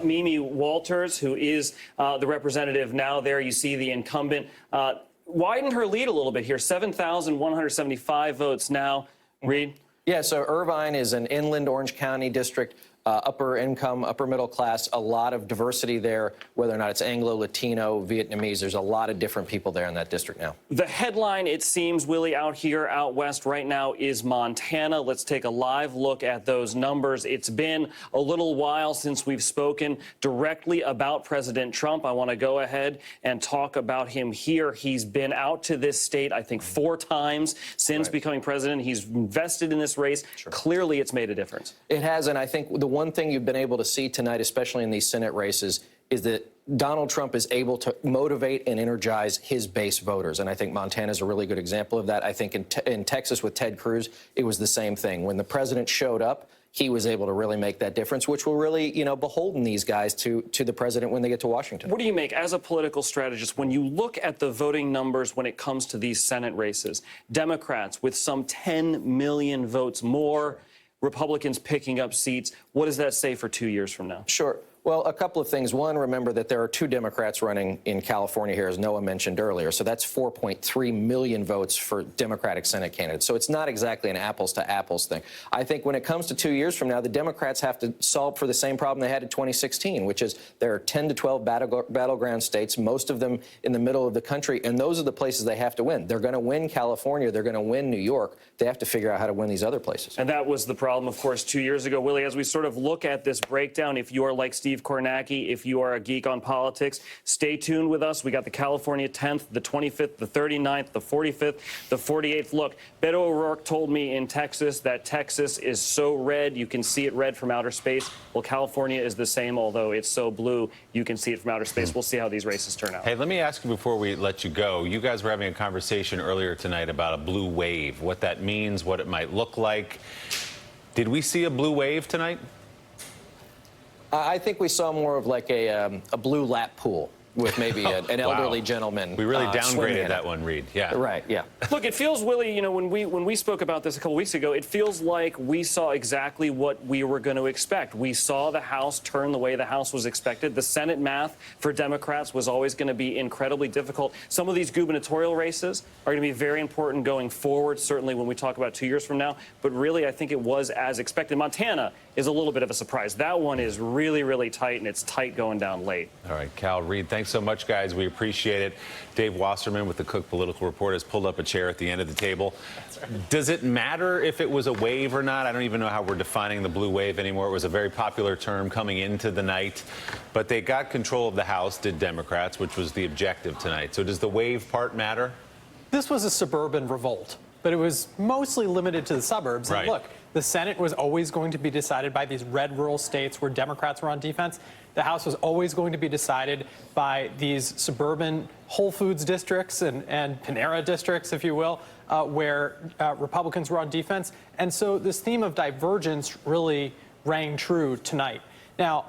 Mimi Walters, who is the representative now there. You see the incumbent. widened her lead a little bit here, 7,175 votes now. Reed? Yeah, so Irvine is an inland Orange County district, upper income, upper middle class, a lot of diversity there, whether or not it's Anglo, Latino, Vietnamese. There's a lot of different people there in that district now. The headline, it seems, Willie, out here, out west right now is Montana. Let's take a live look at those numbers. It's been a little while since we've spoken directly about President Trump. I want to go ahead and talk about him here. He's been out to this state, I think, 4 times since becoming president. He's invested in this race. Sure. Clearly, it's made a difference. It has, and I think the one thing you've been able to see tonight, especially in these Senate races, is that Donald Trump is able to motivate and energize his base voters. And I think Montana is a really good example of that. I think in Texas with Ted Cruz, it was the same thing. When the president showed up, he was able to really make that difference, which will really, beholden these guys to the president when they get to Washington. What do you make, as a political strategist, when you look at the voting numbers when it comes to these Senate races? Democrats with some 10 million votes more, Republicans picking up seats. What does that say for 2 years from now? Sure. Well, a couple of things. One, remember that there are 2 Democrats running in California here, as Noah mentioned earlier. So that's 4.3 million votes for Democratic Senate candidates. So it's not exactly an apples to apples thing. I think when it comes to 2 years from now, the Democrats have to solve for the same problem they had in 2016, which is there are 10 to 12 battleground states, most of them in the middle of the country, and those are the places they have to win. They're going to win California. They're going to win New York. They have to figure out how to win these other places. And that was the problem, of course, 2 years ago. Willie, as we sort of look at this breakdown, if you are like Steve Kornacki, if you are a geek on politics, stay tuned with us. We got the California 10th, the 25th, the 39th, the 45th, the 48th. Look, Beto O'Rourke told me in Texas that Texas is so red, you can see it red from outer space. Well, California is the same, although it's so blue, you can see it from outer space. We'll see how these races turn out. Hey, let me ask you before we let you go. You guys were having a conversation earlier tonight about a blue wave, what that means, what it might look like. Did we see a blue wave tonight? I think we saw more of like a blue lap pool with maybe an elderly gentleman. We really downgraded that one, Reed. Yeah. Right, yeah. Look, it feels, Willie, when we spoke about this a couple weeks ago, it feels like we saw exactly what we were going to expect. We saw the House turn the way the House was expected. The Senate math for Democrats was always going to be incredibly difficult. Some of these gubernatorial races are going to be very important going forward, certainly when we talk about 2 years from now. But really, I think it was as expected. Montana is a little bit of a surprise. That one is really, really tight, and it's tight going down late. All right, Cal, Reed, thanks so much, guys. We appreciate it. Dave Wasserman with the Cook Political Report has pulled up a chair at the end of the table. Right. Does it matter if it was a wave or not? I don't even know how we're defining the blue wave anymore. It was a very popular term coming into the night. But they got control of the House, did Democrats, which was the objective tonight. So does the wave part matter? This was a suburban revolt, but it was mostly limited to the suburbs. Right. And look, the Senate was always going to be decided by these red rural states where Democrats were on defense. The House was always going to be decided by these suburban Whole Foods districts and Panera districts, if you will, where Republicans were on defense. And so this theme of divergence really rang true tonight. Now,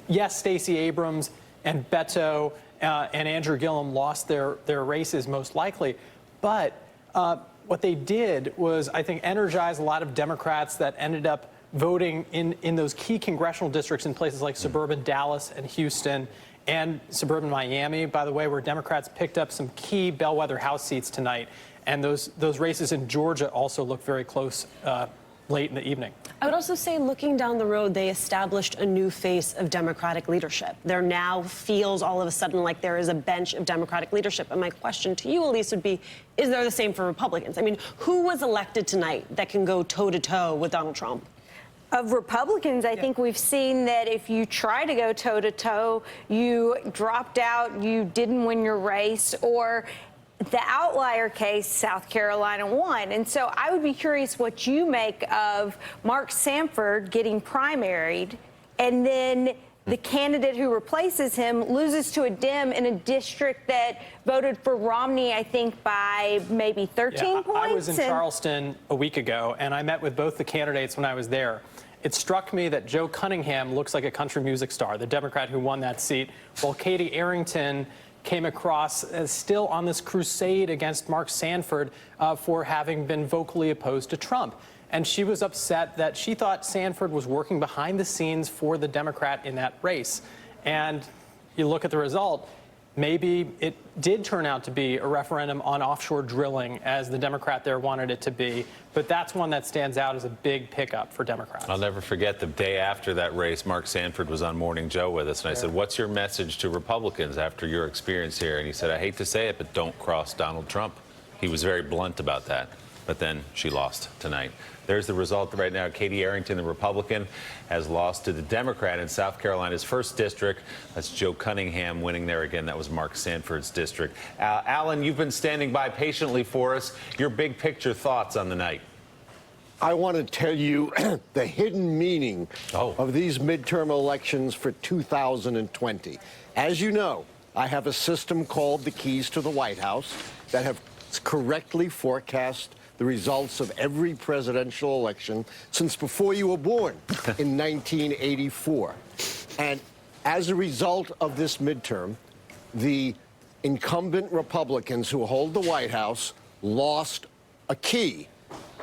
yes, Stacey Abrams and Beto and Andrew Gillum lost their races most likely, but what they did was, I think, energize a lot of Democrats that ended up voting in those key congressional districts in places like suburban Dallas and Houston and suburban Miami, by the way, where Democrats picked up some key bellwether House seats tonight. And those races in Georgia also look very close late in the evening. I would also say, looking down the road, they established a new face of Democratic leadership. There now feels all of a sudden like there is a bench of Democratic leadership. And my question to you, Elise, would be, is there the same for Republicans? I mean, who was elected tonight that can go toe-to-toe with Donald Trump? Of Republicans, I think we've seen that if you try to go toe-to-toe, you dropped out, you didn't win your race, or the outlier case, South Carolina won. And so I would be curious what you make of Mark Sanford getting primaried, and then the candidate who replaces him loses to a Dem in a district that voted for Romney, I think, by maybe 13 points. I was in Charleston a week ago, and I met with both the candidates when I was there. It struck me that Joe Cunningham looks like a country music star, the Democrat who won that seat, while Katie Arrington came across as still on this crusade against Mark Sanford for having been vocally opposed to Trump. And she was upset that she thought Sanford was working behind the scenes for the Democrat in that race. And you look at the result, maybe it did turn out to be a referendum on offshore drilling, as the Democrat there wanted it to be. But that's one that stands out as a big pickup for Democrats. I'll never forget the day after that race, Mark Sanford was on Morning Joe with us, and I said, what's your message to Republicans after your experience here? And he said, I hate to say it, but don't cross Donald Trump. He was very blunt about that. But then she lost tonight. There's the result right now. Katie Arrington, the Republican, has lost to the Democrat in South Carolina's 1st district. That's Joe Cunningham winning there again. That was Mark Sanford's district. Alan, you've been standing by patiently for us. Your big picture thoughts on the night. I want to tell you the hidden meaning of these midterm elections for 2020. As you know, I have a system called the Keys to the White House that have correctly forecast the results of every presidential election since before you were born in 1984. And as a result of this midterm, the incumbent Republicans who hold the White House lost a key,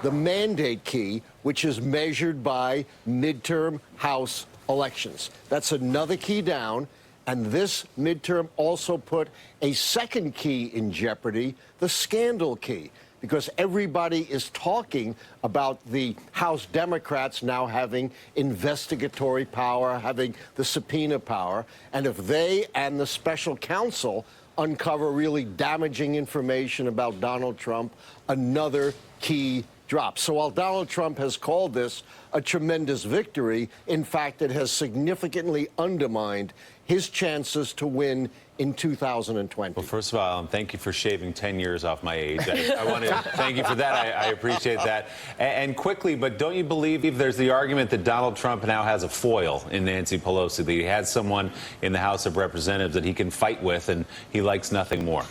the mandate key, which is measured by midterm House elections. That's another key down. And this midterm also put a second key in jeopardy, the scandal key, because everybody is talking about the House Democrats now having investigatory power, having the subpoena power. And if they and the special counsel uncover really damaging information about Donald Trump, another key drops. So while Donald Trump has called this a tremendous victory, in fact, it has significantly undermined his chances to win in 2020. Well, first of all, Alan, thank you for shaving 10 years off my age. I want to thank you for that. I appreciate that. And quickly, but don't you believe there's the argument that Donald Trump now has a foil in Nancy Pelosi, that he has someone in the House of Representatives that he can fight with, and he likes nothing more?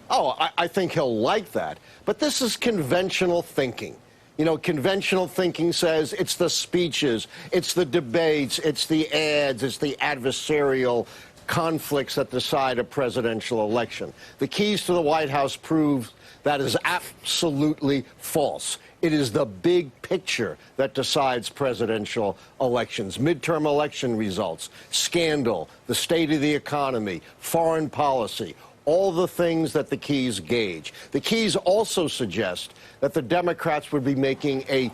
Oh, I think he'll like that. But this is conventional thinking. You know, conventional thinking says it's the speeches, it's the debates, it's the ads, it's the adversarial conflicts that decide a presidential election. The Keys to the White House prove that is absolutely false. It is the big picture that decides presidential elections, midterm election results, scandal, the state of the economy, foreign policy, all the things that the Keys gauge. The Keys also suggest that the Democrats would be making a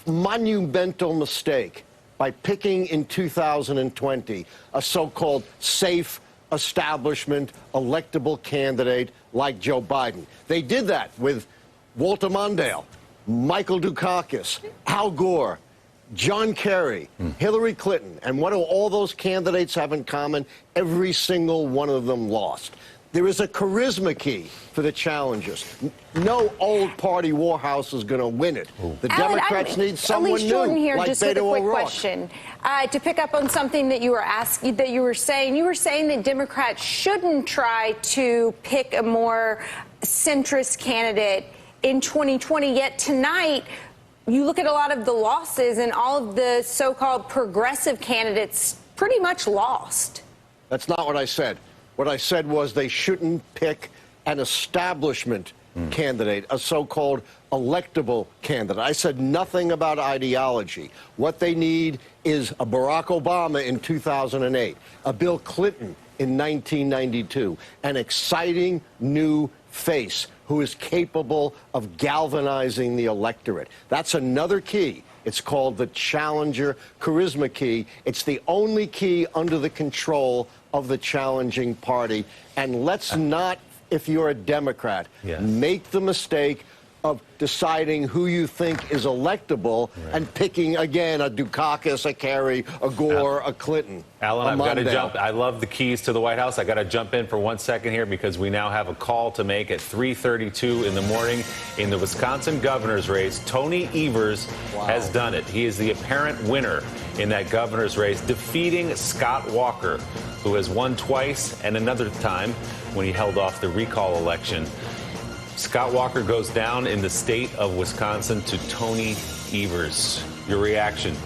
monumental mistake by picking in 2020 a so-called safe establishment electable candidate like Joe Biden. They did that with Walter Mondale, Michael Dukakis, Al Gore, John Kerry, Hillary Clinton. And what do all those candidates have in common? Every single one of them lost. There is a charisma key for the challengers. No old party Warhouse is going to win it. The Democrats need someone new, here, like just Beto with a quick O'Rourke. Question to pick up on something that you were asking, that you were saying that Democrats shouldn't try to pick a more centrist candidate in 2020. Yet tonight, you look at a lot of the losses, and all of the so-called progressive candidates pretty much lost. That's not what I said. What I said was they shouldn't pick an establishment candidate, a so-called electable candidate. I said nothing about ideology. What they need is a Barack Obama in 2008, a Bill Clinton in 1992, an exciting new face who is capable of galvanizing the electorate. That's another key. It's called the challenger charisma key. It's the only key under the control of the challenging party. And let's not, if you're a Democrat, make the mistake of deciding who you think is electable and picking, again, a Dukakis, a Kerry, a Gore, a Clinton. Alan, a I've got to Mondale. jump. I love the Keys to the White House. I got to jump in for 1 second here because we now have a call to make at 3:32 in the morning in the Wisconsin governor's race. Tony Evers has done it. He is the apparent winner in that governor's race, defeating Scott Walker, who has won twice and another time when he held off the recall election. Scott Walker goes down in the state of Wisconsin to Tony Evers. Your reaction?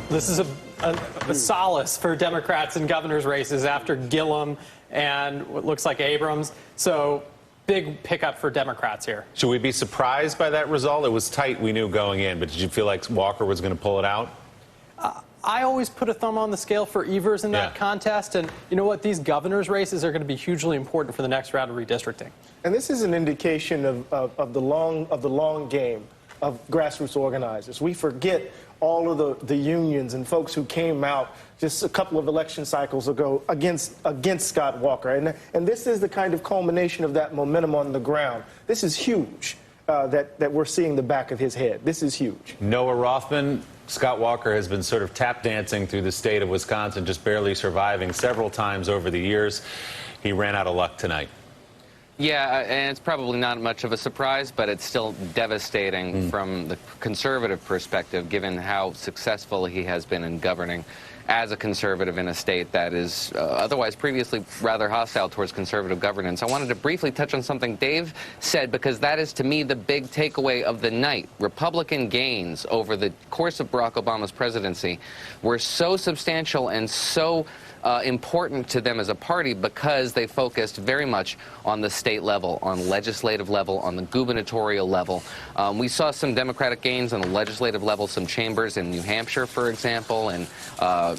This is a solace for Democrats in governor's races after Gillum and what looks like Abrams. So big pickup for Democrats here. Should we be surprised by that result? It was tight, we knew going in, but did you feel like Walker was going to pull it out? I always put a thumb on the scale for Evers in that contest. And you know what? These governor's races are going to be hugely important for the next round of redistricting. And this is an indication of the long game of grassroots organizers. We forget all of the unions and folks who came out just a couple of election cycles ago against Scott Walker. And this is the kind of culmination of that momentum on the ground. This is huge. That we're seeing the back of his head. This is huge. Noah Rothman, Scott Walker has been sort of tap dancing through the state of Wisconsin, just barely surviving several times over the years. He ran out of luck tonight. Yeah, and it's probably not much of a surprise, but it's still devastating from the conservative perspective, given how successful he has been in governing as a conservative in a state that is otherwise previously rather hostile towards conservative governance. I wanted to briefly touch on something Dave said, because that is, to me, the big takeaway of the night. Republican gains over the course of Barack Obama's presidency were so substantial and so important to them as a party because they focused very much on the state level, on legislative level, on the gubernatorial level. We saw some Democratic gains on the legislative level, some chambers in New Hampshire, for example, and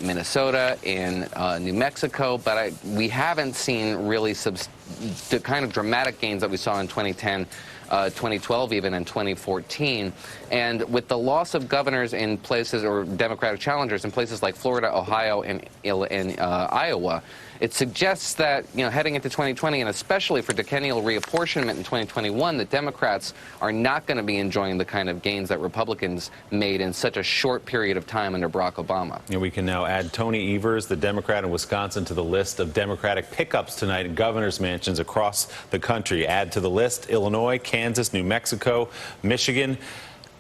Minnesota, in New Mexico, but we haven't seen really the kind of dramatic gains that we saw in 2010, 2012 even, and 2014. And with the loss of governors in places, or Democratic challengers in places like Florida, Ohio, and Iowa, it suggests that, heading into 2020, and especially for decennial reapportionment in 2021, that Democrats are not going to be enjoying the kind of gains that Republicans made in such a short period of time under Barack Obama. We can now add Tony Evers, the Democrat in Wisconsin, to the list of Democratic pickups tonight in governor's mansions across the country. Add to the list Illinois, Kansas, New Mexico, Michigan.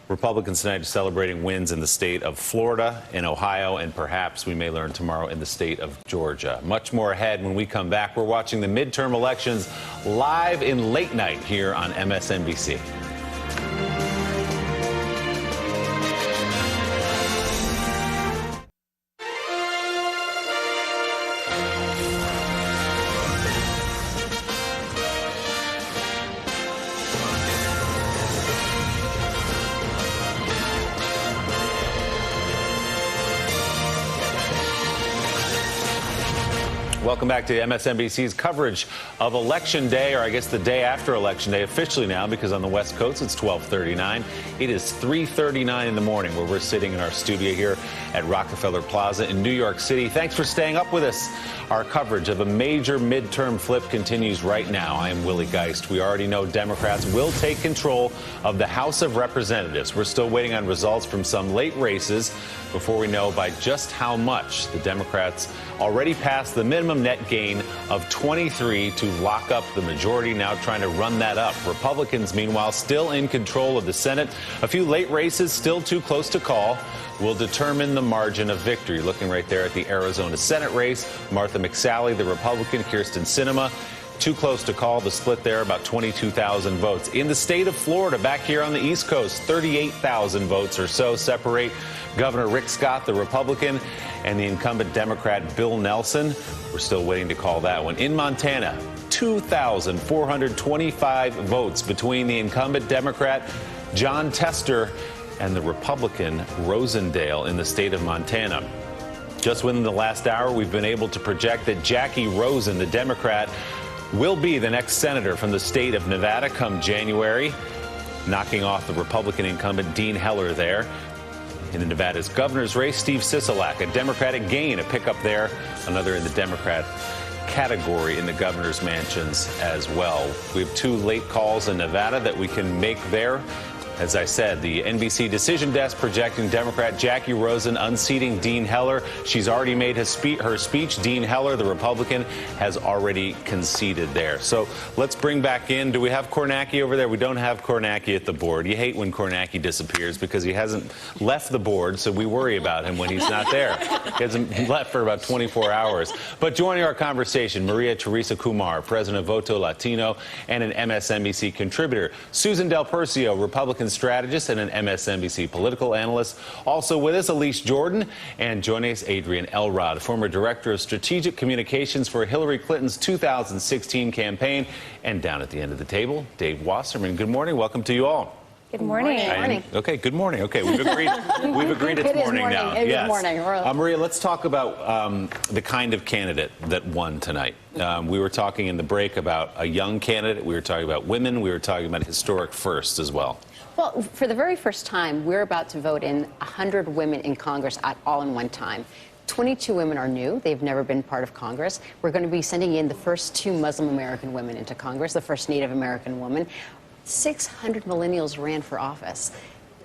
Republicans tonight are celebrating wins in the state of Florida, in Ohio, and perhaps we may learn tomorrow in the state of Georgia. Much more ahead when we come back. We're watching the midterm elections live in late night here on MSNBC. Welcome back to MSNBC's coverage of Election Day, or I guess the day after Election Day officially now, because on the West Coast it's 12:39. It is 3:39 in the morning where we're sitting in our studio here at Rockefeller Plaza in New York City. Thanks for staying up with us. Our coverage of a major midterm flip continues right now. I am Willie Geist. We already know Democrats will take control of the House of Representatives. We're still waiting on results from some late races before we know by just how much. The Democrats already passed the minimum net gain of 23 to lock up the majority, now trying to run that up. Republicans, meanwhile, still in control of the Senate. A few late races still too close to call will determine the margin of victory. Looking right there at the Arizona Senate race, Martha McSally, the Republican, Kyrsten Sinema, too close to call. The split there, about 22,000 votes. In the state of Florida, back here on the East Coast, 38,000 votes or so separate Governor Rick Scott, the Republican, and the incumbent Democrat Bill Nelson. We're still waiting to call that one. In Montana, 2,425 votes between the incumbent Democrat John Tester and the Republican Rosendale in the state of Montana. Just within the last hour, we've been able to project that Jackie Rosen, the Democrat, will be the next senator from the state of Nevada come January, knocking off the Republican incumbent Dean Heller there. In Nevada's governor's race, Steve Sisolak, a Democratic gain, a pickup there, another in the Democrat category in the governor's mansions as well. We have two late calls in Nevada that we can make there. As I said, the NBC Decision Desk projecting Democrat Jackie Rosen unseating Dean Heller. She's already made her speech. Dean Heller, the Republican, has already conceded there. So let's bring back in. Do we have Kornacki over there? We don't have Kornacki at the board. You hate when Kornacki disappears because he hasn't left the board, so we worry about him when he's not there. He hasn't left for about 24 hours. But joining our conversation, Maria Teresa Kumar, president of Voto Latino and an MSNBC contributor. Susan Del Percio, Republican strategist and an MSNBC political analyst. Also with us, Elise Jordan, and joining us, Adrian Elrod, former director of strategic communications for Hillary Clinton's 2016 campaign. And down at the end of the table, Dave Wasserman. Good morning. Welcome to you all. Good morning. Okay, good morning. Okay, we've agreed. We've agreed it's morning now. Yes. Good morning. Maria, let's talk about the kind of candidate that won tonight. We were talking in the break about a young candidate. We were talking about women. We were talking about historic first as well. Well, for the very first time, we're about to vote in 100 women in Congress all in one time. 22 women are new. They've never been part of Congress. We're going to be sending in the first 2 Muslim American women into Congress, the first Native American woman. 600 millennials ran for office,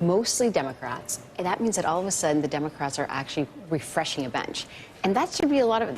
mostly Democrats. And that means that all of a sudden the Democrats are actually refreshing a bench. And that should be a lot of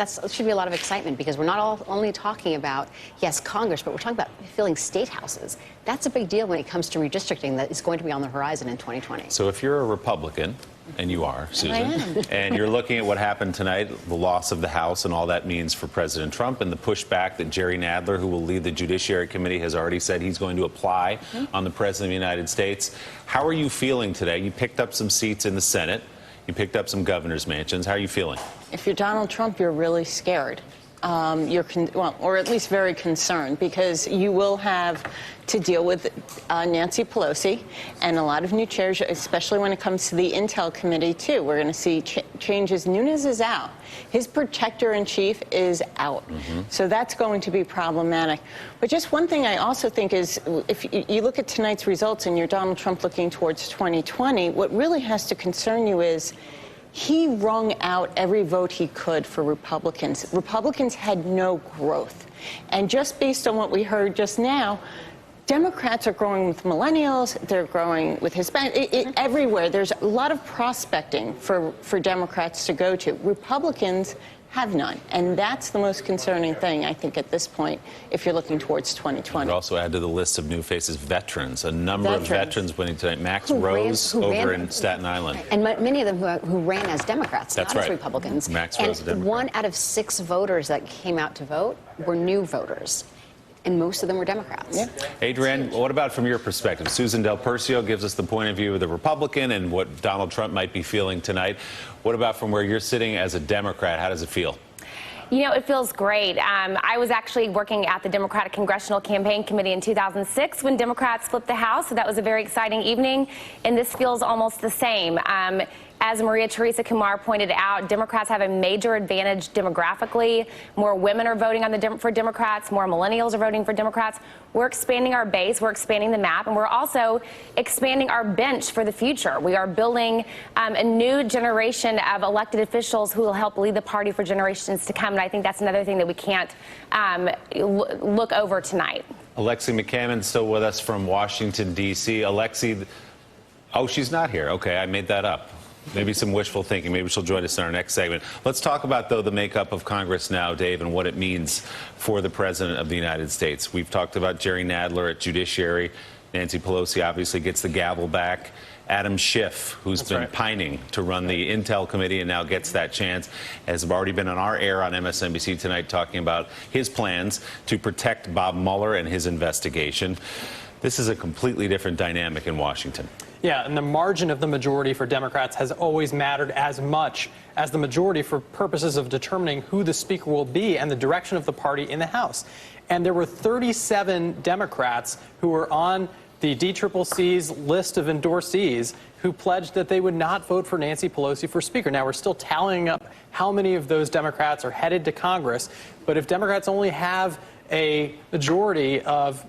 excitement, because we're not only talking about, yes, Congress, but we're talking about filling state houses. That's a big deal when it comes to redistricting that is going to be on the horizon in 2020. So if you're a Republican, and you are, Susan, I am. and you're looking at what happened tonight, the loss of the House and all that means for President Trump, and the pushback that Jerry Nadler, who will lead the Judiciary Committee, has already said he's going to apply on the President of the United States. How are you feeling today? You picked up some seats in the Senate. You picked up some governor's mansions. How are you feeling? If you're Donald Trump, you're really scared. Or at least very concerned, because you will have to deal with Nancy Pelosi and a lot of new chairs, especially when it comes to the Intel Committee, too. We're going to see changes. Nunes is out. His protector-in-chief is out. So that's going to be problematic. But just one thing I also think is, if you look at tonight's results and you're Donald Trump looking towards 2020, what really has to concern you is he wrung out every vote he could for Republicans. Republicans had no growth. And just based on what we heard just now, Democrats are growing with millennials, they're growing with Hispanics, everywhere. There's a lot of prospecting for Democrats to go to. Republicans have none. And that's the most concerning thing, I think, at this point, if you're looking towards 2020. We also add to the list of new faces veterans. A number of veterans winning tonight. Max Rose over in Staten Island. And many of them who ran as Democrats, not as Republicans. Max Rose, a Democrat. 1 out of 6 voters that came out to vote were new voters. And most of them were Democrats. Adrienne, what about from your perspective? Susan Del Percio gives us the point of view of the Republican and what Donald Trump might be feeling tonight. What about from where you're sitting as a Democrat? How does it feel? You know, it feels great. I was actually working at the Democratic Congressional Campaign Committee in 2006 when Democrats flipped the House, so that was a very exciting evening, and this feels almost the same. As Maria Teresa Kumar pointed out, Democrats have a major advantage demographically. More women are voting for Democrats. More millennials are voting for Democrats. We're expanding our base. We're expanding the map. And we're also expanding our bench for the future. We are building a new generation of elected officials who will help lead the party for generations to come. And I think that's another thing that we can't look over tonight. Alexi McCammon still with us from Washington, D.C. Alexi, oh, she's not here. Okay, I made that up. Maybe some wishful thinking. Maybe she'll join us in our next segment. Let's talk about, though, the makeup of Congress now, Dave, and what it means for the President of the United States. We've talked about Jerry Nadler at Judiciary. Nancy Pelosi obviously gets the gavel back. Adam Schiff, who's been pining to run the Intel Committee and now gets that chance, has already been on our air on MSNBC tonight talking about his plans to protect Bob Mueller and his investigation. This is a completely different dynamic in Washington. Yeah, and the margin of the majority for Democrats has always mattered as much as the majority for purposes of determining who the speaker will be and the direction of the party in the House. And there were 37 Democrats who were on the DCCC's list of endorsees who pledged that they would not vote for Nancy Pelosi for Speaker. Now, we're still tallying up how many of those Democrats are headed to Congress, but if Democrats only have a majority of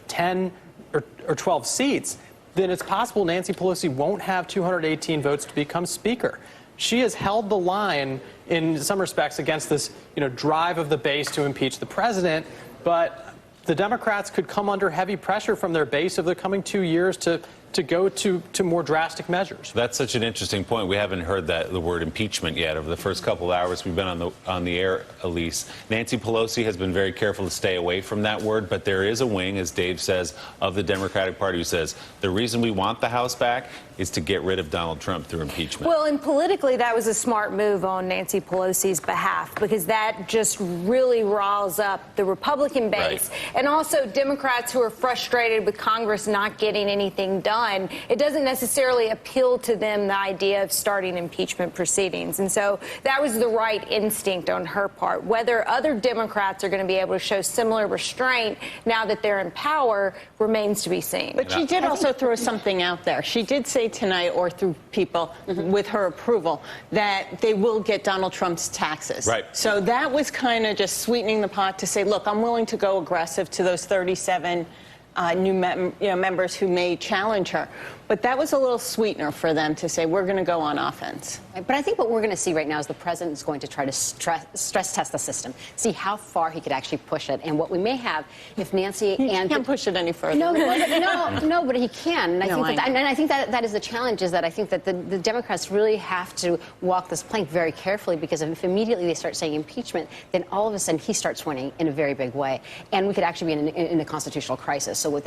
10 or 12 seats, then it's possible Nancy Pelosi won't have 218 votes to become Speaker. She has held the line in some respects against this, drive of the base to impeach the president, but the Democrats could come under heavy pressure from their base over the coming 2 years to go to more drastic measures. That's such an interesting point. We haven't heard the word impeachment yet. Over the first couple of hours we've been on the air, Elise. Nancy Pelosi has been very careful to stay away from that word, but there is a wing, as Dave says, of the Democratic Party who says the reason we want the House back is to get rid of Donald Trump through impeachment. Well, and politically, that was a smart move on Nancy Pelosi's behalf, because that just really riles up the Republican base and also Democrats who are frustrated with Congress not getting anything done. done, it doesn't necessarily appeal to them the idea of starting impeachment proceedings. And so that was the right instinct on her part. Whether other Democrats are going to be able to show similar restraint now that they're in power remains to be seen. But she did also throw something out there. She did say tonight, or through people with her approval, that they will get Donald Trump's taxes. Right. So that was kind of just sweetening the pot to say, look, I'm willing to go aggressive to those 37 new members who may challenge her. But that was a little sweetener for them to say, we're going to go on offense. But I think what we're going to see right now is the president is going to try to stress test the system, see how far he could actually push it. And what we may have, if Nancy He can't push it any further. No, but he can. And I think that is the challenge, is that I think that the Democrats really have to walk this plank very carefully, because if immediately they start saying impeachment, then all of a sudden he starts winning in a very big way. And we could actually be in a constitutional crisis. So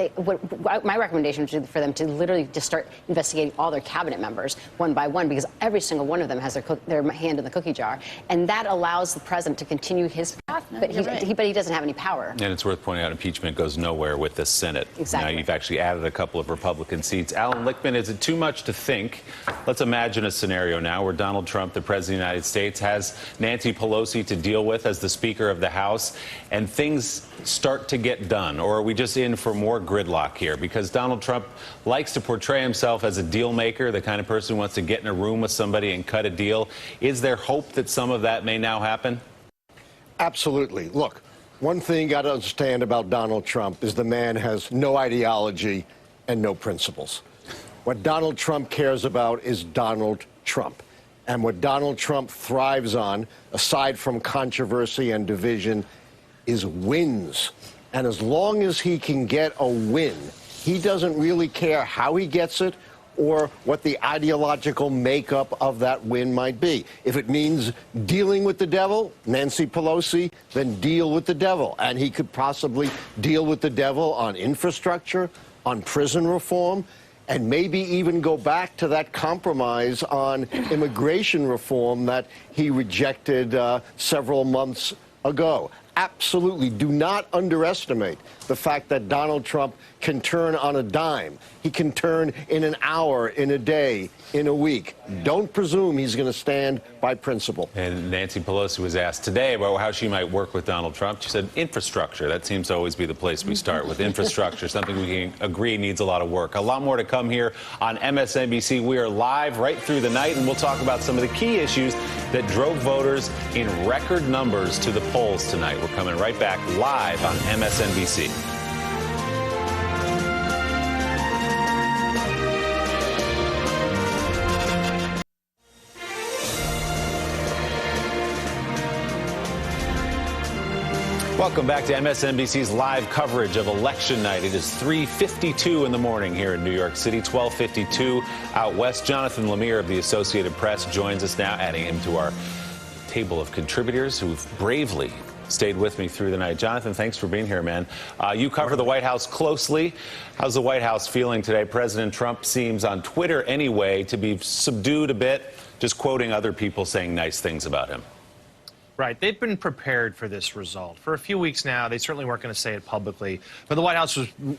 my recommendation would be for them to literally just start investigating all their cabinet members one by one, because every single one of them has their hand in the cookie jar, and that allows the president to continue his path. But he doesn't have any power. And it's worth pointing out, impeachment goes nowhere with the Senate. Exactly. Now you've actually added a couple of Republican seats. Alan Lichtman, is it too much to think? Let's imagine a scenario now where Donald Trump, the President of the United States, has Nancy Pelosi to deal with as the Speaker of the House, and things start to get done? Or are we just in for more gridlock here? Because Donald Trump likes to portray himself as a deal maker, the kind of person who wants to get in a room with somebody and cut a deal. Is there hope that some of that may now happen? Absolutely. Look, one thing you got to understand about Donald Trump is the man has no ideology and no principles. What Donald Trump cares about is Donald Trump. And what Donald Trump thrives on, aside from controversy and division, is wins. And as long as he can get a win, he doesn't really care how he gets it or what the ideological makeup of that win might be. If it means dealing with the devil, Nancy Pelosi, then deal with the devil. And he could possibly deal with the devil on infrastructure, on prison reform, and maybe even go back to that compromise on immigration reform that he rejected several months ago. Absolutely do not underestimate the fact that Donald Trump can turn on a dime. He can turn in an hour, in a day, in a week. Don't presume he's going to stand by principle. And Nancy Pelosi was asked today about how she might work with Donald Trump. She said infrastructure. That seems to always be the place we start with. Infrastructure, something we can agree needs a lot of work. A lot more to come here on MSNBC. We are live right through the night, and we'll talk about some of the key issues that drove voters in record numbers to the polls tonight. We're coming right back live on MSNBC. Welcome back to MSNBC's live coverage of election night. It is 3:52 in the morning here in New York City, 12:52 out west. Jonathan Lemire of the Associated Press joins us now, adding him to our table of contributors who've bravely stayed with me through the night. Jonathan, thanks for being here, man. You cover the White House closely. How's the White House feeling today? President Trump seems, on Twitter anyway, to be subdued a bit, just quoting other people saying nice things about him. Right. They've been prepared for this result. For a few weeks now, they certainly weren't going to say it publicly, but the White House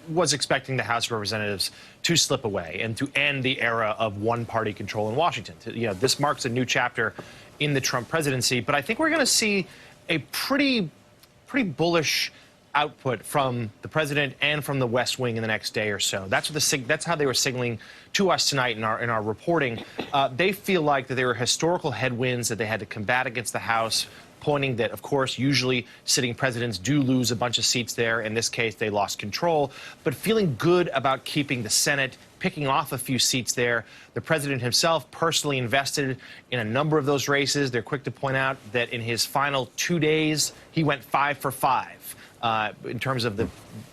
was expecting the House of Representatives to slip away and to end the era of one-party control in Washington. This marks a new chapter in the Trump presidency, but I think we're going to see a pretty bullish output from the president and from the West Wing in the next day or so. That's how they were signaling to us tonight in our reporting. They feel like that there were historical headwinds that they had to combat against the House, pointing that, of course, usually sitting presidents do lose a bunch of seats there. In this case, they lost control, but feeling good about keeping the Senate, picking off a few seats there. The president himself personally invested in a number of those races. They're quick to point out that in his final 2 days, he went 5 for 5 in terms of the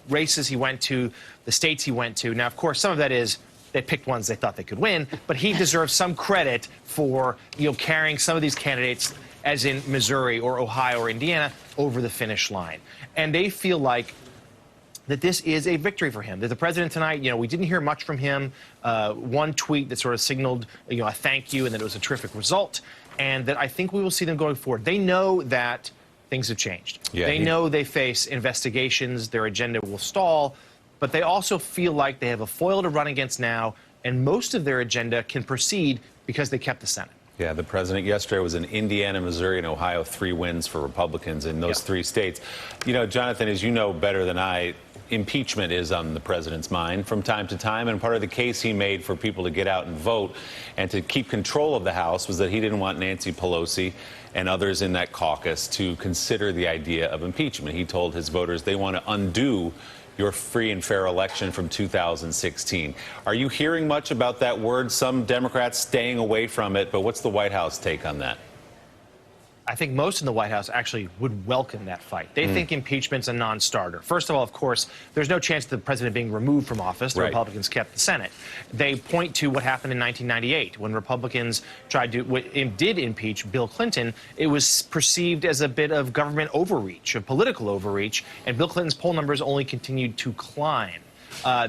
races he went to, the states he went to. Now, of course, some of that is they picked ones they thought they could win, but he deserves some credit for carrying some of these candidates, as in Missouri or Ohio or Indiana, over the finish line. And they feel like that this is a victory for him. That the president tonight, we didn't hear much from him. One tweet that sort of signaled, a thank you and that it was a terrific result. And that I think we will see them going forward. They know that things have changed. Yeah, they know they face investigations. Their agenda will stall. but they also feel like they have a foil to run against now, and most of their agenda can proceed because they kept the Senate. Yeah, the president yesterday was in Indiana, Missouri, and Ohio, 3 wins for Republicans in those 3 states. You know, Jonathan, as you know better than I, impeachment is on the president's mind from time to time, and part of the case he made for people to get out and vote and to keep control of the House was that he didn't want Nancy Pelosi and others in that caucus to consider the idea of impeachment. He told his voters they want to undo your free and fair election from 2016. Are you hearing much about that word? Some Democrats staying away from it, but what's the White House take on that? I think most in the White House actually would welcome that fight. They think impeachment's a non-starter. First of all, of course, there's no chance of the president being removed from office. The Republicans kept the Senate. They point to what happened in 1998 when Republicans did impeach Bill Clinton. It was perceived as a bit of government overreach, of political overreach, and Bill Clinton's poll numbers only continued to climb.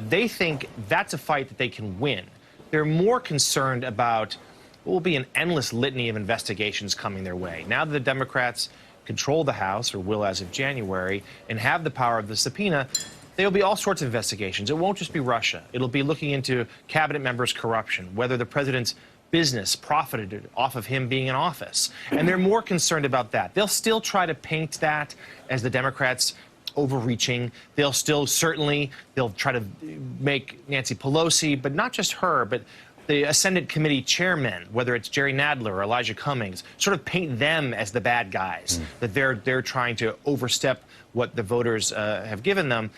They think that's a fight that they can win. They're more concerned about what will be an endless litany of investigations coming their way. Now that the Democrats control the House, or will as of January, and have the power of the subpoena, there will be all sorts of investigations. It won't just be Russia. It'll be looking into cabinet members' corruption, whether the president's business profited off of him being in office. And they're more concerned about that. They'll still try to paint that as the Democrats overreaching. They'll still they'll try to make Nancy Pelosi, but not just her, but the Senate committee chairmen, whether it's Jerry Nadler or Elijah Cummings, sort of paint them as the bad guys, that they're trying to overstep what the voters have given them.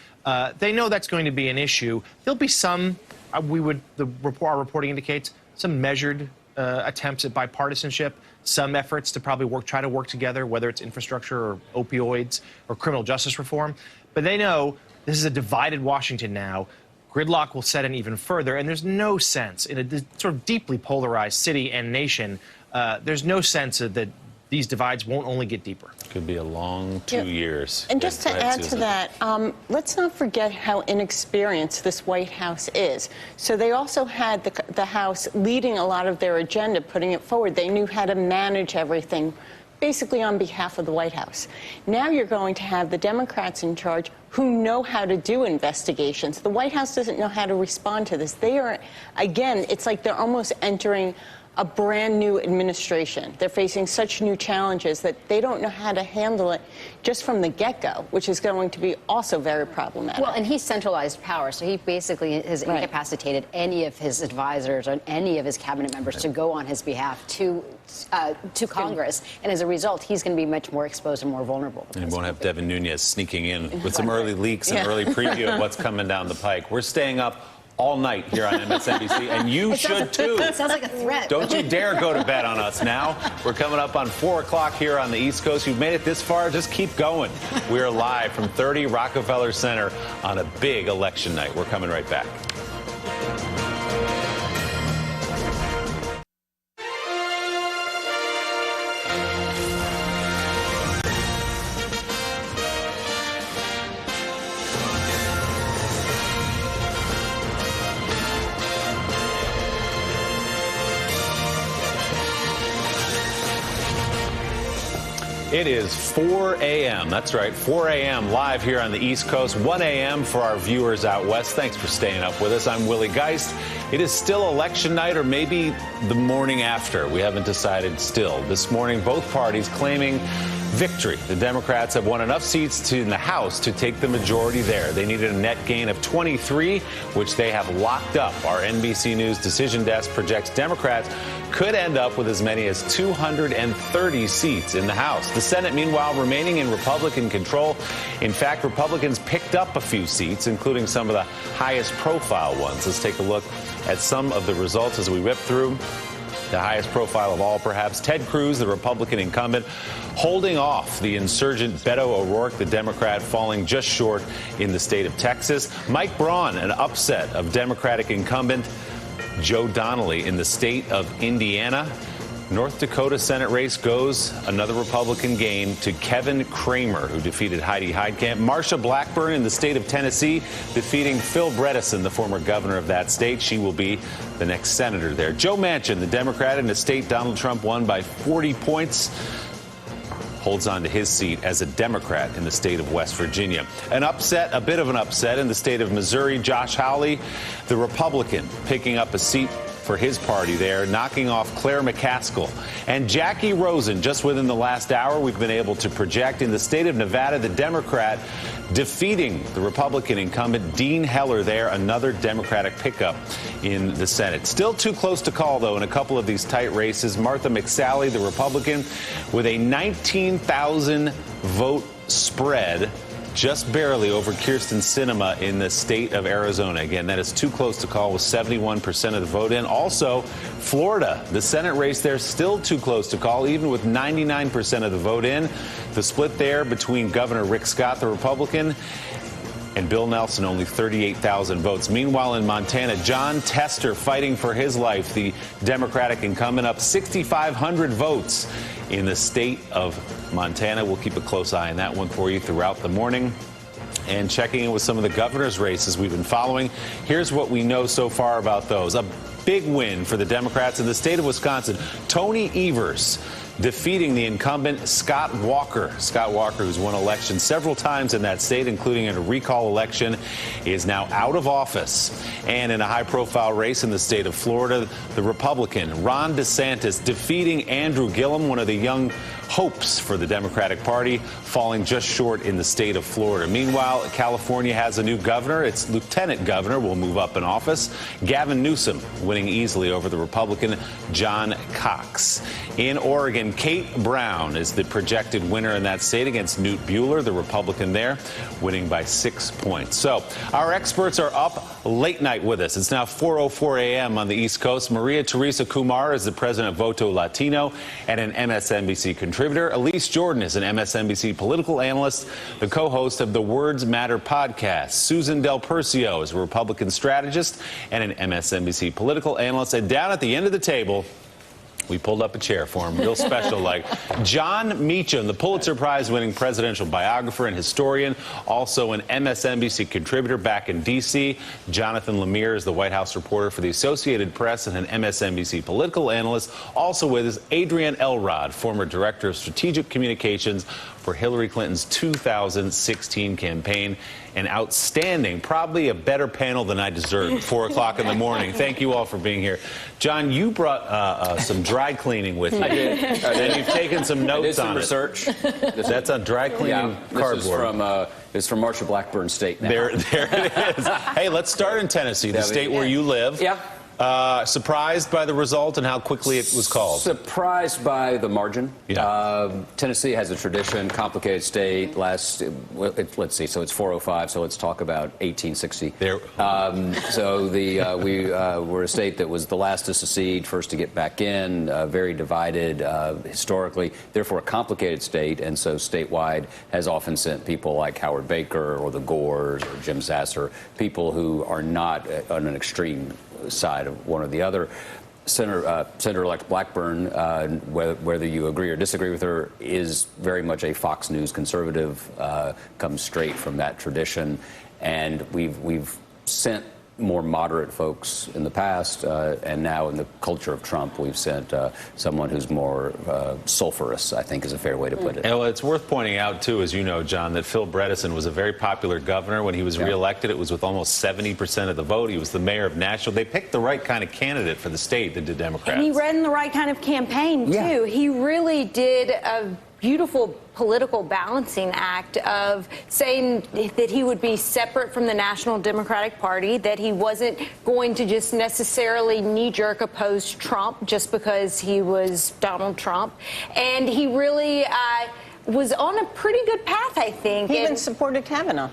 They know that's going to be an issue. There'll be some, our reporting indicates, some measured attempts at bipartisanship, some efforts to probably try to work together, whether it's infrastructure or opioids or criminal justice reform. But they know this is a divided Washington now. Gridlock will set in even further, and there's no sense in a sort of deeply polarized city and nation. There's no sense that these divides won't only get deeper. Could be a long 2 years. And just to add to that, let's not forget how inexperienced this White House is. So they also had the House leading a lot of their agenda, putting it forward. They knew how to manage everything, basically on behalf of the White House. Now you're going to have the Democrats in charge who know how to do investigations. The White House doesn't know how to respond to this. They are, again, it's like they're almost entering a brand new administration. They're facing such new challenges that they don't know how to handle it just from the get-go, which is going to be also very problematic. Well, and he's centralized power, so he basically has incapacitated any of his advisors or any of his cabinet members to go on his behalf to Congress, and as a result, he's going to be much more exposed and more vulnerable. And won't have Devin Nunes sneaking in with some early leaks and early preview of what's coming down the pike. We're staying up all night here on MSNBC, and you should too. It sounds like a threat. Don't you dare go to bed on us now. We're coming up on 4 o'clock here on the East Coast. You've made it this far, just keep going. We are live from 30 Rockefeller Center on a big election night. We're coming right back. It is 4 a.m. That's right, 4 a.m. live here on the East Coast, 1 a.m. for our viewers out west. Thanks for staying up with us. I'm Willie Geist. It is still election night, or maybe the morning after. We haven't decided still. This morning, both parties claiming victory. The Democrats have won enough seats in the House to take the majority there. They needed a net gain of 23, which they have locked up. Our NBC News decision desk projects Democrats could end up with as many as 230 seats in the House. The Senate, meanwhile, remaining in Republican control. In fact, Republicans picked up a few seats, including some of the highest profile ones. Let's take a look at some of the results as we rip through. The highest profile of all, perhaps, Ted Cruz, the Republican incumbent, holding off the insurgent Beto O'Rourke, the Democrat, falling just short in the state of Texas. Mike Braun, an upset of Democratic incumbent Joe Donnelly in the state of Indiana. North Dakota Senate race goes another Republican gain to Kevin Kramer, who defeated Heidi Heitkamp. Marsha Blackburn in the state of Tennessee defeating Phil Bredesen, the former governor of that state. She will be the next senator there. Joe Manchin, the Democrat in a state Donald Trump won by 40 points. holds on to his seat as a Democrat in the state of West Virginia. An upset, a bit of an upset in the state of Missouri. Josh Hawley, the Republican, picking up a seat for his party there, knocking off Claire McCaskill. And Jackie Rosen, just within the last hour, we've been able to project in the state of Nevada, the Democrat defeating the Republican incumbent Dean Heller there, another Democratic pickup in the Senate. Still too close to call, though, in a couple of these tight races. Martha McSally, the Republican, with a 19,000 vote spread, just barely over Kirsten Sinema in the state of Arizona. Again, that is too close to call with 71% of the vote in. Also, Florida, the Senate race there, still too close to call, even with 99% of the vote in. The split there between Governor Rick Scott, the Republican, and Bill Nelson, only 38,000 votes. Meanwhile, in Montana, John Tester fighting for his life, the Democratic incumbent, up 6,500 votes in the state of Montana. We'll keep a close eye on that one for you throughout the morning. And checking in with some of the governor's races we've been following. Here's what we know so far about those. A big win for the Democrats in the state of Wisconsin. Tony Evers defeating the incumbent Scott Walker. Scott Walker, who's won elections several times in that state, including in a recall election, is now out of office. And in a high-profile race in the state of Florida, the Republican Ron DeSantis defeating Andrew Gillum, one of the young hopes for the Democratic Party, falling just short in the state of Florida. Meanwhile, California has a new governor. Its lieutenant governor will move up in office. Gavin Newsom winning easily over the Republican John Cox. In Oregon, Kate Brown is the projected winner in that state against Newt Bueller, the Republican there, winning by 6 points. So our experts are up late night with us. It's now 4:04 a.m. on the East Coast. Maria Teresa Kumar is the president of Voto Latino and an MSNBC contributor. Elise Jordan is an MSNBC political analyst, the co-host of the Words Matter podcast. Susan Del Percio is a Republican strategist and an MSNBC political analyst. And down at the end of the table, we pulled up a chair for him, real special like. John Meacham, the Pulitzer Prize-winning presidential biographer and historian, also an MSNBC contributor back in D.C. Jonathan Lemire is the White House reporter for the Associated Press and an MSNBC political analyst. Also with us, Adrienne Elrod, former director of strategic communications for Hillary Clinton's 2016 campaign. An outstanding, probably a better panel than I deserved at 4 o'clock in the morning. Thank you all for being here. John, you brought some dry cleaning with you. I did. And you've taken some notes on research. That's on dry cleaning cardboard. This is from Marsha Blackburn State now. There it is. Hey, let's start in Tennessee, the state where you live. Yeah. Surprised by the result and how quickly it was called? Surprised by the margin. Yeah. Tennessee has a tradition, complicated state. Let's see, so it's 405, so let's talk about 1860. There. We were a state that was the last to secede, first to get back in, very divided historically, therefore a complicated state, and so statewide has often sent people like Howard Baker or the Gores or Jim Sasser, people who are not on an extreme side of one or the other. Senator-elect Blackburn, whether you agree or disagree with her, is very much a Fox News conservative, comes straight from that tradition, and we've sent more moderate folks in the past, and now in the culture of Trump, we've sent someone who's more sulfurous, I think is a fair way to put it. Well, it's worth pointing out, too, as you know, John, that Phil Bredesen was a very popular governor. When he was reelected, it was with almost 70% of the vote. He was the mayor of Nashville. They picked the right kind of candidate for the state, the Democrats. And he ran the right kind of campaign, too. Yeah. He really did a beautiful political balancing act of saying that he would be separate from the National Democratic Party, that he wasn't going to just necessarily knee-jerk oppose Trump just because he was Donald Trump. And he really was on a pretty good path, I think. He even supported Kavanaugh.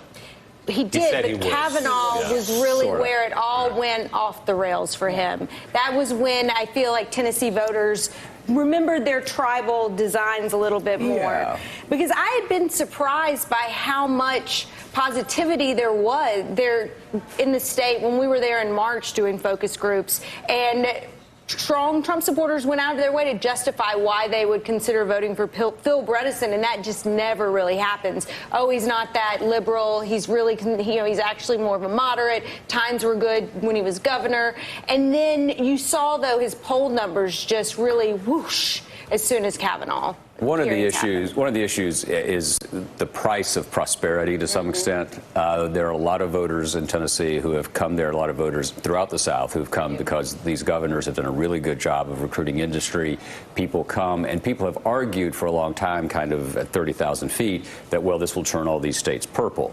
He did, but Kavanaugh was really where it all went off the rails for him. That was when I feel like Tennessee voters remembered their tribal designs a little bit more. Because I had been surprised by how much positivity there was there in the state when we were there in March doing focus groups. And strong Trump supporters went out of their way to justify why they would consider voting for Phil Bredesen, and that just never really happens. Oh, he's not that liberal. He's really, he's actually more of a moderate. Times were good when he was governor. And then you saw, though, his poll numbers just really whoosh as soon as Kavanaugh. One of the issues is the price of prosperity to some extent. There are a lot of voters in Tennessee who have come there, a lot of voters throughout the South who've come because these governors have done a really good job of recruiting industry. People come, and people have argued for a long time, kind of at 30,000 feet, that, well, this will turn all these states purple.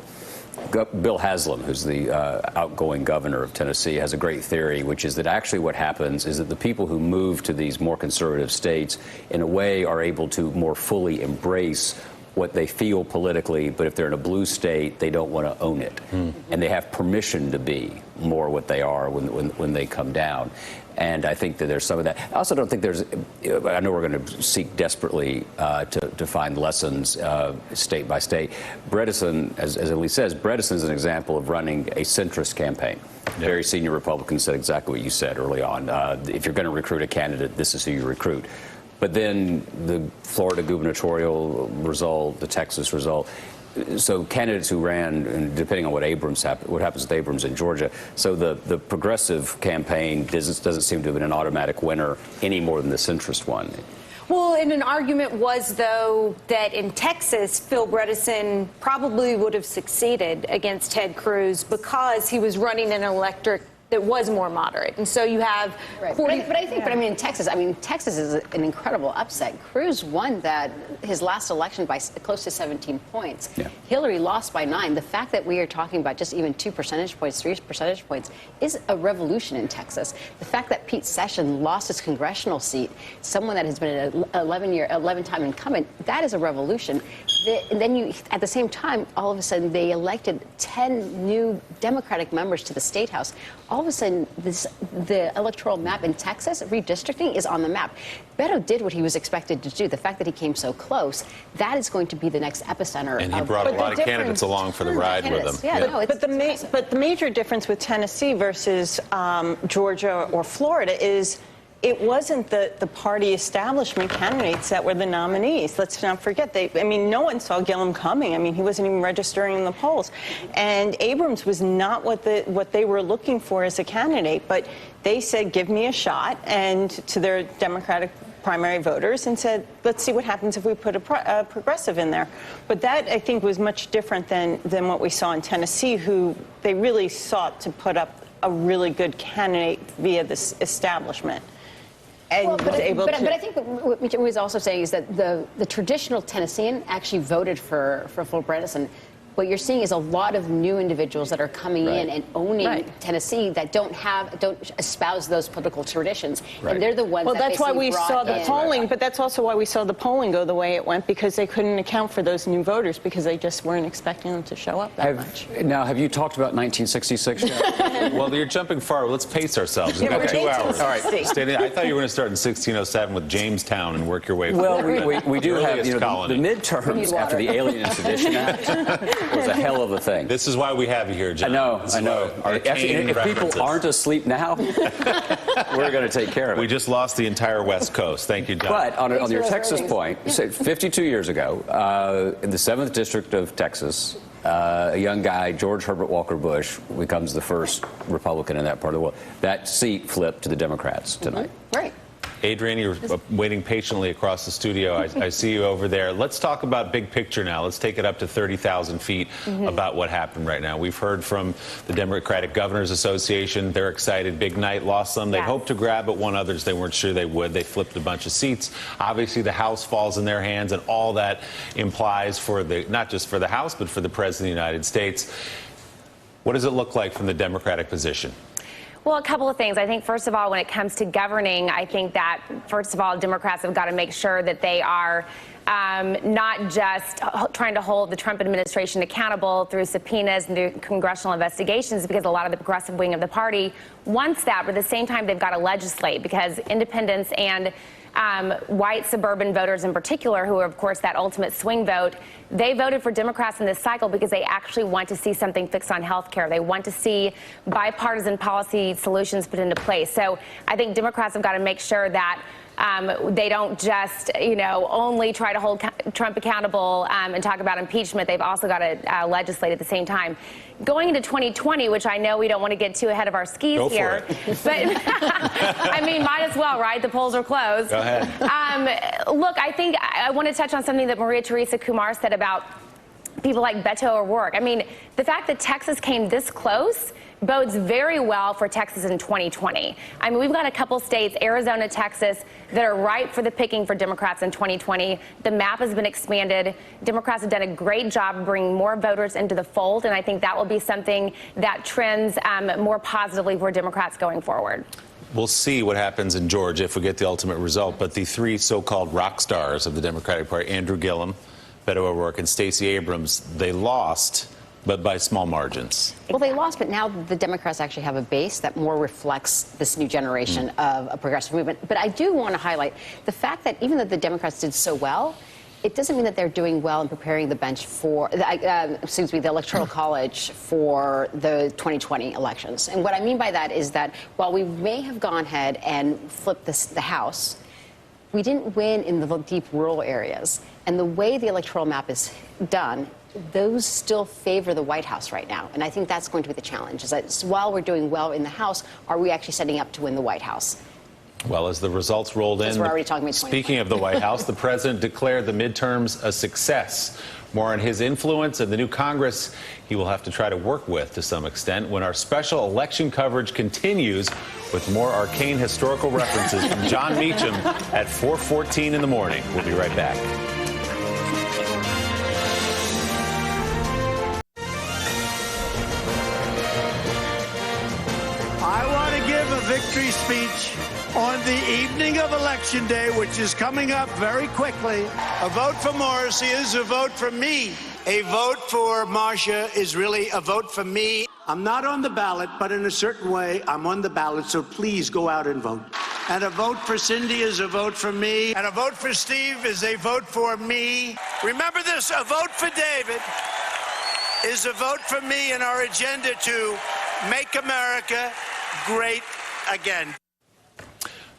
Bill Haslam, who's the outgoing governor of Tennessee, has a great theory, which is that actually what happens is that the people who move to these more conservative states, in a way, are able to more fully embrace what they feel politically, but if they're in a blue state, they don't want to own it. And they have permission to be more what they are when they come down. And I think that there's some of that. I also don't think there's, I know we're going to seek desperately to find lessons state by state. Bredesen, as Elise says, Bredesen is an example of running a centrist campaign. Very senior Republicans said exactly what you said early on. If you're going to recruit a candidate, this is who you recruit. But then the Florida gubernatorial result, the Texas result, so candidates who ran, and depending on what happens with Abrams in Georgia, so the progressive campaign doesn't seem to have been an automatic winner any more than the centrist one. Well, and an argument was, though, that in Texas, Phil Bredesen probably would have succeeded against Ted Cruz because he was running an electorate that was more moderate. And so you have 40. But I mean, Texas is an incredible upset. Cruz won his last election by close to 17 points. Yeah. Hillary lost by 9. The fact that we are talking about just even 2 percentage points, 3 percentage points is a revolution in Texas. The fact that Pete Sessions lost his congressional seat, someone that has been an 11-time incumbent, that is a revolution. And then at the same time, all of a sudden, they elected 10 new Democratic members to the State House. All of a sudden, the electoral map in Texas, redistricting, is on the map. Beto did what he was expected to do. The fact that he came so close, that is going to be the next epicenter. And he brought a lot of candidates along for the ride with him. Yeah, no, but the major difference with Tennessee versus Georgia or Florida is it wasn't the party establishment candidates that were the nominees. Let's not forget. No one saw Gillum coming. I mean, he wasn't even registering in the polls. And Abrams was not what they were looking for as a candidate. But they said, give me a shot, and to their Democratic primary voters, and said, let's see what happens if we put a progressive in there. But that, I think, was much different than what we saw in Tennessee, who they really sought to put up a really good candidate via this establishment. But I think what he was also saying is that the traditional Tennessean actually voted for Phil Bredesen. What you're seeing is a lot of new individuals that are coming in and owning Tennessee that don't espouse those political traditions, and they're the ones. Well, that's why we saw the polling, but that's also why we saw the polling go the way it went, because they couldn't account for those new voters because they just weren't expecting them to show up that much. Now, have you talked about 1966 yet? Well, you're jumping far. Let's pace ourselves. We've got 2 hours. All right, I thought you were going to start in 1607 with Jamestown and work your way. Well, we do have the midterms after the Alien and Sedition Act. Was a hell of a thing. This is why we have you here, John. I know. If people aren't asleep now, we're going to take care of it. We just lost the entire West Coast. Thank you, John. But on your Texas point, 52 years ago, in the 7th District of Texas, a young guy, George Herbert Walker Bush, becomes the first Republican in that part of the world. That seat flipped to the Democrats tonight. Right. Adrian, you're waiting patiently across the studio. I see you over there. Let's talk about big picture now. Let's take it up to 30,000 feet about what happened right now. We've heard from the Democratic Governors Association. They're excited. Big night, lost some. They hoped to grab at one, others they weren't sure they would. They flipped a bunch of seats. Obviously, the House falls in their hands, and all that implies for not just for the House, but for the President of the United States. What does it look like from the Democratic position? Well, a couple of things. I think, first of all, when it comes to governing, I think that, first of all, Democrats have got to make sure that they are not just trying to hold the Trump administration accountable through subpoenas and through congressional investigations, because a lot of the progressive wing of the party wants that. But at the same time, they've got to legislate, because independents and white suburban voters in particular, who are, of course, that ultimate swing vote, they voted for Democrats in this cycle because they actually want to see something fixed on health care. They want to see bipartisan policy solutions put into place. So I think Democrats have got to make sure that They don't just, only try to hold Trump accountable and talk about impeachment. They've also got to legislate at the same time. Going into 2020, which I know we don't want to get too ahead of our skis here, but I mean, might as well, right? The polls are closed. Go ahead. Look, I think I want to touch on something that Maria Teresa Kumar said about people like Beto O'Rourke. I mean, the fact that Texas came this close bodes very well for Texas in 2020. I mean, we've got a couple states, Arizona, Texas, that are ripe for the picking for Democrats in 2020. The map has been expanded. Democrats have done a great job bringing more voters into the fold, and I think that will be something that trends more positively for Democrats going forward. We'll see what happens in Georgia if we get the ultimate result, but the three so-called rock stars of the Democratic Party, Andrew Gillum, Beto O'Rourke, and Stacey Abrams, they lost, but by small margins. Well, they lost, but now the Democrats actually have a base that more reflects this new generation of a progressive movement. But I do want to highlight the fact that even though the Democrats did so well, it doesn't mean that they're doing well in preparing the bench for, the Electoral College for the 2020 elections. And what I mean by that is that while we may have gone ahead and flipped the House, we didn't win in the deep rural areas. And the way the electoral map is done, those still favor the White House right now. And I think that's going to be the challenge, is that while we're doing well in the House, are we actually setting up to win the White House? Well, as the results rolled in, we're already talking about speaking of the White House, the president declared the midterms a success. More on his influence and the new Congress he will have to try to work with to some extent when our special election coverage continues with more arcane historical references from John Meacham at 4:14 in the morning. We'll be right back. I want to give a victory speech on the evening of Election Day, which is coming up very quickly. A vote for Morrissey is a vote for me. A vote for Marcia is really a vote for me. I'm not on the ballot, but in a certain way, I'm on the ballot, so please go out and vote. And a vote for Cindy is a vote for me. And a vote for Steve is a vote for me. Remember this, a vote for David is a vote for me in our agenda to make America great again.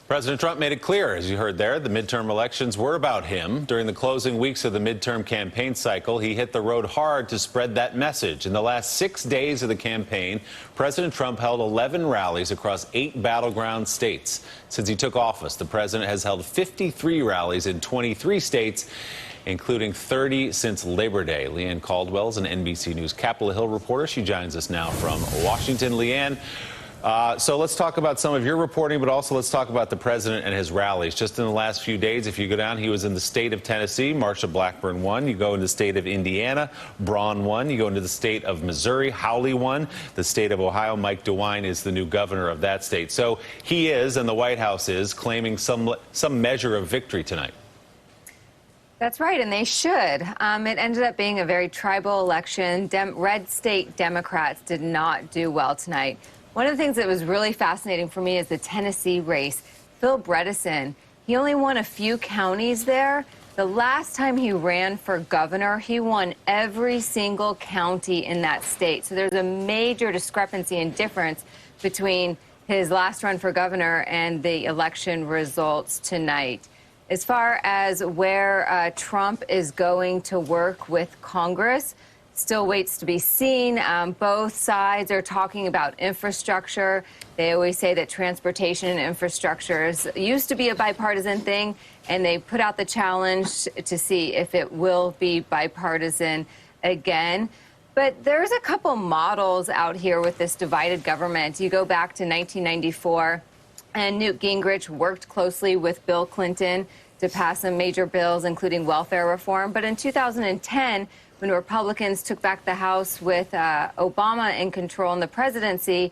President Trump made it clear, as you heard there, the midterm elections were about him. During the closing weeks of the midterm campaign cycle, he hit the road hard to spread that message. In the last 6 days of the campaign, President Trump held 11 rallies across 8 battleground states. Since he took office, the president has held 53 rallies in 23 states, including 30 since Labor Day. Leanne Caldwell is an NBC News Capitol Hill reporter. She joins us now from Washington. Leanne, so let's talk about some of your reporting, but also let's talk about the president and his rallies. Just in the last few days, if you go down, he was in the state of Tennessee, Marsha Blackburn won. You go into the state of Indiana, Braun won. You go into the state of Missouri, Hawley won. The state of Ohio, Mike DeWine is the new governor of that state. So he is, and the White House is, claiming some measure of victory tonight. That's right, and they should. It ended up being a very tribal election. Red state Democrats did not do well tonight. One of the things that was really fascinating for me is the Tennessee race. Phil Bredesen, he only won a few counties there. The last time he ran for governor, he won every single county in that state. So there's a major discrepancy and difference between his last run for governor and the election results tonight. As far as where Trump is going to work with Congress, still waits to be seen. Both sides are talking about infrastructure. They always say that transportation and infrastructure used to be a bipartisan thing, and they put out the challenge to see if it will be bipartisan again. But there's a couple models out here with this divided government. You go back to 1994, and Newt Gingrich worked closely with Bill Clinton to pass some major bills, including welfare reform. But in 2010, when Republicans took back the House with Obama in control in the presidency,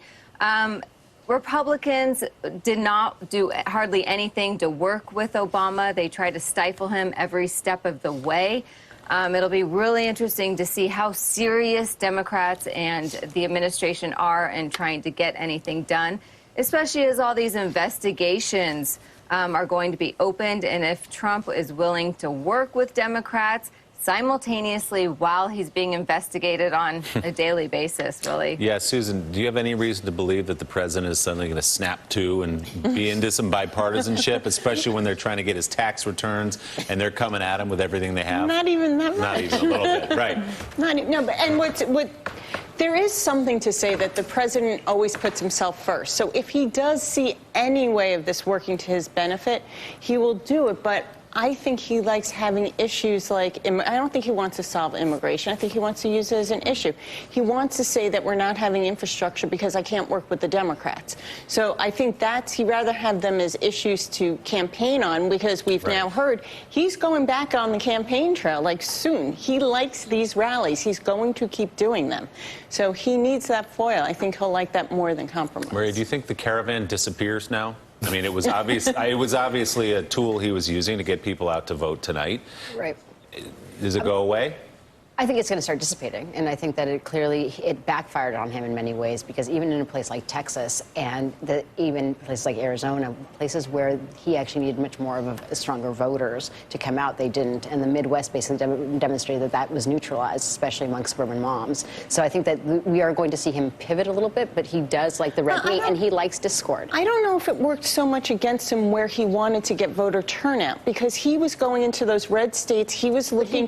Republicans did not do hardly anything to work with Obama. They tried to stifle him every step of the way. It'll be really interesting to see how serious Democrats and the administration are in trying to get anything done, especially as all these investigations are going to be opened. And if Trump is willing to work with Democrats, simultaneously while he's being investigated on a daily basis, really. Yeah, Susan, do you have any reason to believe that the president is suddenly going to snap to and be into some bipartisanship, especially when they're trying to get his tax returns and they're coming at him with everything they have? Not even that much. Not even a little bit, right. There is something to say that the president always puts himself first. So if he does see any way of this working to his benefit, he will do it. But I think he likes having issues like, I don't think he wants to solve immigration. I think he wants to use it as an issue. He wants to say that we're not having infrastructure because I can't work with the Democrats. So I think he'd rather have them as issues to campaign on, because we've now heard he's going back on the campaign trail, like soon. He likes these rallies. He's going to keep doing them. So he needs that foil. I think he'll like that more than compromise. Maria, do you think the caravan disappears now? I mean, it was obvious. It was obviously a tool he was using to get people out to vote tonight. Right. Does it go away? I think it's going to start dissipating, and I think that it backfired on him in many ways, because even in a place like Texas and even places like Arizona, places where he actually needed much more of stronger voters to come out, they didn't, and the Midwest basically demonstrated that was neutralized, especially among suburban moms. So I think that we are going to see him pivot a little bit, but he does like the red meat, and he likes discord. I don't know if it worked so much against him where he wanted to get voter turnout, because he was going into those red states. He was looking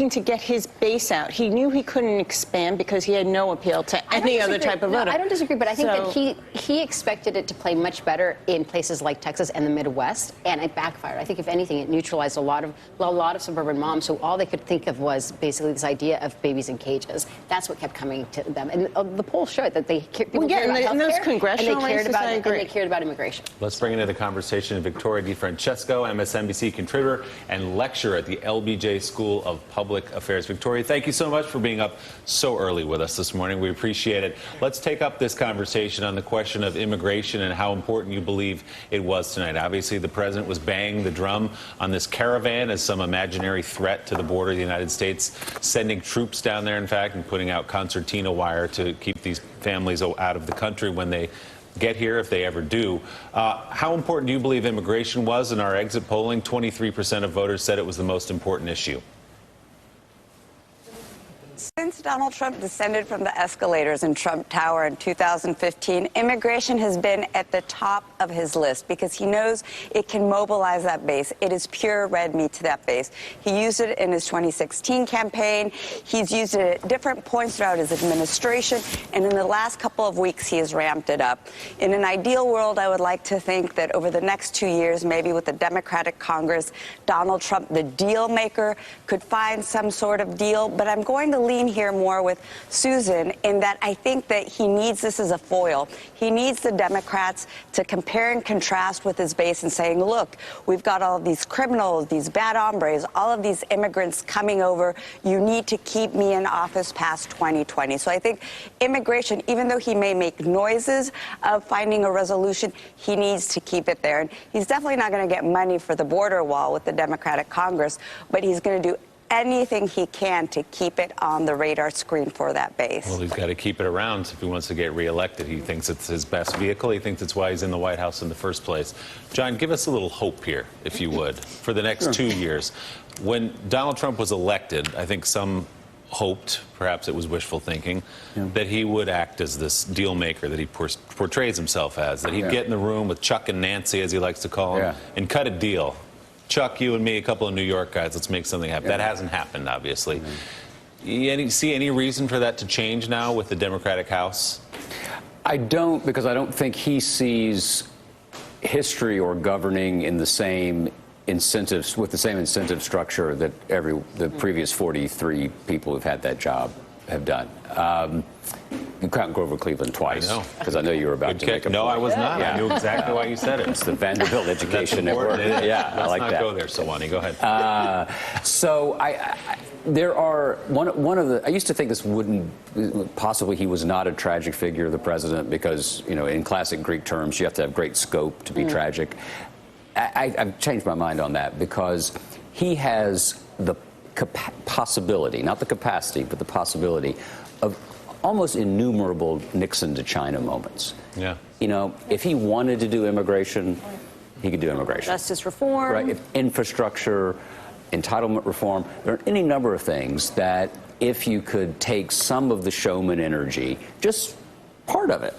to get his base out. He knew he couldn't expand because he had no appeal to any other type of voter. I don't disagree, but I think that he expected it to play much better in places like Texas and the Midwest, and it backfired. I think if anything, it neutralized a lot of suburban moms, so all they could think of was basically this idea of babies in cages. That's what kept coming to them, and the polls showed that people cared about in those healthcare, congressional races, I agree. and they cared about immigration. Let's bring into the conversation Victoria DeFrancesco, MSNBC contributor and lecturer at the LBJ School of Public Affairs. Victoria, thank you so much for being up so early with us this morning. We appreciate it. Let's take up this conversation on the question of immigration and how important you believe it was tonight. Obviously, the president was banging the drum on this caravan as some imaginary threat to the border of the United States, sending troops down there, in fact, and putting out concertina wire to keep these families out of the country when they get here, if they ever do. How important do you believe immigration was? In our exit polling, 23% of voters said it was the most important issue. Since Donald Trump descended from the escalators in Trump Tower in 2015, immigration has been at the top of his list because he knows it can mobilize that base. It is pure red meat to that base. He used it in his 2016 campaign. He's used it at different points throughout his administration, and in the last couple of weeks, he has ramped it up. In an ideal world, I would like to think that over the next 2 years, maybe with the Democratic Congress, Donald Trump, the deal maker, could find some sort of deal, but I'm going to lean here more with Susan in that I think that he needs this as a foil. He needs the Democrats to compare and contrast with his base and saying, look, we've got all of these criminals, these bad hombres, all of these immigrants coming over. You need to keep me in office past 2020. So I think immigration, even though he may make noises of finding a resolution, he needs to keep it there. And he's definitely not going to get money for the border wall with the Democratic Congress, but he's going to do anything he can to keep it on the radar screen for that base. Well, he's got to keep it around if he wants to get reelected. He thinks it's his best vehicle. He thinks it's why he's in the White House in the first place. John, give us a little hope here, if you would, for the next 2 years. When Donald Trump was elected, I think some hoped, perhaps it was wishful thinking, that he would act as this deal maker that he portrays himself as, that he'd get in the room with Chuck and Nancy, as he likes to call them, and cut a deal. Chuck, you and me, a couple of New York guys, let's make something happen. That hasn't happened, obviously. See any reason for that to change now with the Democratic House? I don't, because I don't think he sees history or governing in the same incentives, with the same incentive structure that the previous 43 people who've had that job have done. You count Grover Cleveland twice, because I know you were about to make a point. No, I was not. I knew exactly why you said it. It's the Vanderbilt Education Network. Yeah, I like that. Let's not go there, Sawani. Go ahead. So there are one of the. I used to think this wouldn't possibly. He was not a tragic figure, the president, because in classic Greek terms, you have to have great scope to be tragic. I've changed my mind on that because he has the possibility, not the capacity, but the possibility of almost innumerable Nixon to China moments. Yeah. If he wanted to do immigration, he could do immigration. Justice reform. Right. If infrastructure, entitlement reform. There are any number of things that if you could take some of the showman energy, just part of it,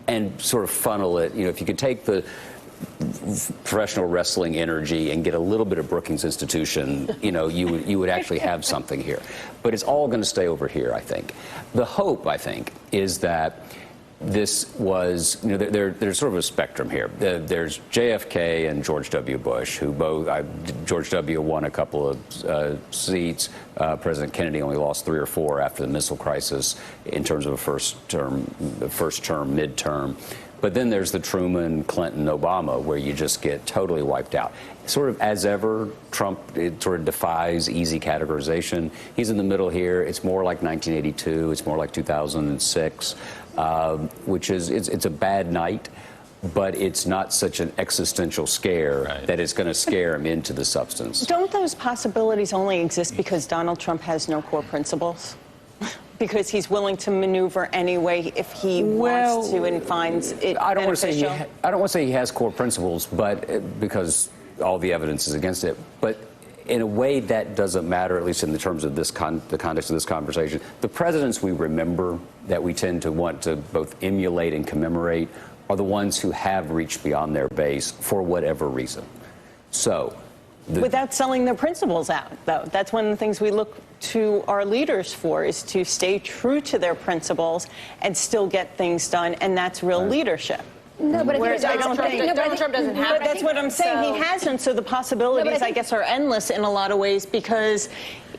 and sort of funnel it, if you could take the professional wrestling energy and get a little bit of Brookings Institution, you would actually have something here. But it's all going to stay over here, I think. The hope, I think, is that this was, there's sort of a spectrum here. There's JFK and George W. Bush, who both, George W. won a couple of seats. President Kennedy only lost 3 or 4 after the missile crisis in terms of a first term, midterm. But then there's the Truman, Clinton, Obama, where you just get totally wiped out. Sort of as ever, Trump, it sort of defies easy categorization. He's in the middle here. It's more like 1982. It's more like 2006, which is, it's a bad night, but it's not such an existential scare that it's going to scare him into the substance. Don't those possibilities only exist because Donald Trump has no core principles? Because he's willing to maneuver anyway if he wants to and finds it I don't want to say he has core principles, but because all the evidence is against it. But in a way that doesn't matter, at least in the terms of this the context of this conversation. The presidents we remember that we tend to want to both emulate and commemorate are the ones who have reached beyond their base for whatever reason. So. Without selling their principles out, though. That's one of the things we look to our leaders for, is to stay true to their principles and still get things done, and that's real leadership. No, but I don't think Donald Trump doesn't have. But that's what I'm saying. He hasn't, so the possibilities, I guess, are endless in a lot of ways because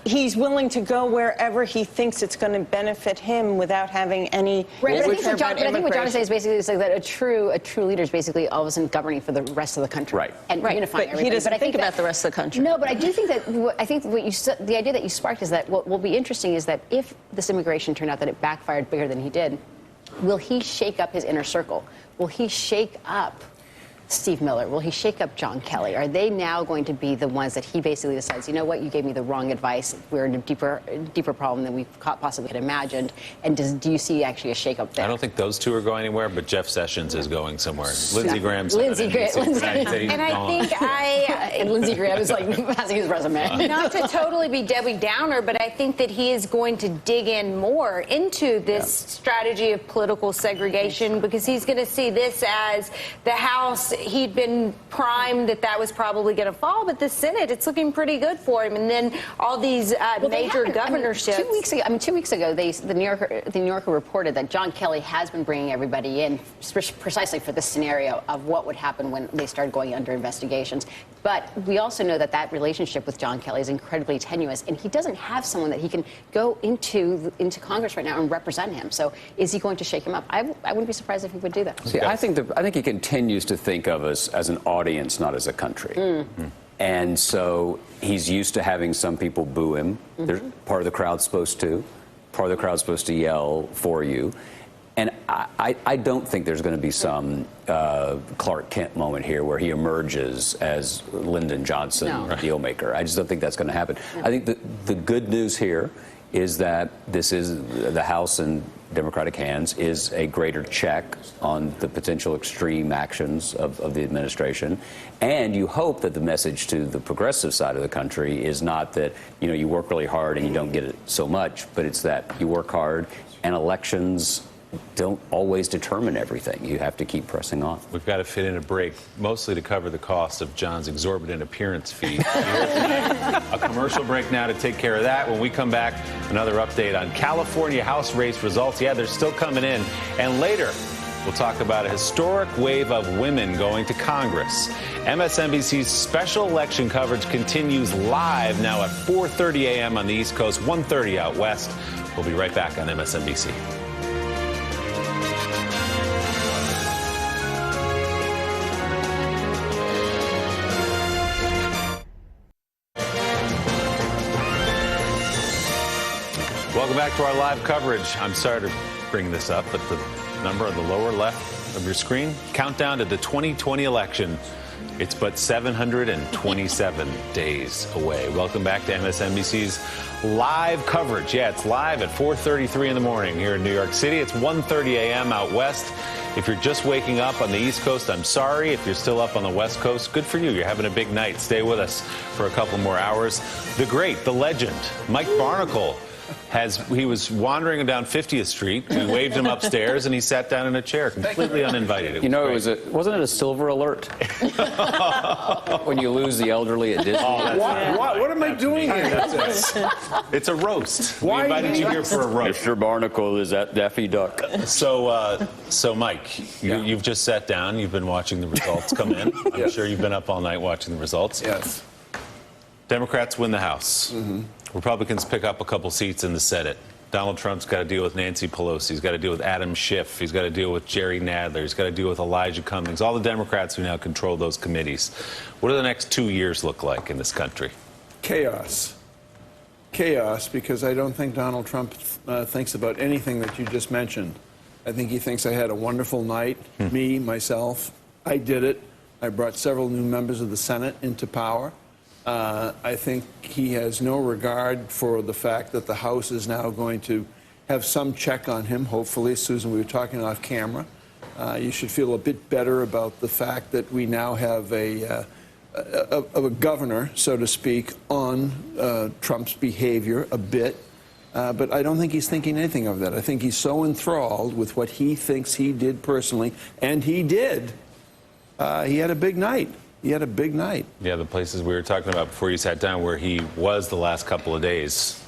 he's willing to go wherever he thinks it's going to benefit him without having any. Right, but I think what John is saying is basically it's like that a true leader is basically all of a sudden governing for the rest of the country, and unifying everything. He doesn't think about the rest of the country. No, but I do think that the idea that you sparked is that what will be interesting is that if this immigration turned out that it backfired bigger than he did, will he shake up his inner circle? Will he shake up Steve Miller? Will he shake up John Kelly? Are they now going to be the ones that he basically decides, you know what, you gave me the wrong advice. We're in a deeper problem than we possibly had imagined. And do you see actually a shake-up there? I don't think those two are going anywhere, but Jeff Sessions is going somewhere. Lindsey Graham's and Lindsey Graham is like passing his resume. Not to totally be Debbie Downer, but I think that he is going to dig in more into this strategy of political segregation because he's going to see this as the House. He'd been primed that was probably going to fall, but the Senate, it's looking pretty good for him. And then all these major governorships. 2 weeks ago, the New Yorker reported that John Kelly has been bringing everybody in precisely for this scenario of what would happen when they started going under investigations. But we also know that relationship with John Kelly is incredibly tenuous, and he doesn't have someone that he can go into Congress right now and represent him. So is he going to shake him up? I wouldn't be surprised if he would do that. See, I think he continues to think of us as an audience, not as a country. And so he's used to having some people boo him. Part of the crowd's supposed to. Part of the crowd's supposed to yell for you. And I don't think there's going to be some Clark Kent moment here where he emerges as Lyndon Johnson deal maker. I just don't think that's going to happen. I think the good news here is that this is the House in Democratic hands is a greater check on the potential extreme actions of the administration. And you hope that the message to the progressive side of the country is not that, you work really hard and you don't get it so much, but it's that you work hard and elections don't always determine everything. You have to keep pressing on. We've got to fit in a break, mostly to cover the cost of John's exorbitant appearance fee. A commercial break now to take care of that. When we come back, another update on California House race results. Yeah, they're still coming in. And later, we'll talk about a historic wave of women going to Congress. MSNBC's special election coverage continues live now at 4:30 a.m. on the East Coast, 1:30 out west. We'll be right back on MSNBC. Welcome back to our live coverage. I'm sorry to bring this up, but the number on the lower left of your screen, countdown to the 2020 election. It's but 727 days away. Welcome back to MSNBC's live coverage. Yeah, it's live at 4:33 in the morning here in New York City. It's 1:30 a.m. out west. If you're just waking up on the East Coast, I'm sorry. If you're still up on the West Coast, good for you. You're having a big night. Stay with us for a couple more hours. The great, the legend, Mike Barnicle. He was wandering down 50th Street. We waved him upstairs, and he sat down in a chair, completely uninvited. You know, wasn't it a silver alert? When you lose the elderly at Disney. Oh, what am I doing here? It's a roast. We invited you here for a roast. Mr. Barnicle is that Daffy Duck. So Mike, you've just sat down. You've been watching the results come in. I'm sure you've been up all night watching the results. Yes. Democrats win the House. Mm-hmm. Republicans pick up a couple seats in the Senate. Donald Trump's got to deal with Nancy Pelosi. He's got to deal with Adam Schiff. He's got to deal with Jerry Nadler. He's got to deal with Elijah Cummings. All the Democrats who now control those committees. What do the next 2 years look like in this country? Chaos. Chaos, because I don't think Donald Trump thinks about anything that you just mentioned. I think he thinks I had a wonderful night. Me, myself, I did it. I brought several new members of the Senate into power. I think he has no regard for the fact that the House is now going to have some check on him, hopefully. Susan, we were talking off camera. You should feel a bit better about the fact that we now have a governor, so to speak, on Trump's behavior a bit. But I don't think he's thinking anything of that. I think he's so enthralled with what he thinks he did personally, and he did. He had a big night. He had a big night. Yeah, the places we were talking about before you sat down where he was the last couple of days,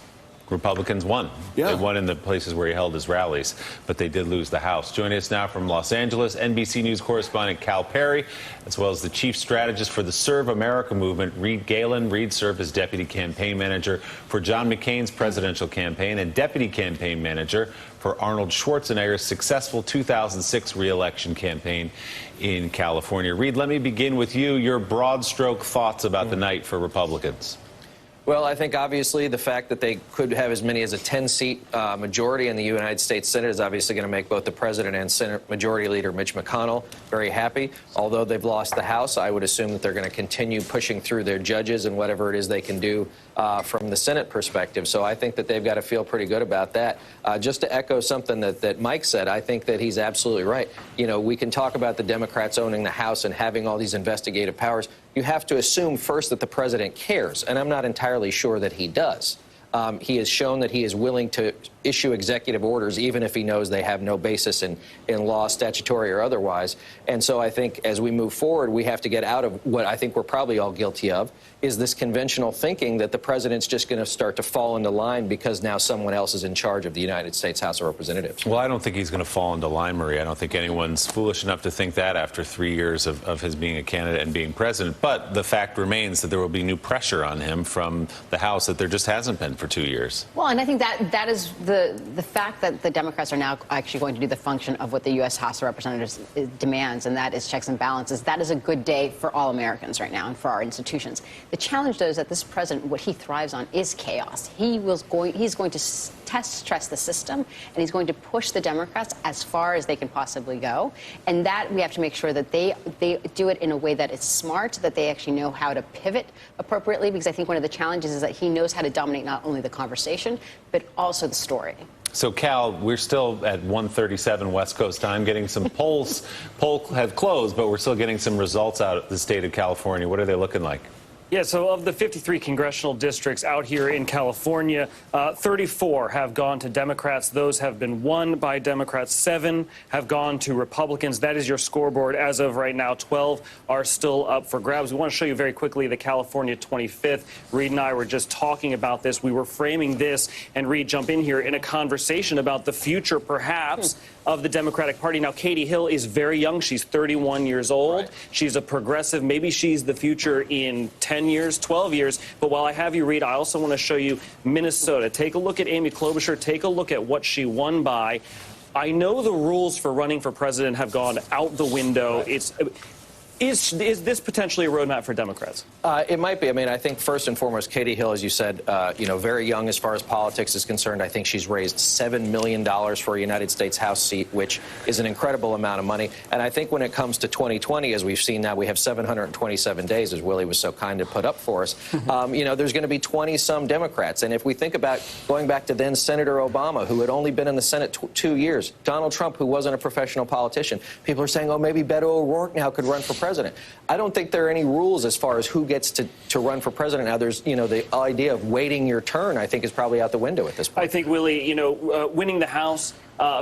Republicans won. Yeah. They won in the places where he held his rallies, but they did lose the House. Joining us now from Los Angeles, NBC News correspondent Cal Perry, as well as the chief strategist for the Serve America movement, Reed Galen. Reed served as deputy campaign manager for John McCain's presidential campaign and deputy campaign manager for Arnold Schwarzenegger's successful 2006 re-election campaign in California. Reed, let me begin with you. Your broad stroke thoughts about the night for Republicans. Well, I think obviously the fact that they could have as many as a 10-seat majority in the United States Senate is obviously going to make both the president and Senate Majority Leader Mitch McConnell very happy. Although they've lost the House, I would assume that they're going to continue pushing through their judges and whatever it is they can do from the Senate perspective. So I think that they've got to feel pretty good about that. Just to echo something that Mike said, I think that he's absolutely right. You know, we can talk about the Democrats owning the House and having all these investigative powers. You have to assume first that the president cares, and I'm not entirely sure that he does. He has shown that he is willing to issue executive orders, even if he knows they have no basis in law, statutory or otherwise. And so I think as we move forward, we have to get out of what I think we're probably all guilty of, is this conventional thinking that the president's just going to start to fall into line because now someone else is in charge of the United States House of Representatives. Well, I don't think he's going to fall into line, Marie. I don't think anyone's foolish enough to think that after 3 years of his being a candidate and being president. But the fact remains that there will be new pressure on him from the House that there just hasn't been for 2 years. Well, and I think that is the fact that the Democrats are now actually going to do the function of what the U.S. House of Representatives demands, and that is checks and balances. That is a good day for all Americans right now and for our institutions. The challenge, though, is that this president, what he thrives on is chaos. He's going to stress the system, and he's going to push the Democrats as far as they can possibly go. And that we have to make sure that they do it in a way that is smart, that they actually know how to pivot appropriately, because I think one of the challenges is that he knows how to dominate not only the conversation, but also the story. So, Cal, we're still at 1:37 West Coast time, getting some polls. Polls have closed, but we're still getting some results out of the state of California. What are they looking like? Yeah, so of the 53 congressional districts out here in California, 34 have gone to Democrats. Those have been won by Democrats. 7 have gone to Republicans. That is your scoreboard as of right now. 12 are still up for grabs. We want to show you very quickly the California 25th. Reed and I were just talking about this. We were framing this, and Reed, jump in here, in a conversation about the future, perhaps, of the Democratic Party. Now, Katie Hill is very young. She's 31 years old. Right. She's a progressive. Maybe she's the future in 10 years, 12 years. But while I have you, Reed, I also want to show you Minnesota. Take a look at Amy Klobuchar. Take a look at what she won by. I know the rules for running for president have gone out the window. Right. Is this potentially a roadmap for Democrats? It might be. I mean, I think first and foremost, Katie Hill, as you said, very young as far as politics is concerned. I think she's raised $7 million for a United States House seat, which is an incredible amount of money. And I think when it comes to 2020, as we've seen now, we have 727 days, as Willie was so kind to put up for us. There's going to be 20-some Democrats. And if we think about going back to then Senator Obama, who had only been in the Senate 2 years, Donald Trump, who wasn't a professional politician, people are saying, oh, maybe Beto O'Rourke now could run for president. I don't think there are any rules as far as who gets to run for president. Now, there's, the idea of waiting your turn, I think, is probably out the window at this point. I think, Willie, winning the House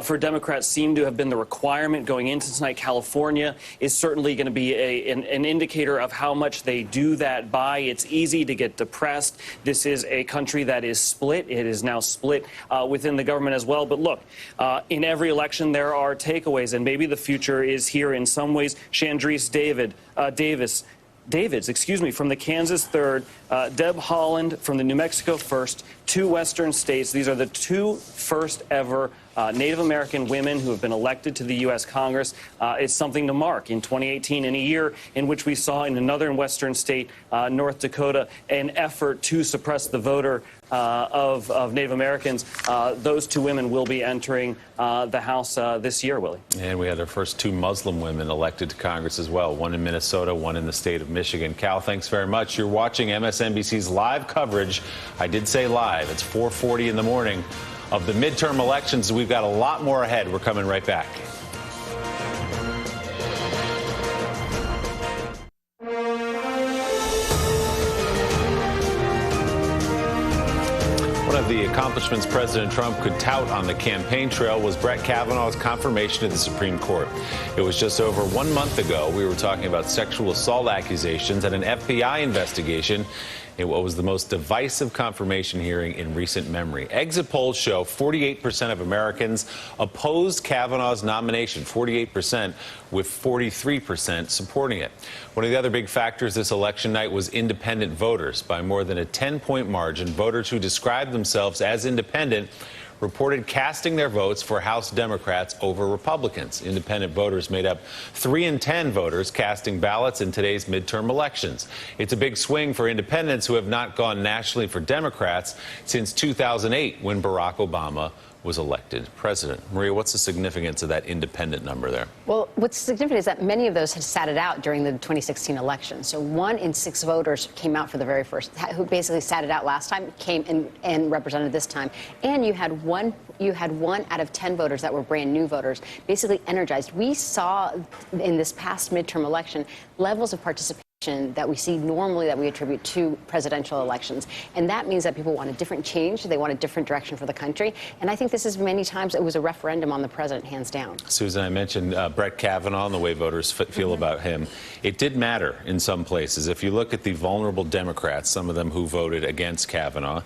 for Democrats seemed to have been the requirement going into tonight. California is certainly going to be an indicator of how much they do that by. It's easy to get depressed. This is a country that is split. It is now split within the government as well. But look, in every election, there are takeaways, and maybe the future is here in some ways. Chandrice Davids, from the Kansas 3rd, Deb Haaland from the New Mexico 1st, 2 Western states. These are the 2 first ever Native American women who have been elected to the U.S. Congress. It's something to mark in 2018, in a year in which we saw in another Western state, North Dakota, an effort to suppress the voter of Native Americans. Those 2 women will be entering the House this year, Willie. And we had our first 2 Muslim women elected to Congress as well, one in Minnesota, one in the state of Michigan. Cal, thanks very much. You're watching MSNBC's live coverage. I did say live. It's 4:40 in the morning of the midterm elections. We've got a lot more ahead. We're coming right back. One of the accomplishments President Trump could tout on the campaign trail was Brett Kavanaugh's confirmation to the Supreme Court. It was just over 1 month ago. We were talking about sexual assault accusations and an FBI investigation in what was the most divisive confirmation hearing in recent memory. Exit polls show 48% of Americans opposed Kavanaugh's nomination, 48%, with 43% supporting it. One of the other big factors this election night was independent voters. By more than a 10-point margin, voters who described themselves as independent reported casting their votes for House Democrats over Republicans. Independent voters made up 3 in 10 voters casting ballots in today's midterm elections. It's a big swing for independents who have not gone nationally for Democrats since 2008, when Barack Obama was elected president. Maria, what's the significance of that independent number there? Well, what's significant is that many of those had sat it out during the 2016 election. So 1 in 6 voters came out for the very first, who basically sat it out last time, came and represented this time. And you had one out of 10 voters that were brand new voters, basically energized. We saw in this past midterm election levels of participation that we see normally that we attribute to presidential elections. And that means that people want a different change. They want a different direction for the country. And I think this is many times it was a referendum on the president, hands down. Susan, I mentioned Brett Kavanaugh and the way voters feel about him. It did matter in some places. If you look at the vulnerable Democrats, some of them who voted against Kavanaugh,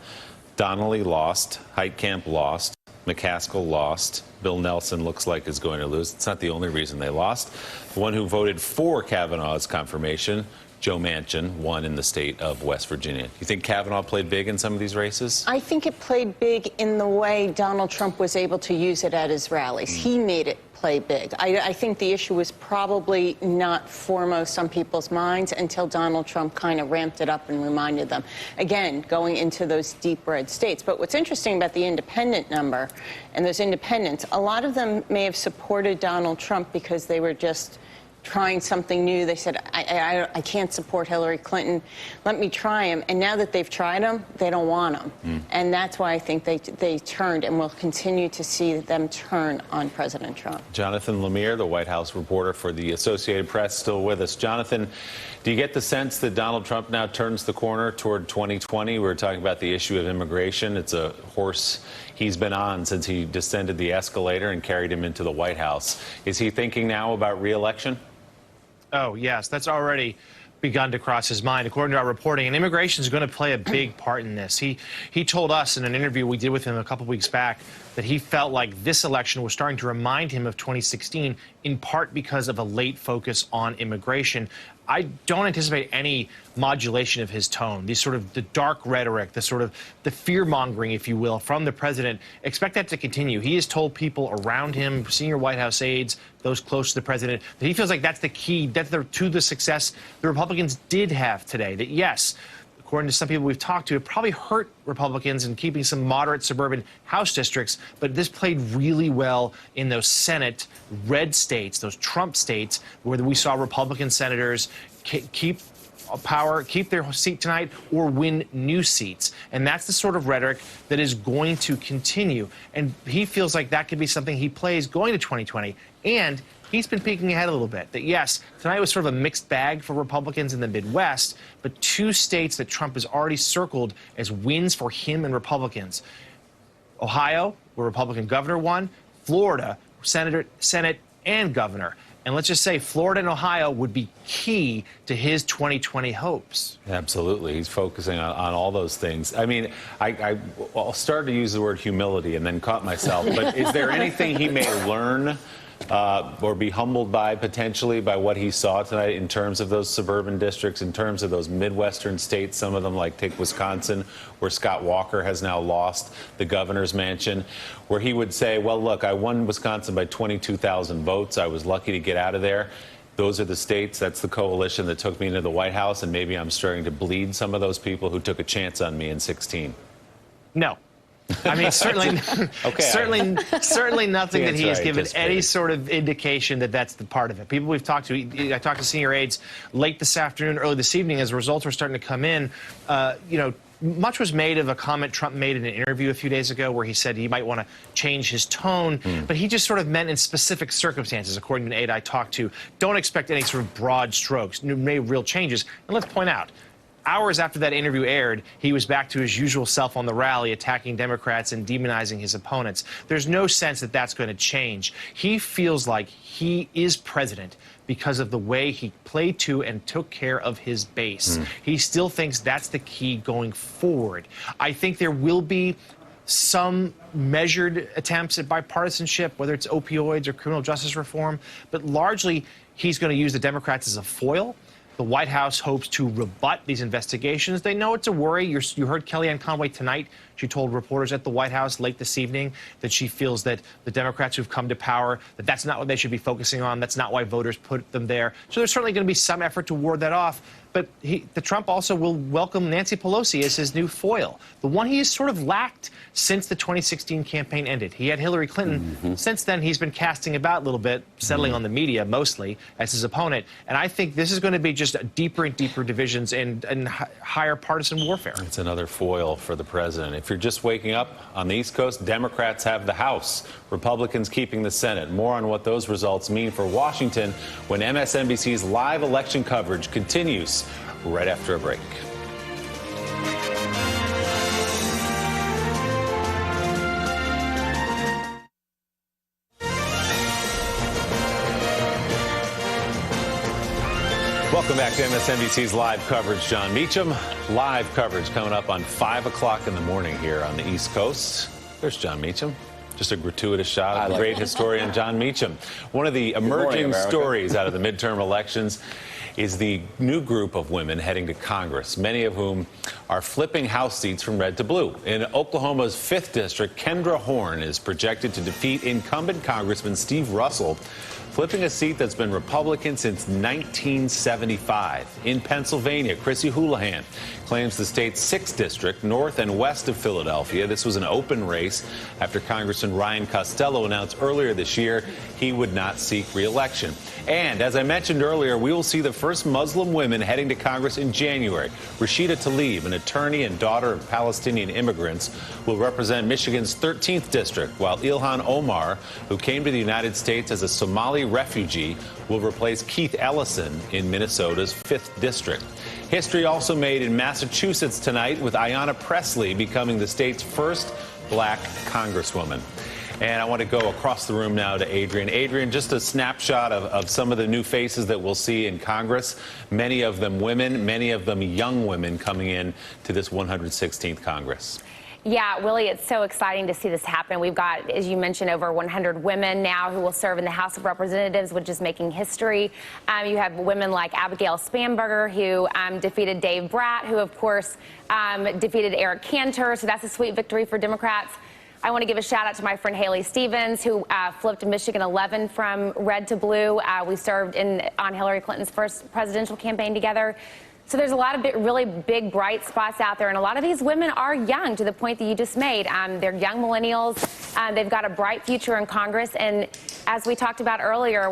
Donnelly lost, Heitkamp lost, McCaskill lost. Bill Nelson looks like is going to lose. It's not the only reason they lost. The one who voted for Kavanaugh's confirmation, Joe Manchin, won in the state of West Virginia. You think Kavanaugh played big in some of these races? I think it played big in the way Donald Trump was able to use it at his rallies. He made it play big. I think the issue was probably not foremost on people's minds until Donald Trump kind of ramped it up and reminded them, again, going into those deep red states. But what's interesting about the independent number and those independents, a lot of them may have supported Donald Trump because they were just trying something new. They said, I can't support Hillary Clinton. Let me try him. And now that they've tried him, they don't want him. And that's why I think they turned, and we'll continue to see them turn on President Trump. Jonathan Lemire, the White House reporter for the Associated Press, still with us. Jonathan, do you get the sense that Donald Trump now turns the corner toward 2020? We're talking about the issue of immigration. It's a horse he's been on since he descended the escalator and carried him into the White House. Is he thinking now about re-election? Oh, yes, that's already begun to cross his mind, according to our reporting. And immigration is going to play a big part in this. He told us in an interview we did with him a couple weeks back that he felt like this election was starting to remind him of 2016, in part because of a late focus on immigration. I don't anticipate any modulation of his tone, the sort of the dark rhetoric, the sort of the fear-mongering, if you will, from the president. Expect that to continue. He has told people around him, senior White House aides, those close to the president, that he feels like that's the key, to the success the Republicans did have today. That, yes, according to some people we've talked to, it probably hurt Republicans in keeping some moderate suburban House districts, but this played really well in those Senate red states, those Trump states, where we saw Republican senators keep power, keep their seat tonight, or win new seats. And that's the sort of rhetoric that is going to continue. And he feels like that could be something he plays going to 2020. And he's been peeking ahead a little bit, that yes, tonight was sort of a mixed bag for Republicans in the Midwest, but two states that Trump has already circled as wins for him and Republicans. Ohio, where Republican governor won, Florida, Senate and governor. And let's just say Florida and Ohio would be key to his 2020 hopes. Absolutely. He's focusing on all those things. I mean, I'll start to use the word humility and then caught myself. But is there anything he may learn or be humbled by, potentially, by what he saw tonight in terms of those suburban districts, in terms of those Midwestern states, some of them, like take Wisconsin, where Scott Walker has now lost the governor's mansion, where he would say, well, look, I won Wisconsin by 22,000 votes. I was lucky to get out of there. Those are the states, that's the coalition that took me into the White House, and maybe I'm starting to bleed some of those people who took a chance on me in 2016. No. I mean, certainly, okay. certainly nothing that he has given any sort of indication that that's the part of it. People we've talked to, I talked to senior aides late this afternoon, early this evening, as results were starting to come in. You know, much was made of a comment Trump made in an interview a few days ago where he said he might want to change his tone, but he just sort of meant in specific circumstances, according to an aide I talked to. Don't expect any sort of broad strokes, made real changes. And let's point out, hours after that interview aired, he was back to his usual self on the rally, attacking Democrats and demonizing his opponents. There's no sense that that's going to change. He feels like he is president because of the way he played to and took care of his base. He still thinks that's the key going forward. I think there will be some measured attempts at bipartisanship, whether it's opioids or criminal justice reform, but largely he's going to use the Democrats as a foil. The White House hopes to rebut these investigations. They know it's a worry. You heard Kellyanne Conway tonight. She told reporters at the White House late this evening that she feels that the Democrats who've come to power, that that's not what they should be focusing on. That's not why voters put them there. So there's certainly going to be some effort to ward that off. But the Trump also will welcome Nancy Pelosi as his new foil, the one he has sort of lacked since the 2016 campaign ended. He had Hillary Clinton. Since then, he's been casting about a little bit, settling on the media mostly as his opponent. And I think this is going to be just deeper and deeper divisions and higher partisan warfare. It's another foil for the president. If you're just waking up on the East Coast, Democrats have the House, Republicans keeping the Senate. More on what those results mean for Washington when MSNBC's live election coverage continues right after a break. Welcome back to MSNBC's live coverage. John Meacham. Live coverage coming up on 5 o'clock in the morning here on the East Coast. There's John Meacham. Just a gratuitous shot of the great historian John Meacham. One of the emerging stories out of the midterm elections is the new group of women heading to Congress, many of whom are flipping House seats from red to blue. In Oklahoma's 5th District, Kendra Horn is projected to defeat incumbent Congressman Steve Russell, flipping a seat that's been Republican since 1975. In Pennsylvania, Chrissy Houlihan claims the state's 6th district, north and west of Philadelphia. This was an open race after Congressman Ryan Costello announced earlier this year he would not seek re-election. And as I mentioned earlier, we will see the first Muslim women heading to Congress in January. Rashida Tlaib, an attorney and daughter of Palestinian immigrants, will represent Michigan's 13th district, while Ilhan Omar, who came to the United States as a Somali refugee, will replace Keith Ellison in Minnesota's 5th district. History also made in Massachusetts tonight, with Ayanna Pressley becoming the state's first black congresswoman. And I want to go across the room now to Adrian. Adrian, just a snapshot of some of the new faces that we'll see in Congress, many of them women, many of them young women coming in to this 116th Congress. Yeah, Willie, it's so exciting to see this happen. We've got, as you mentioned, over 100 women now who will serve in the House of Representatives, which is making history. You have women like Abigail Spanberger, who defeated Dave Bratt, who, of course, defeated Eric Cantor. So that's a sweet victory for Democrats. I want to give a shout out to my friend Haley Stevens, who flipped Michigan 11 from red to blue. We served on Hillary Clinton's first presidential campaign together. So there's a lot of really big, bright spots out there, and a lot of these women are young, to the point that you just made. They're young millennials. They've got a bright future in Congress, and as we talked about earlier,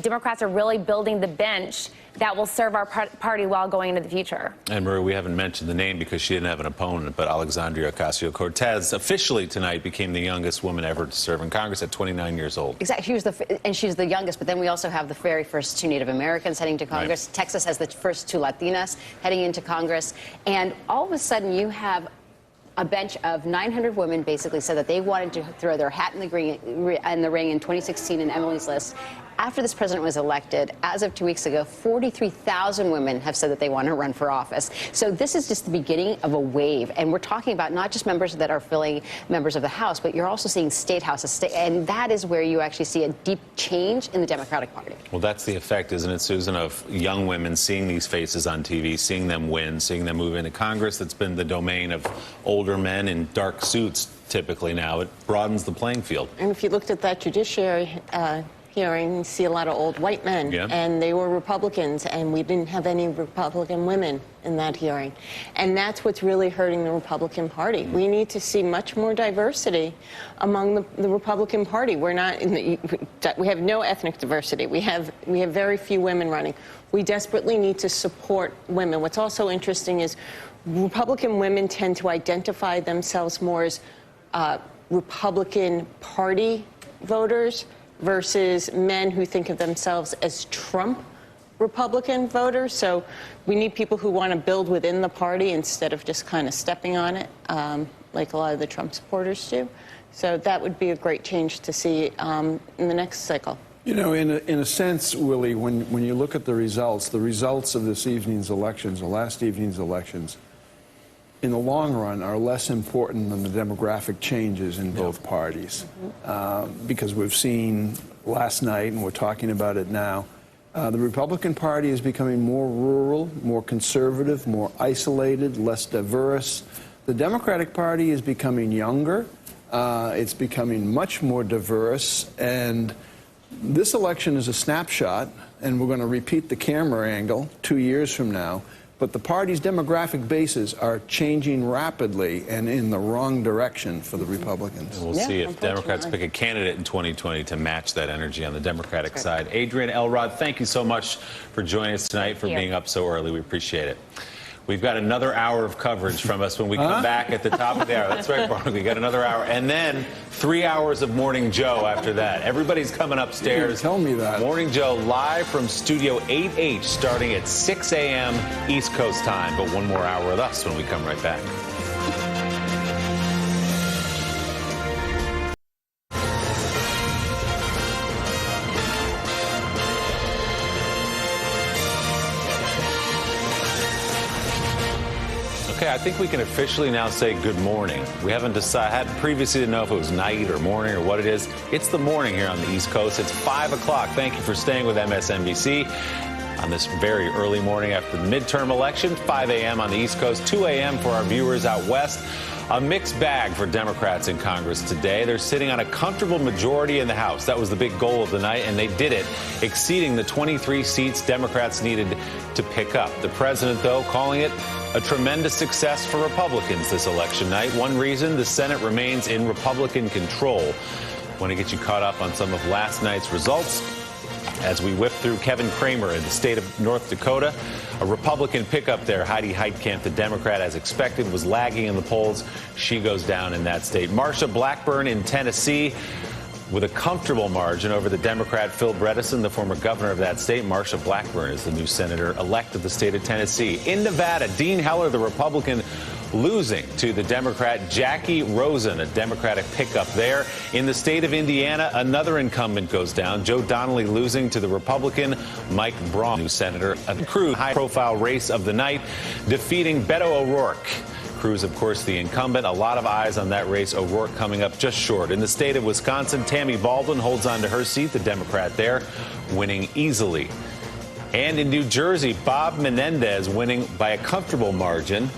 Democrats are really building the bench that will serve our party well going into the future. And Marie, we haven't mentioned the name because she didn't have an opponent, but Alexandria Ocasio-Cortez officially tonight became the youngest woman ever to serve in Congress at 29 years old. Exactly. She's the youngest, but then we also have the very first 2 Native Americans heading to Congress. Right. Texas has the first 2 Latinas heading into Congress. And all of a sudden you have a bench of 900 women basically said that they wanted to throw their hat in the ring in 2016 in Emily's List. After this president was elected, as of 2 weeks ago, 43,000 women have said that they want to run for office. So this is just the beginning of a wave. And we're talking about not just members that are filling members of the House, but you're also seeing state houses. And that is where you actually see a deep change in the Democratic Party. Well, that's the effect, isn't it, Susan, of young women seeing these faces on TV, seeing them win, seeing them move into Congress. That's been the domain of older men in dark suits typically now. It broadens the playing field. And if you looked at that judiciary hearing, you see a lot of old white men, and they were Republicans, and we didn't have any Republican women in that hearing. And that's what's really hurting the Republican Party. We need to see much more diversity among the Republican Party. We're not we have no ethnic diversity. We have very few women running. We desperately need to support women. What's also interesting is Republican women tend to identify themselves more as Republican Party voters versus men who think of themselves as Trump Republican voters. So we need people who want to build within the party instead of just kind of stepping on it, like a lot of the Trump supporters do. So that would be a great change to see in the next cycle. You know, in a sense, Willie, when you look at the results of this evening's elections, or last evening's elections, in the long run, are less important than the demographic changes in both parties. Because we've seen last night, and we're talking about it now, the Republican Party is becoming more rural, more conservative, more isolated, less diverse. The Democratic Party is becoming younger. It's becoming much more diverse. And this election is a snapshot, and we're going to repeat the camera angle 2 years from now. But the party's demographic bases are changing rapidly and in the wrong direction for the Republicans. And we'll see if Democrats pick a candidate in 2020 to match that energy on the Democratic side. Adrienne Elrod, thank you so much for joining us tonight, for being up so early. We appreciate it. We've got another hour of coverage from us when we come back at the top of the hour. That's right, Barney. We got another hour. And then 3 hours of Morning Joe after that. Everybody's coming upstairs. Tell me that. Morning Joe live from Studio 8H starting at 6 a.m. East Coast time. But one more hour with us when we come right back. Okay, I think we can officially now say good morning. We haven't had previously to know if it was night or morning or what it is. It's the morning here on the East Coast. It's 5 o'clock. Thank you for staying with MSNBC on this very early morning after the midterm election. 5 a.m. on the East Coast, 2 a.m. for our viewers out west. A mixed bag for Democrats in Congress today. They're sitting on a comfortable majority in the House. That was the big goal of the night, and they did it, exceeding the 23 seats Democrats needed to pick up. The president, though, calling it a tremendous success for Republicans this election night. One reason, the Senate remains in Republican control. Want to get you caught up on some of last night's results as we whip through Kevin Cramer in the state of North Dakota. A Republican pickup there. Heidi Heitkamp, the Democrat, as expected, was lagging in the polls. She goes down in that state. Marsha Blackburn in Tennessee with a comfortable margin over the Democrat Phil Bredesen, the former governor of that state. Marsha Blackburn is the new senator-elect of the state of Tennessee. In Nevada, Dean Heller, the Republican, losing to the Democrat Jackie Rosen, a Democratic pickup there. In the state of Indiana, another incumbent goes down. Joe Donnelly losing to the Republican Mike Braun, new senator. A crude high-profile race of the night, defeating Beto O'Rourke. Cruz, of course, the incumbent. A lot of eyes on that race. O'Rourke coming up just short. In the state of Wisconsin, Tammy Baldwin holds on to her seat, the Democrat there, winning easily. And in New Jersey, Bob Menendez winning by a comfortable margin.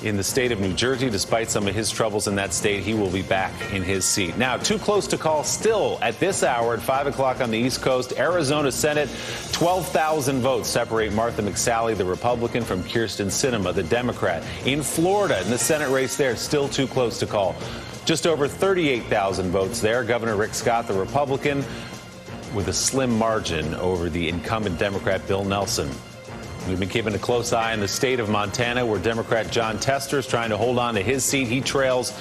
In the state of New Jersey, despite some of his troubles in that state, he will be back in his seat. Now, too close to call still at this hour at 5 o'clock on the East Coast. Arizona Senate, 12,000 votes separate Martha McSally, the Republican, from Kyrsten Sinema, the Democrat. In Florida, in the Senate race there, still too close to call. Just over 38,000 votes there. Governor Rick Scott, the Republican, with a slim margin over the incumbent Democrat Bill Nelson. We've been keeping a close eye on the state of Montana, where Democrat John Tester is trying to hold on to his seat. He trails,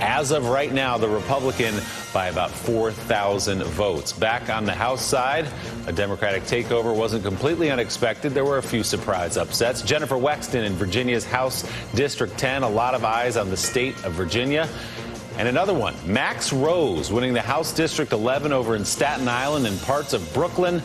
as of right now, the Republican by about 4,000 votes. Back on the House side, a Democratic takeover wasn't completely unexpected. There were a few surprise upsets. Jennifer Wexton in Virginia's House District 10. A lot of eyes on the state of Virginia. And another one, Max Rose winning the House District 11 over in Staten Island and parts of Brooklyn.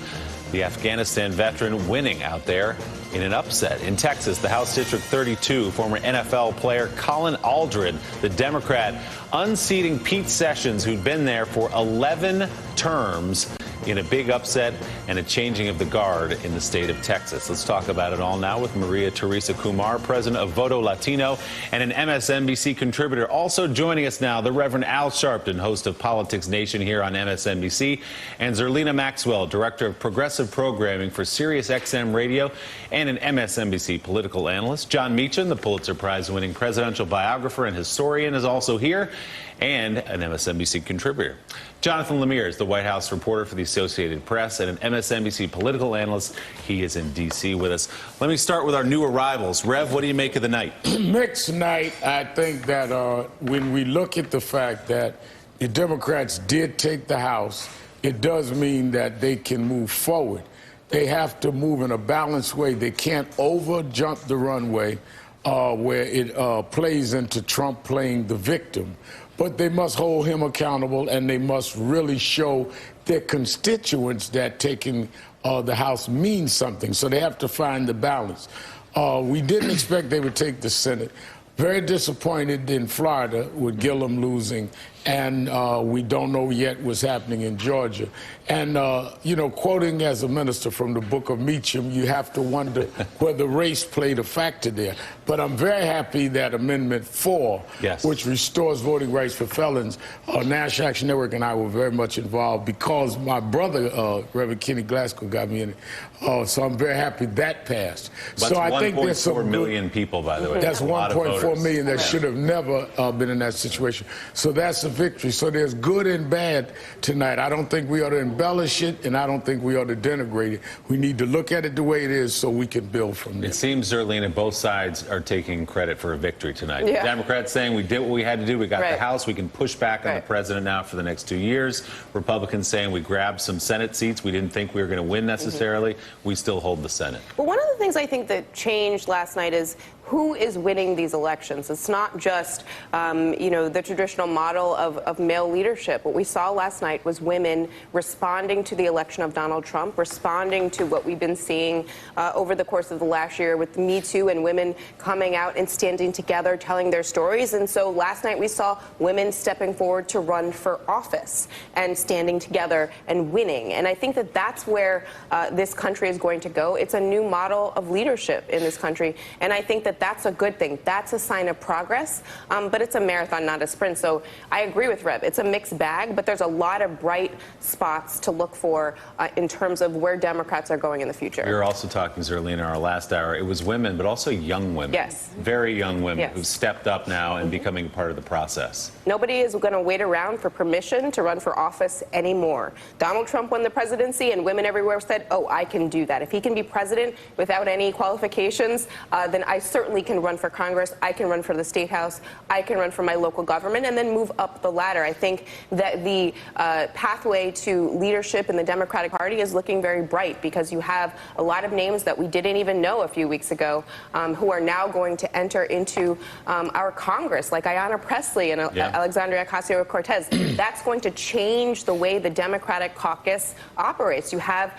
The Afghanistan veteran winning out there in an upset. In Texas, the House District 32, former NFL player Colin Aldred, the Democrat, unseating Pete Sessions, who'd been there for 11 terms, in a big upset and a changing of the guard in the state of Texas. Let's talk about it all now with Maria Teresa Kumar, president of Voto Latino and an MSNBC contributor. Also joining us now, the Reverend Al Sharpton, host of Politics Nation here on MSNBC, and Zerlina Maxwell, director of progressive programming for Sirius XM Radio and an MSNBC political analyst. John Meacham, the Pulitzer Prize-winning presidential biographer and historian, is also here, and an MSNBC contributor. Jonathan Lemire is the White House reporter for the Associated Press and an MSNBC political analyst. He is in D.C. with us. Let me start with our new arrivals. Rev, what do you make of the night? Mixed night. I think that when we look at the fact that the Democrats did take the House, it does mean that they can move forward. They have to move in a balanced way. They can't over-jump the runway where it plays into Trump playing the victim. But they must hold him accountable, and they must really show their constituents that taking the House means something. So they have to find the balance. We didn't expect they would take the Senate. Very disappointed in Florida with Gillum losing, and we don't know yet what's happening in Georgia. And, you know, quoting as a minister from the book of Meacham, you have to wonder whether race played a factor there. But I'm very happy that Amendment 4, which restores voting rights for felons, National Action Network and I were very much involved because my brother, Reverend Kenny Glasgow, got me in it. So I'm very happy that passed. That's so I think there's some 1.4 million people, by the way. That's 1.4 million that should have never been in that situation. So that's a victory. So there's good and bad tonight. I don't think we ought to embellish it, and I don't think we ought to denigrate it. We need to look at it the way it is so we can build from there. It seems, Zerlina, both sides are taking credit for a victory tonight. Yeah. Democrats saying we did what we had to do. We got the House. We can push back on the president now for the next 2 years. Republicans saying we grabbed some Senate seats. We didn't think we were going to win necessarily. We still hold the Senate. Well, one of the things I think that changed last night is who is winning these elections. It's not just, you know, the traditional model of male leadership. What we saw last night was women responding to the election of Donald Trump, responding to what we've been seeing over the course of the last year with Me Too and women coming out and standing together, telling their stories. And so last night we saw women stepping forward to run for office and standing together and winning. And I think that that's where this country is going to go. It's a new model of leadership in this country. And I think that that's a good thing. That's a sign of progress, but it's a marathon, not a sprint. So I agree with Rev. It's a mixed bag, but there's a lot of bright spots to look for in terms of where Democrats are going in the future. We were also talking, Zerlina, in our last hour. It was women, but also young women. Yes. Very young women who've stepped up now and becoming a part of the process. Nobody is going to wait around for permission to run for office anymore. Donald Trump won the presidency, and women everywhere said, oh, I can do that. If he can be president without any qualifications, then I certainly can run for Congress. I can run for the State House. I can run for my local government and then move up the ladder. I think that the pathway to leadership in the Democratic Party is looking very bright because you have a lot of names that we didn't even know a few weeks ago who are now going to enter into our Congress, like Ayanna Pressley and Alexandria Ocasio-Cortez. That's going to change the way the Democratic caucus operates. You have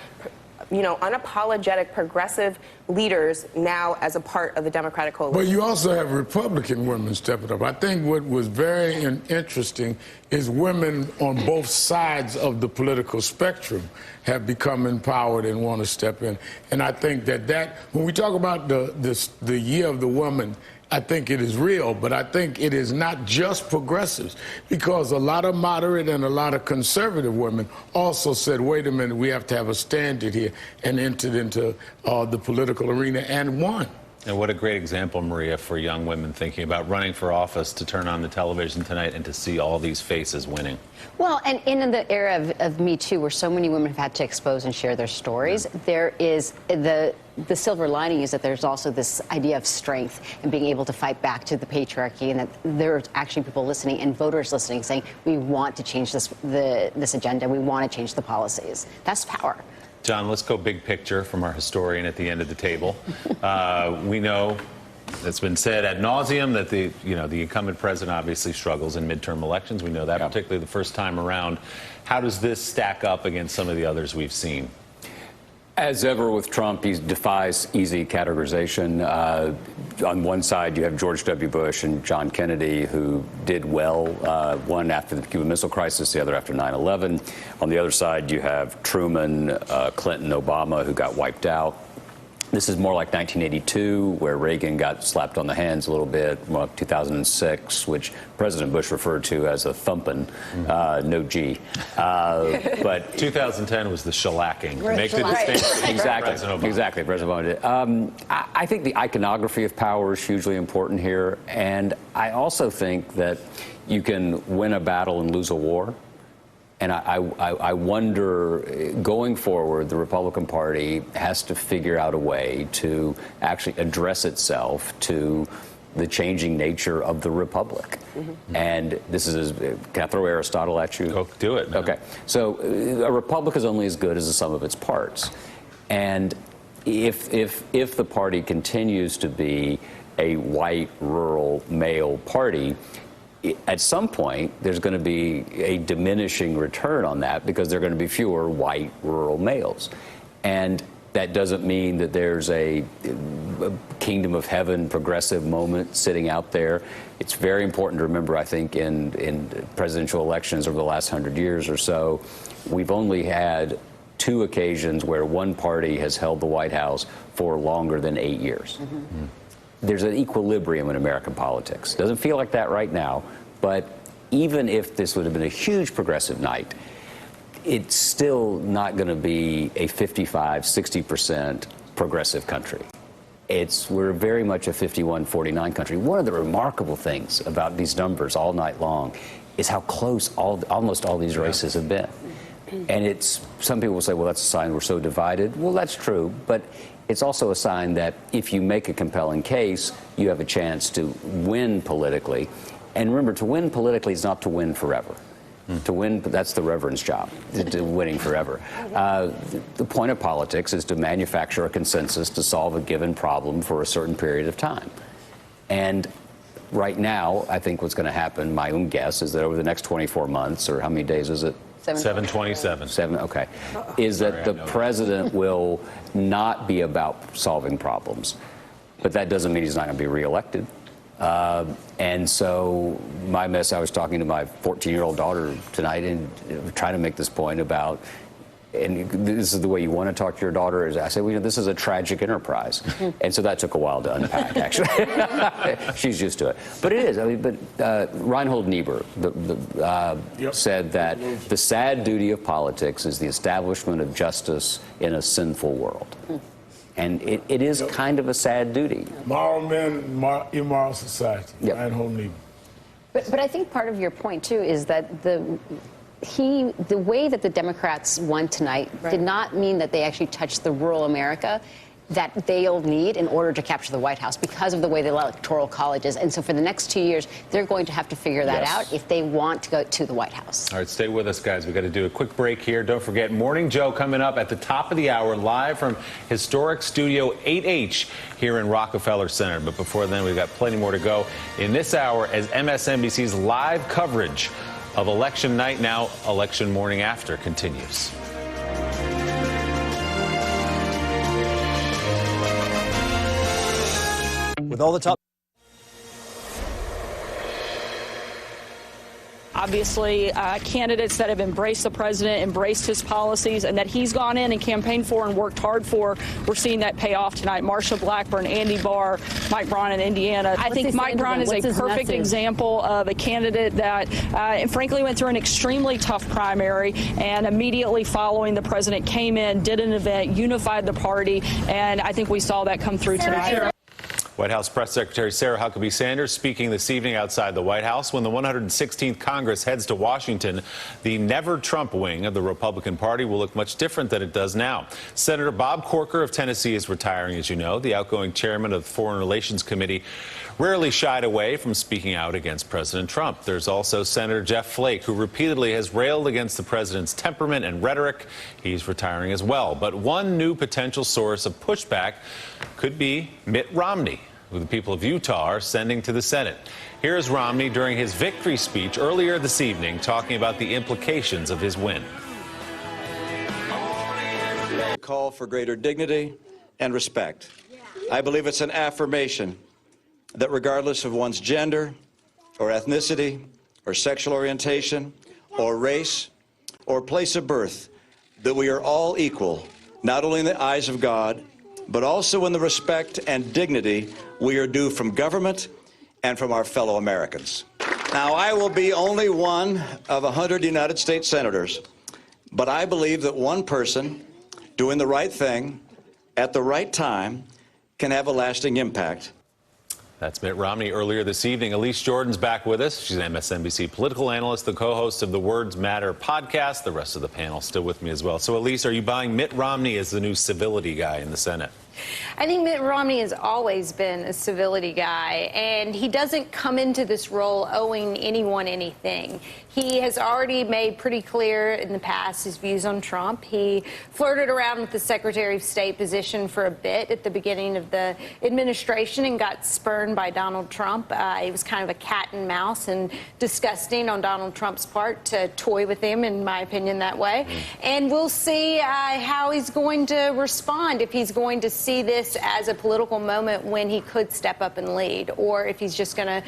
unapologetic progressive leaders now as a part of the Democratic coalition. But you also have Republican women stepping up. I think what was very interesting is women on both sides of the political spectrum have become empowered and want to step in. And I think that when we talk about the year of the woman, I think it is real, but I think it is not just progressives, because a lot of moderate and a lot of conservative women also said, wait a minute, we have to have a standard here, and entered into the political arena and won. And what a great example, Maria, for young women thinking about running for office, to turn on the television tonight and to see all these faces winning. Well, and in the era of Me Too, where so many women have had to expose and share their stories, there is the silver lining is that there's also this idea of strength and being able to fight back to the patriarchy, and that there's actually people listening and voters listening saying, we want to change this agenda, we want to change the policies. That's power. John, let's go big picture from our historian at the end of the table. We know it's been said ad nauseum that the incumbent president obviously struggles in midterm elections. We know that, particularly the first time around. How does this stack up against some of the others we've seen? As ever with Trump, he defies easy categorization. On one side, you have George W. Bush and John Kennedy, who did well, one after the Cuban Missile Crisis, the other after 9/11. On the other side, you have Truman, Clinton, Obama, who got wiped out. This is more like 1982, where Reagan got slapped on the hands a little bit, more like 2006, which President Bush referred to as a thumping, no G. But 2010 was the shellacking. Make the distinction. Exactly, President Obama did. I think the iconography of power is hugely important here, and I also think that you can win a battle and lose a war. And I wonder, going forward, the Republican Party has to figure out a way to actually address itself to the changing nature of the republic. And this is, can I throw Aristotle at you? Go do it. Okay. So a republic is only as good as the sum of its parts. And if the party continues to be a white, rural, male party, at some point, there's going to be a diminishing return on that, because there are going to be fewer white rural males. And that doesn't mean that there's a kingdom of heaven progressive moment sitting out there. It's very important to remember, I think, in presidential elections over the last 100 years or so, we've only had 2 occasions where one party has held the White House for longer than 8 years. There's an equilibrium in American politics. Doesn't feel like that right now, but even if this would have been a huge progressive night, it's still not going to be a 55, 60% progressive country. We're very much a 51-49 country. One of the remarkable things about these numbers all night long is how close almost all these races have been. And some people will say, well, that's a sign we're so divided. Well, that's true, but it's also a sign that if you make a compelling case, you have a chance to win politically. And remember, to win politically is not to win forever. To win, that's the Reverend's job, to winning forever. The point of politics is to manufacture a consensus to solve a given problem for a certain period of time. And right now, I think what's going to happen, my own guess, is that over the next 24 months, or how many days is it? 727. Okay. Is that the president will not be about solving problems. But that doesn't mean he's not going to be reelected. And so I was talking to my 14-year-old daughter tonight and trying to make this point about, and this is the way you want to talk to your daughter, is I said, well, this is a tragic enterprise. And so that took a while to unpack, actually. She's used to it. But it is. I mean, but Reinhold Niebuhr said that the sad duty of politics is the establishment of justice in a sinful world. And it is kind of a sad duty. Moral men, immoral society. Reinhold Niebuhr. But I think part of your point, too, is that the way that the Democrats won tonight did not mean that they actually touched the rural America that they'll need in order to capture the White House, because of the way the Electoral College is. And so for the next 2 years, they're going to have to figure that out if they want to go to the White House. All right, stay with us, guys. We've got to do a quick break here. Don't forget, Morning Joe coming up at the top of the hour, live from historic Studio 8H here in Rockefeller Center. But before then, we've got plenty more to go in this hour as MSNBC's live coverage of election night, now election morning after, continues. with all the top. Obviously, candidates that have embraced the president, embraced his policies, and that he's gone in and campaigned for and worked hard for. We're seeing that pay off tonight. Marsha Blackburn, Andy Barr, Mike Braun in Indiana. I think Mike Braun is a perfect example of a candidate that, frankly, went through an extremely tough primary and immediately following the president came in, did an event, unified the party, and I think we saw that come through tonight. White House Press Secretary Sarah Huckabee Sanders speaking this evening outside the White House. When the 116th Congress heads to Washington, the Never Trump wing of the Republican Party will look much different than it does now. Senator Bob Corker of Tennessee is retiring, as you know. The outgoing chairman of the Foreign Relations Committee rarely shied away from speaking out against President Trump. There's also Senator Jeff Flake, who repeatedly has railed against the president's temperament and rhetoric. He's retiring as well. But one new potential source of pushback could be Mitt Romney, who the people of Utah are sending to the Senate. Here's Romney during his victory speech earlier this evening, talking about the implications of his win. Call for greater dignity and respect. I believe it's an affirmation that regardless of one's gender or ethnicity or sexual orientation or race or place of birth, that we are all equal, not only in the eyes of God, but also in the respect and dignity we are due from government and from our fellow Americans. Now, I will be only one of 100 United States senators, but I believe that one person doing the right thing at the right time can have a lasting impact. That's Mitt Romney earlier this evening. Elise Jordan's back with us. She's an MSNBC political analyst, the co-host of the Words Matter podcast. The rest of the panel still with me as well. So, Elise, are you buying Mitt Romney as the new civility guy in the Senate? I think Mitt Romney has always been a civility guy, and he doesn't come into this role owing anyone anything. He has already made pretty clear in the past his views on Trump. He flirted around with the Secretary of State position for a bit at the beginning of the administration and got spurned by Donald Trump. It was kind of a cat and mouse and disgusting on Donald Trump's part to toy with him, in my opinion, that way. And we'll see how he's going to respond, if he's going to see this as a political moment when he could step up and lead, or if he's just going to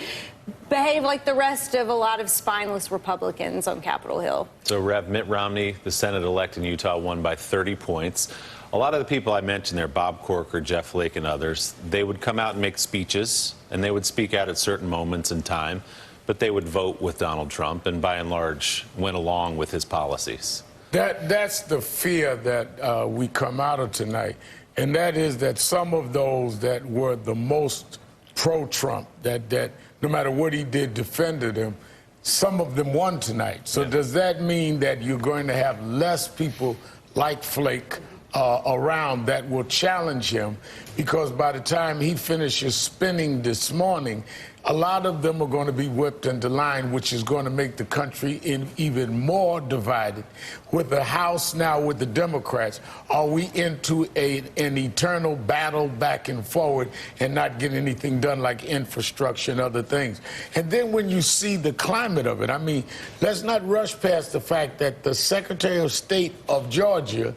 behave like the rest of a lot of spineless Republicans on Capitol Hill. So, Rev, Mitt Romney, the Senate-elect in Utah, won by 30 points. A lot of the people I mentioned there, Bob Corker, Jeff Flake, and others, they would come out and make speeches, and they would speak out at certain moments in time, but they would vote with Donald Trump and, by and large, went along with his policies. That's the fear that we come out of tonight. And that is that some of those that were the most pro-Trump, that no matter what he did, defended him, some of them won tonight. So does that mean that you're going to have less people like Flake around that will challenge him? Because by the time he finishes spinning this morning, a lot of them are going to be whipped into line, which is going to make the country even more divided. With the House now with the Democrats, are we into an eternal battle back and forward and not getting anything done like infrastructure and other things? And then when you see the climate of it, I mean, let's not rush past the fact that the Secretary of State of Georgia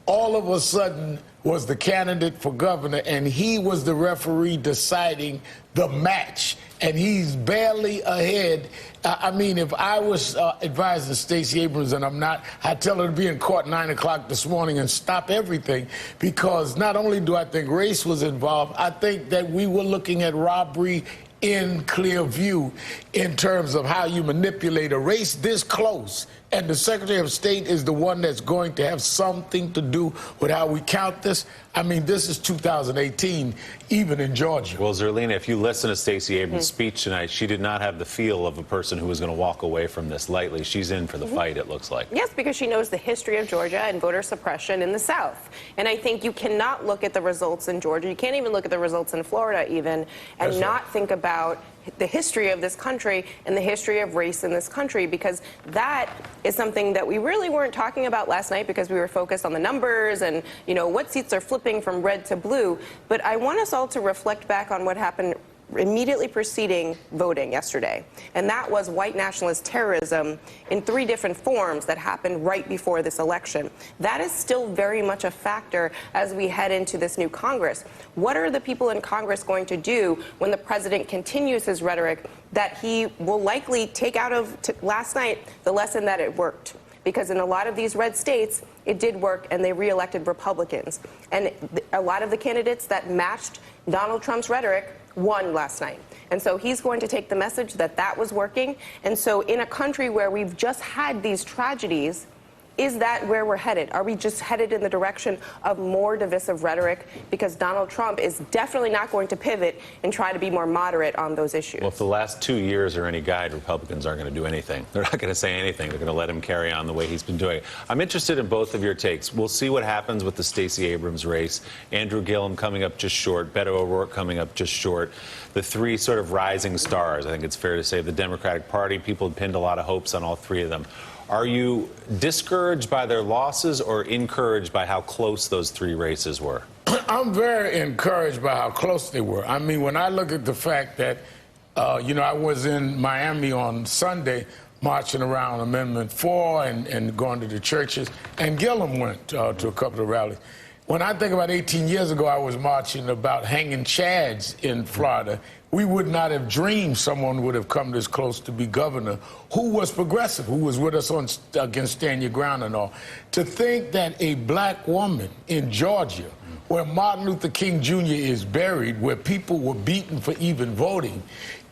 all of a sudden was the candidate for governor, and he was the referee deciding the match, and he's barely ahead. I mean, if I was advising Stacey Abrams, and I'm not, I'd tell her to be in court 9 o'clock this morning and stop everything, because not only do I think race was involved, I think that we were looking at robbery in clear view in terms of how you manipulate a race this close. And the Secretary of State is the one that's going to have something to do with how we count this. I mean, this is 2018, even in Georgia. Well, Zerlina, if you listen to Stacey Abrams' speech tonight, she did not have the feel of a person who was going to walk away from this lightly. She's in for the fight, it looks like. Yes, because she knows the history of Georgia and voter suppression in the South. And I think you cannot look at the results in Georgia. You can't even look at the results in Florida even and not think about the history of this country and the history of race in this country, because that is something that we really weren't talking about last night because we were focused on the numbers and, you know, what seats are flipping from red to blue. But I want us all to reflect back on what happened immediately preceding voting yesterday, and that was white nationalist terrorism in 3 different forms that happened right before this election. That is still very much a factor as we head into this new Congress. What are the people in Congress going to do when the president continues his rhetoric that he will likely take out of last night the lesson that it worked? Because in a lot of these red states, it did work, and they reelected Republicans. And a lot of the candidates that matched Donald Trump's rhetoric won last night. And so he's going to take the message that that was working. And so in a country where we've just had these tragedies, is that where we're headed? Are we just headed in the direction of more divisive rhetoric? Because Donald Trump is definitely not going to pivot and try to be more moderate on those issues. Well, if the last 2 years are any guide, Republicans aren't going to do anything. They're not going to say anything. They're going to let him carry on the way he's been doing it. I'm interested in both of your takes. We'll see what happens with the Stacey Abrams race. Andrew Gillum coming up just short. Beto O'Rourke coming up just short. The 3 sort of rising stars, I think it's fair to say, of the Democratic Party. People had pinned a lot of hopes on all 3 of them. Are you discouraged by their losses or encouraged by how close those 3 races were? I'm very encouraged by how close they were. I mean, when I look at the fact that, I was in Miami on Sunday marching around Amendment 4 and going to the churches, and Gillum went to a couple of rallies. When I think about 18 years ago, I was marching about hanging chads in Florida. We would not have dreamed someone would have come this close to be governor who was progressive, who was with us on against Stand Your Ground and all. To think that a black woman in Georgia, where Martin Luther King Jr. is buried, where people were beaten for even voting,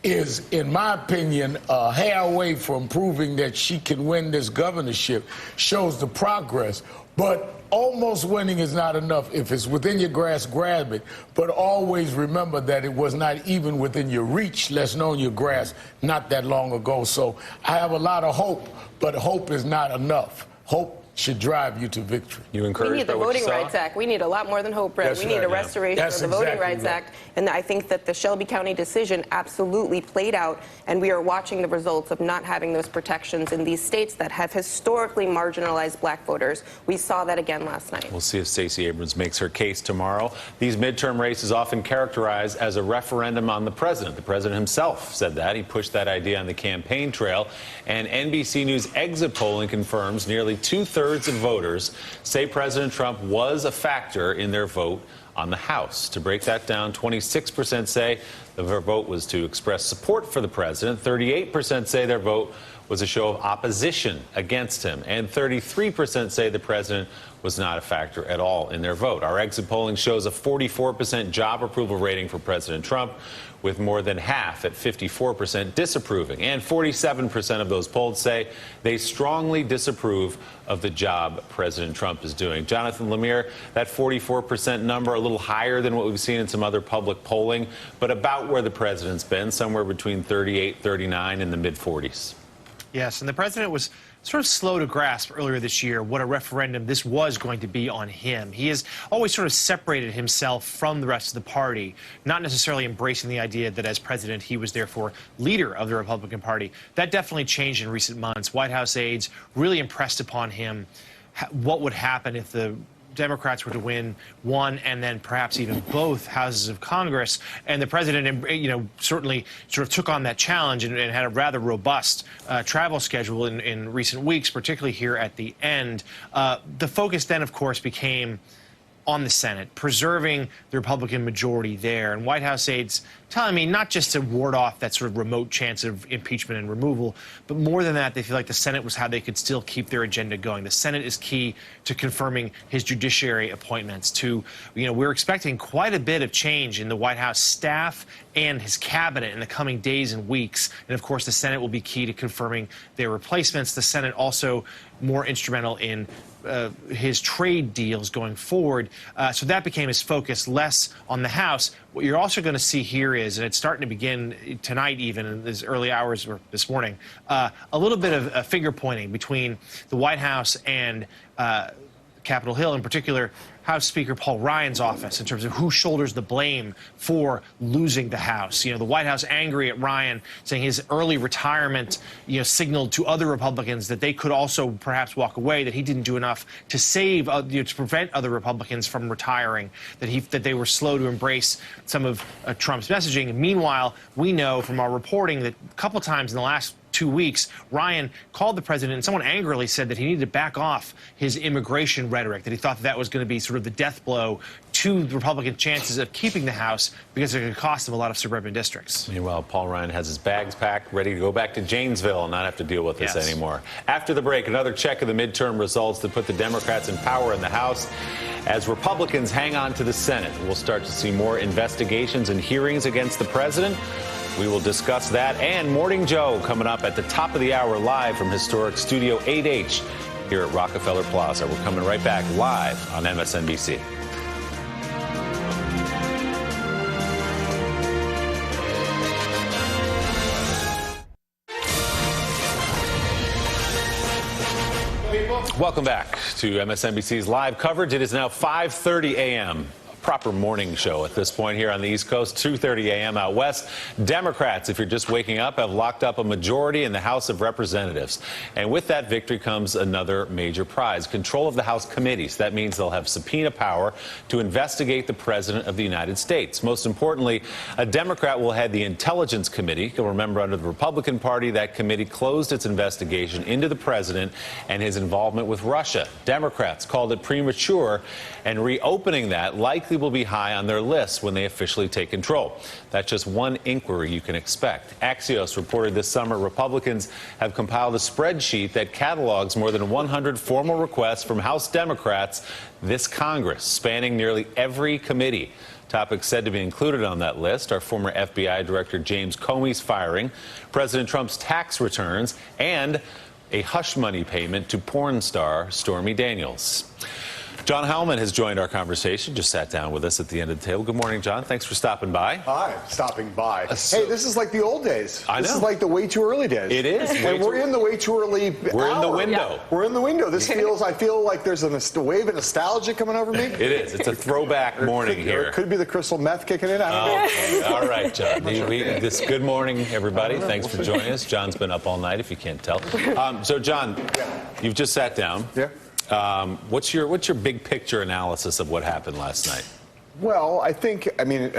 is, in my opinion, a hair away from proving that she can win this governorship, shows the progress. But almost winning is not enough. If it's within your grasp, grab it. But always remember that it was not even within your reach, less known your grasp, not that long ago. So I have a lot of hope, but hope is not enough. Hope should drive you to victory. You encouraged We need the Voting Rights Act. We need a lot more than hope, Brett. That's we need right, a restoration of the Voting Rights Act. And I think that the Shelby County decision absolutely played out, and we are watching the results of not having those protections in these states that have historically marginalized black voters. We saw that again last night. We'll see if Stacey Abrams makes her case tomorrow. These midterm races often characterized as a referendum on the president. The president himself said that. He pushed that idea on the campaign trail. And NBC News exit polling confirms nearly 2/3 of voters say President Trump was a factor in their vote on the House. To break that down, 26% say their vote was to express support for the president. 38% say their vote was a show of opposition against him. And 33% say the president was not a factor at all in their vote. Our exit polling shows a 44% job approval rating for President Trump, with more than half at 54% disapproving. And 47% of those polled say they strongly disapprove of the job President Trump is doing. Jonathan Lemire, that 44% number, a little higher than what we've seen in some other public polling, but about where the president's been, somewhere between 38, 39 in the mid-40s. Yes, and the president was sort of slow to grasp earlier this year what a referendum this was going to be on him. He has always sort of separated himself from the rest of the party, not necessarily embracing the idea that as president he was therefore leader of the Republican Party. That definitely changed in recent months. White House aides really impressed upon him what would happen if the Democrats were to win one and then perhaps even both houses of Congress. And the president, certainly sort of took on that challenge and had a rather robust travel schedule in recent weeks, particularly here at the end. The focus then, of course, became on the Senate, preserving the Republican majority there. And White House aides telling me not just to ward off that sort of remote chance of impeachment and removal, but more than that, they feel like the Senate was how they could still keep their agenda going. The Senate is key to confirming his judiciary appointments. We're expecting quite a bit of change in the White House staff and his cabinet in the coming days and weeks. And of course, the Senate will be key to confirming their replacements. The Senate also more instrumental in his trade deals going forward. So that became his focus, less on the House. What you're also going to see here is, and it's starting to begin tonight even in these early hours or this morning, a little bit of finger pointing between the White House and Capitol Hill in particular. House Speaker Paul Ryan's office in terms of who shoulders the blame for losing the House. You know, the White House angry at Ryan, saying his early retirement, you know, signaled to other Republicans that they could also perhaps walk away, that he didn't do enough to save, to prevent other Republicans from retiring, that they were slow to embrace some of Trump's messaging. And meanwhile, we know from our reporting that a couple times in the last 2 weeks, Ryan called the president, and someone angrily said that he needed to back off his immigration rhetoric, that he thought that was going to be sort of the death blow to the Republican chances of keeping the House because it could cost them a lot of suburban districts. Meanwhile, Paul Ryan has his bags packed, ready to go back to Janesville and not have to deal with this anymore. After the break, another check of the midterm results that put the Democrats in power in the House. As Republicans hang on to the Senate, we'll start to see more investigations and hearings against the president. We will discuss that and Morning Joe coming up at the top of the hour live from historic Studio 8H here at Rockefeller Plaza. We're coming right back live on MSNBC. Welcome back to MSNBC's live coverage. It is now 5:30 a.m. Proper morning show at this point here on the East Coast, 2:30 a.m. out west. Democrats, if you're just waking up, have locked up a majority in the House of Representatives. And with that victory comes another major prize, control of the House committees. That means they'll have subpoena power to investigate the President of the United States. Most importantly, a Democrat will head the Intelligence Committee. You'll remember under the Republican Party, that committee closed its investigation into the President and his involvement with Russia. Democrats called it premature, and reopening that likely will be high on their list when they officially take control. That's just one inquiry you can expect. Axios reported this summer Republicans have compiled a spreadsheet that catalogs more than 100 formal requests from House Democrats this Congress, spanning nearly every committee. Topics said to be included on that list are former FBI Director James Comey's firing, President Trump's tax returns, and a hush money payment to porn star Stormy Daniels. John Hellman has joined our conversation, just sat down with us at the end of the table. Good morning, John. Thanks for stopping by. Hi, stopping by. Hey, this is like the old days. I know. This is like the way too early days. It is. And we're in the way too early We're hour. in the window. Yeah. We're in the window. This feels, I feel like there's a wave of nostalgia coming over me. It is. It's a throwback morning here. Or it could be the crystal meth kicking in. I don't know. All right, John. Good morning, everybody. Thanks for joining us. John's been up all night, if you can't tell. So, John, you've just sat down. Yeah. What's your big picture analysis of what happened last night? Well, I mean,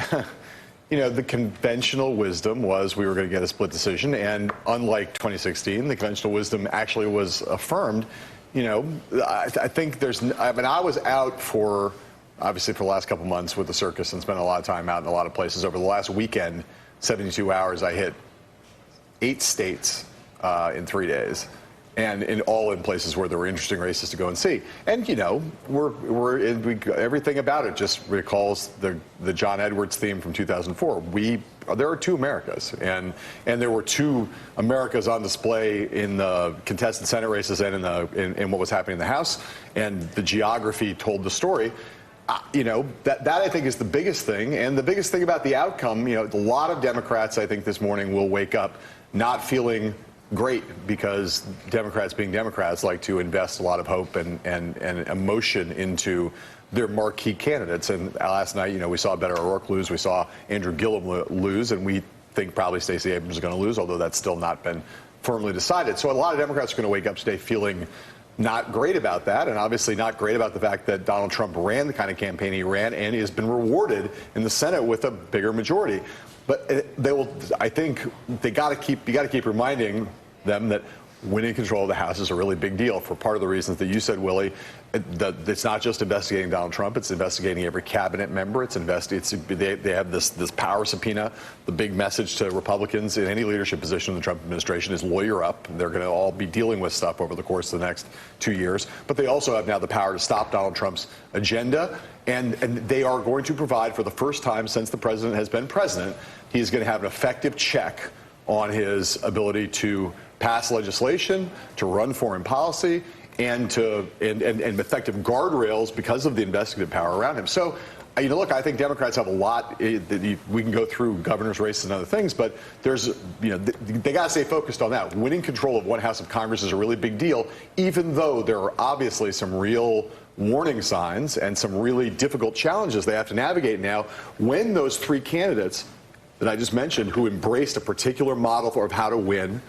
you know, the conventional wisdom was we were going to get a split decision, and unlike 2016, the conventional wisdom actually was affirmed. You know, I think I was out obviously for the last couple months with the circus and spent a lot of time out in a lot of places. Over the last weekend, 72 hours, I hit 8 states in 3 days. And in places where there were interesting races to go and see. And, you know, everything about it just recalls the John Edwards theme from 2004. There are 2 Americas, and there were 2 Americas on display in the contested Senate races and in what was happening in the House. And the geography told the story. You know, that I think is the biggest thing. And the biggest thing about the outcome, you know, a lot of Democrats, I think, this morning will wake up not feeling great, because Democrats, being Democrats, like to invest a lot of hope and emotion into their marquee candidates. And last night, you know, we saw Beto O'Rourke lose, we saw Andrew Gillum lose, and we think probably Stacey Abrams is going to lose, although that's still not been firmly decided. So a lot of Democrats are going to wake up today feeling not great about that, and obviously not great about the fact that Donald Trump ran the kind of campaign he ran, and he has been rewarded in the Senate with a bigger majority. But I think you got to keep reminding them that winning control of the House is a really big deal for part of the reasons that you said, Willie. It's not just investigating Donald Trump; it's investigating every cabinet member. They have this power subpoena. The big message to Republicans in any leadership position in the Trump administration is lawyer up. They're going to all be dealing with stuff over the course of the next 2 years. But they also have now the power to stop Donald Trump's agenda, and they are going to provide, for the first time since the president has been president, he's going to have an effective check on his ability to pass legislation, to run foreign policy, and effective guardrails because of the investigative power around him. So, you know, look, I think Democrats have a lot. We can go through governor's races and other things, but they got to stay focused on that. Winning control of one house of Congress is a really big deal, even though there are obviously some real warning signs and some really difficult challenges they have to navigate now when those three candidates that I just mentioned, who embraced a particular model of how to win,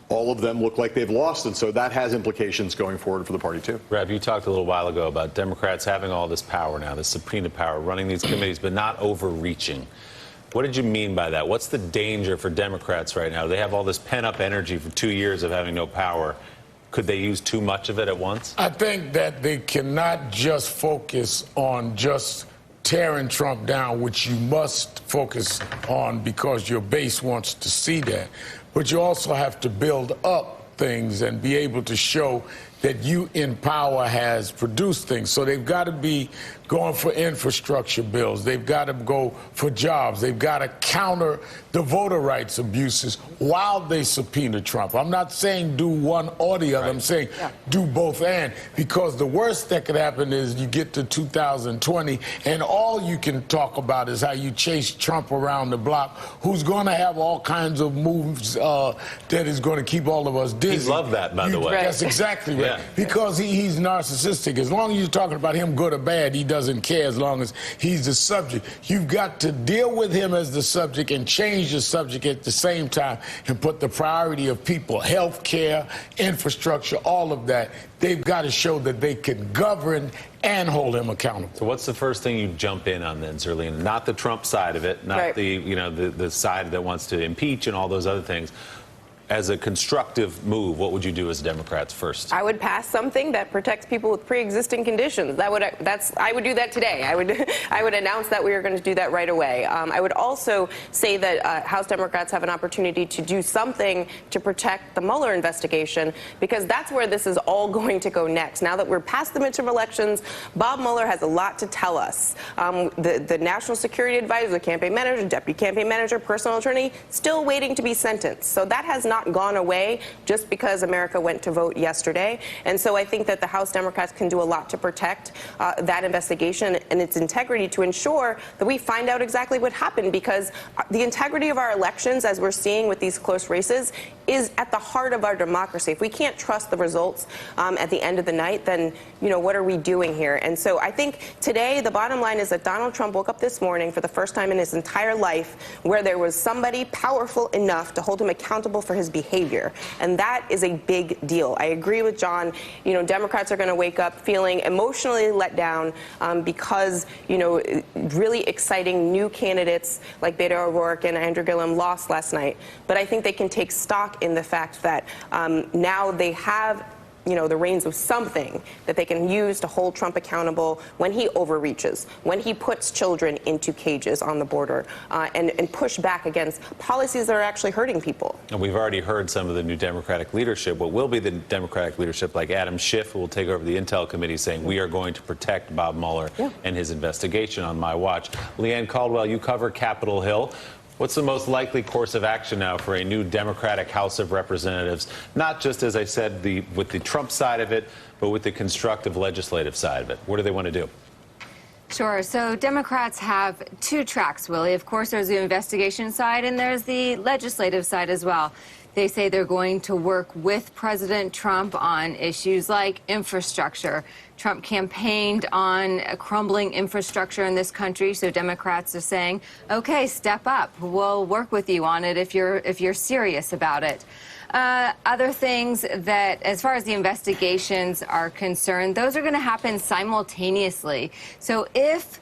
all of them look like they've lost, and so that has implications going forward for the party, too. Rev, you talked a little while ago about Democrats having all this power now, this subpoena power, running these committees, but not overreaching. What did you mean by that? What's the danger for Democrats right now? They have all this pent-up energy for 2 years of having no power. Could they use too much of it at once? I think that they cannot just focus on just tearing Trump down, which you must focus on because your base wants to see that. But you also have to build up things and be able to show that you in power has produced things. So they've got to be going for infrastructure bills. They've got to go for jobs. They've got to counter the voter rights abuses while they subpoena Trump. I'm not saying do one or the other. I'm saying do both and. Because the worst that could happen is you get to 2020 and all you can talk about is how you chase Trump around the block, who's going to have all kinds of moves that is going to keep all of us dizzy. He loved that, by the way. That's exactly right. Because he's narcissistic. As long as you're talking about him good or bad, he doesn't care as long as he's the subject. You've got to deal with him as the subject and change the subject at the same time and put the priority of people, health care, infrastructure, all of that. They've got to show that they can govern and hold him accountable. So what's the first thing you jump in on then, Zerlina? Not the Trump side of it, not the side that wants to impeach and all those other things. As a constructive move, what would you do as Democrats first? I would pass something that protects people with pre-existing conditions. I would do that today. I would announce that we are going to do that right away. I would also say that House Democrats have an opportunity to do something to protect the Mueller investigation, because that's where this is all going to go next. Now that we're past the midterm elections, Bob Mueller has a lot to tell us. The National Security Advisor, the campaign manager, deputy campaign manager, personal attorney, still waiting to be sentenced. So that has not gone away just because America went to vote yesterday. And so I think that the House Democrats can do a lot to protect that investigation and its integrity, to ensure that we find out exactly what happened, because the integrity of our elections, as we're seeing with these close races, is at the heart of our democracy. If we can't trust the results at the end of the night, then, what are we doing here? And so I think today the bottom line is that Donald Trump woke up this morning for the first time in his entire life where there was somebody powerful enough to hold him accountable for his behavior. And that is a big deal. I agree with John. Democrats are going to wake up feeling emotionally let down because, really exciting new candidates like Beto O'Rourke and Andrew Gillum lost last night. But I think they can take stock in the fact that now they have the reins of something that they can use to hold Trump accountable when he overreaches, when he puts children into cages on the border, and push back against policies that are actually hurting people. And we've already heard some of the new Democratic leadership, what will be the Democratic leadership, like Adam Schiff, who will take over the Intel Committee, saying we are going to protect Bob Mueller and his investigation on my watch. Leanne Caldwell, you cover Capitol Hill. What's the most likely course of action now for a new Democratic House of Representatives? Not just, as I said, with the Trump side of it, but with the constructive legislative side of it. What do they want to do? Sure. So Democrats have two tracks, Willie. Of course, there's the investigation side and there's the legislative side as well. They say they're going to work with President Trump on issues like infrastructure. Trump campaigned on a crumbling infrastructure in this country, so Democrats are saying, okay, step up. We'll work with you on it if you're serious about it. Other things that, as far as the investigations are concerned, those are going to happen simultaneously. So if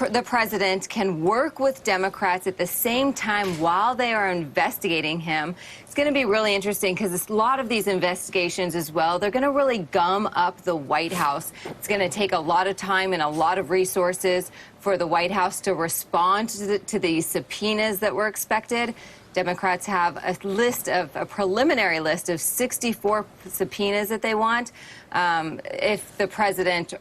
the president can work with Democrats at the same time while they are investigating him, it's going to be really interesting, because a lot of these investigations as well, they're going to really gum up the White House. It's going to take a lot of time and a lot of resources for the White House to respond to the subpoenas that were expected. Democrats have a preliminary list of 64 subpoenas that they want. If the president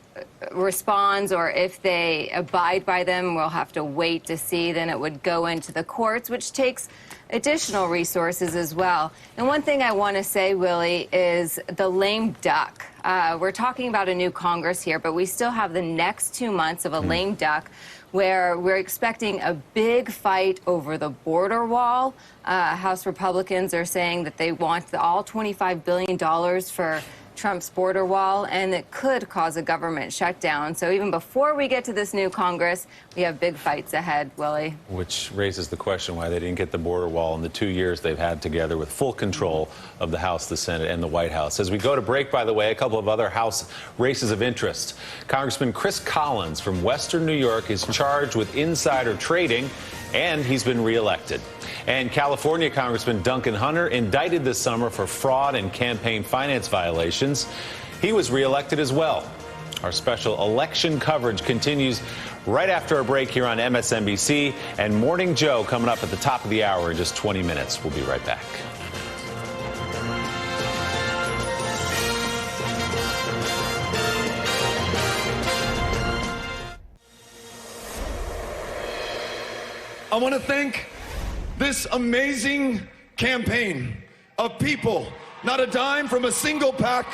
responds or if they abide by them, we'll have to wait to see. Then it would go into the courts, which takes additional resources as well. And one thing I want to say, Willie, is the lame duck. We're talking about a new Congress here, but we still have the next 2 months of a lame duck, where we're expecting a big fight over the border wall. House Republicans are saying that they want all $25 billion for Trump's border wall, and it could cause a government shutdown. So even before we get to this new Congress, we have big fights ahead, Willie. Which raises the question why they didn't get the border wall in the 2 years they've had together with full control of the House, the Senate, and the White House. As we go to break, by the way, a couple of other House races of interest. Congressman Chris Collins from Western New York is charged with insider trading, and he's been reelected. And California Congressman Duncan Hunter, indicted this summer for fraud and campaign finance violations. He was reelected as well. Our special election coverage continues right after a break here on MSNBC, and Morning Joe coming up at the top of the hour in just 20 minutes. We'll be right back. I want to thank this amazing campaign of people, not a dime from a single pack,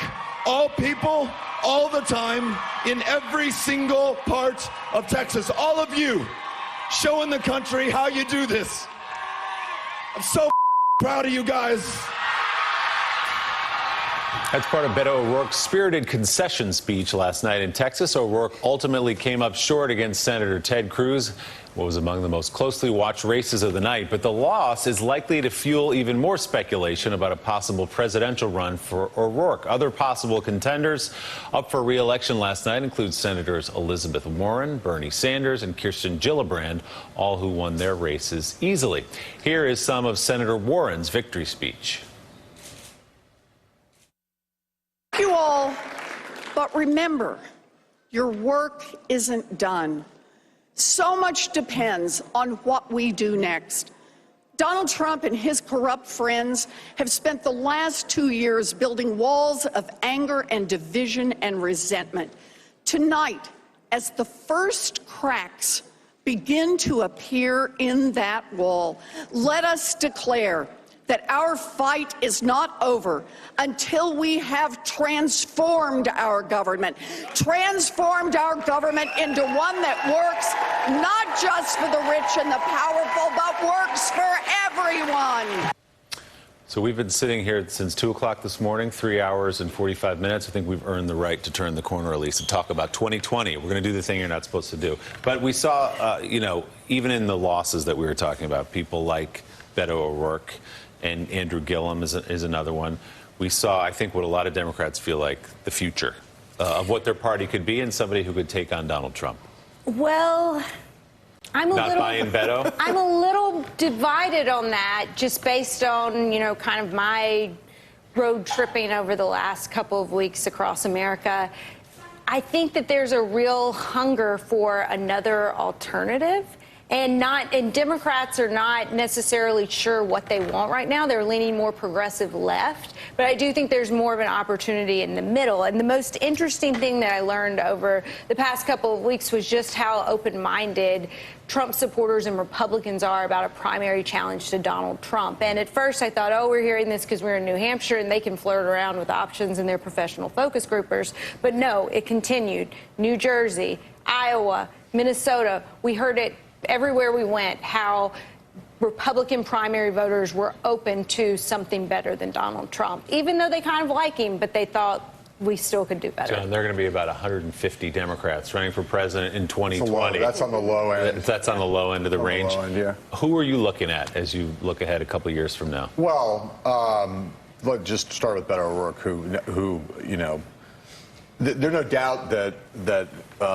all people, all the time, in every single part of Texas. All of you showing the country how you do this. I'm so proud of you guys. That's part of Beto O'Rourke's spirited concession speech last night in Texas. O'Rourke ultimately came up short against Senator Ted Cruz, what was among the most closely watched races of the night. But the loss is likely to fuel even more speculation about a possible presidential run for O'Rourke. Other possible contenders up for re-election last night include Senators Elizabeth Warren, Bernie Sanders, and Kirsten Gillibrand, all who won their races easily. Here is some of Senator Warren's victory speech. You all, but remember, your work isn't done. So much depends on what we do next. Donald Trump and his corrupt friends have spent the last 2 years building walls of anger and division and resentment. Tonight, as the first cracks begin to appear in that wall, let us declare that our fight is not over until we have transformed our government into one that works not just for the rich and the powerful, but works for everyone. So we've been sitting here since 2 o'clock this morning, 3 hours and 45 minutes. I think we've earned the right to turn the corner, at least, and talk about 2020. We're going to do the thing you're not supposed to do. But we saw, even in the losses that we were talking about, people like Beto O'Rourke and Andrew Gillum is another one. We saw, I think, what a lot of Democrats feel like the future of what their party could be and somebody who could take on Donald Trump. Well, I'm not buying Beto? I'm a little divided on that, just based on, kind of my road tripping over the last couple of weeks across America. I think that there's a real hunger for another alternative. And Democrats are not necessarily sure what they want right now. They're leaning more progressive left. But I do think there's more of an opportunity in the middle. And the most interesting thing that I learned over the past couple of weeks was just how open-minded Trump supporters and Republicans are about a primary challenge to Donald Trump. And at first I thought, we're hearing this because we're in New Hampshire and they can flirt around with options in their professional focus groupers. But no, it continued. New Jersey, Iowa, Minnesota, we heard it everywhere we went, how Republican primary voters were open to something better than Donald Trump, even though they kind of like him, but they thought we still could do better. John, there are going to be about 150 Democrats running for president in 2020. That's on the low end. That's on the low end of the range. Low end, yeah. Who are you looking at as you look ahead a couple of years from now? Well, let's just start with Beto O'Rourke, who there's no doubt that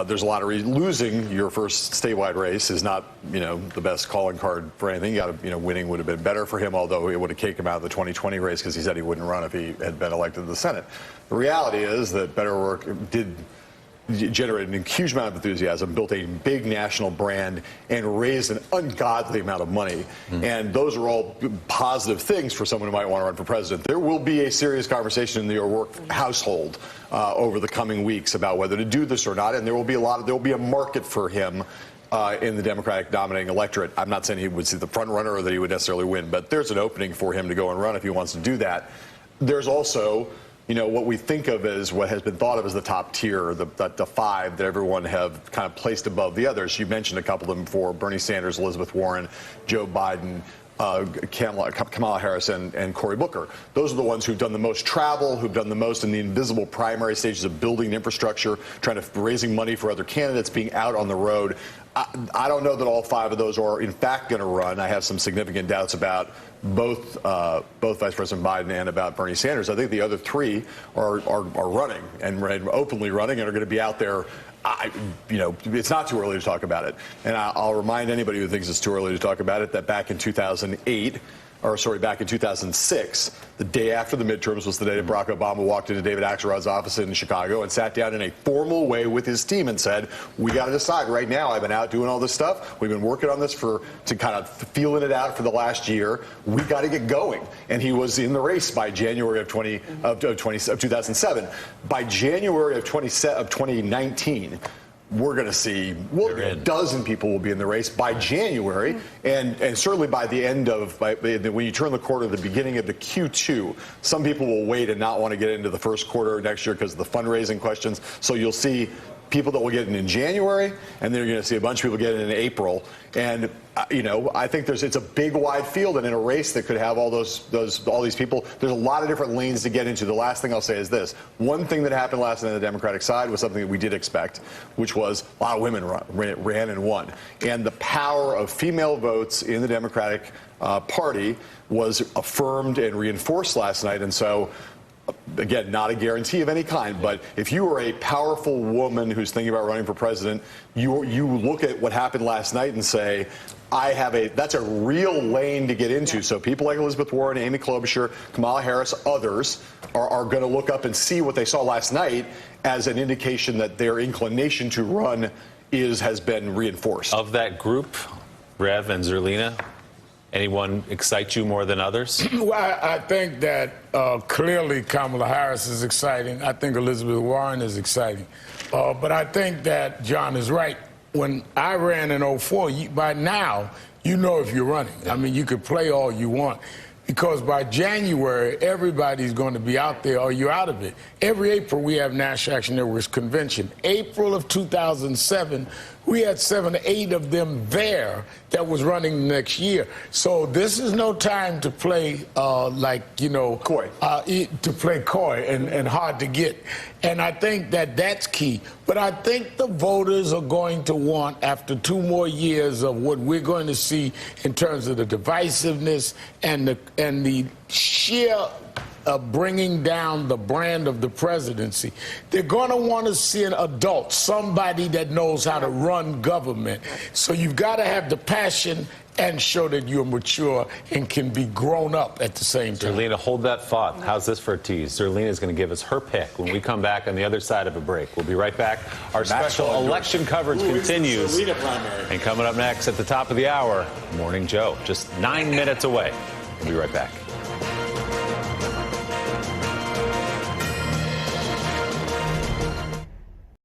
there's a lot of reasons. Losing your first statewide race is not, the best calling card for anything. Winning would have been better for him, although it would have kicked him out of the 2020 race because he said he wouldn't run if he had been elected to the Senate. The reality is that Beto O'Rourke did generate an huge amount of enthusiasm, built a big national brand, and raised an ungodly amount of money. And those are all positive things for someone who might want to run for president. There will be a serious conversation in the O'Rourke household over the coming weeks about whether to do this or not, and there will be a market for him in the Democratic dominating electorate. I'm not saying he would see the front runner or that he would necessarily win, but there's an opening for him to go and run if he wants to do that. There's also what we think of as what has been thought of as the top tier, the five that everyone have kind of placed above the others. You mentioned a couple of them before: Bernie Sanders, Elizabeth Warren, Joe Biden, Kamala Harris and Cory Booker. Those are the ones who've done the most travel, who've done the most in the invisible primary stages of building infrastructure, raising money for other candidates, being out on the road. I don't know that all 5 of those are in fact going to run. I have some significant doubts about both Vice President Biden and about Bernie Sanders. I think the other 3 are running and openly running and are going to be out there. It's not too early to talk about it. And I'll remind anybody who thinks it's too early to talk about it that back in 2006, the day after the midterms was the day that Barack Obama walked into David Axelrod's office in Chicago and sat down in a formal way with his team and said, we got to decide right now. I've been out doing all this stuff. We've been working on this to kind of feeling it out for the last year. We got to get going. And he was in the race by January of 2007. By January of 2019, we're going to see a dozen people will be in the race by January, and certainly by the end of when you turn the corner at the beginning of the Q2, some people will wait and not want to get into the first quarter next year because of the fundraising questions. So you'll see people that will get in January, and then you're going to see a bunch of people get in April. And I think it's a big wide field, and in a race that could have all these people, there's a lot of different lanes to get into. The last thing I'll say is this: one thing that happened last night on the Democratic side was something that we did expect, which was a lot of women ran and won, and the power of female votes in the Democratic Party was affirmed and reinforced last night, and so. Again, not a guarantee of any kind, but if you are a powerful woman who's thinking about running for president, you look at what happened last night and say, that's a real lane to get into. So people like Elizabeth Warren, Amy Klobuchar, Kamala Harris, others are going to look up and see what they saw last night as an indication that their inclination to run has been reinforced. Of that group, Rev and Zerlina, anyone excite you more than others? Well, I think that clearly Kamala Harris is exciting. I think Elizabeth Warren is exciting. But I think that John is right. When I ran in 2004, by now, you know if you're running. I mean, you could play all you want. Because by January, everybody's going to be out there or you're out of it. Every April, we have National Action Network's convention. April of 2007, we had 7 to 8 of them there that was running next year. So this is no time to play coy. To play coy and hard to get. And I think that that's key. But I think the voters are going to want, after 2 more years of what we're going to see in terms of the divisiveness and the sheer bringing down the brand of the presidency, they're going to want to see an adult, somebody that knows how to run government. So you've got to have the passion and show that you're mature and can be grown up at the same time. Zerlina, hold that thought. How's this for a tease? Zerlina is going to give us her pick when we come back on the other side of a break. We'll be right back. Our special election coverage continues. And coming up next at the top of the hour, Morning Joe, just 9 minutes away. We'll be right back.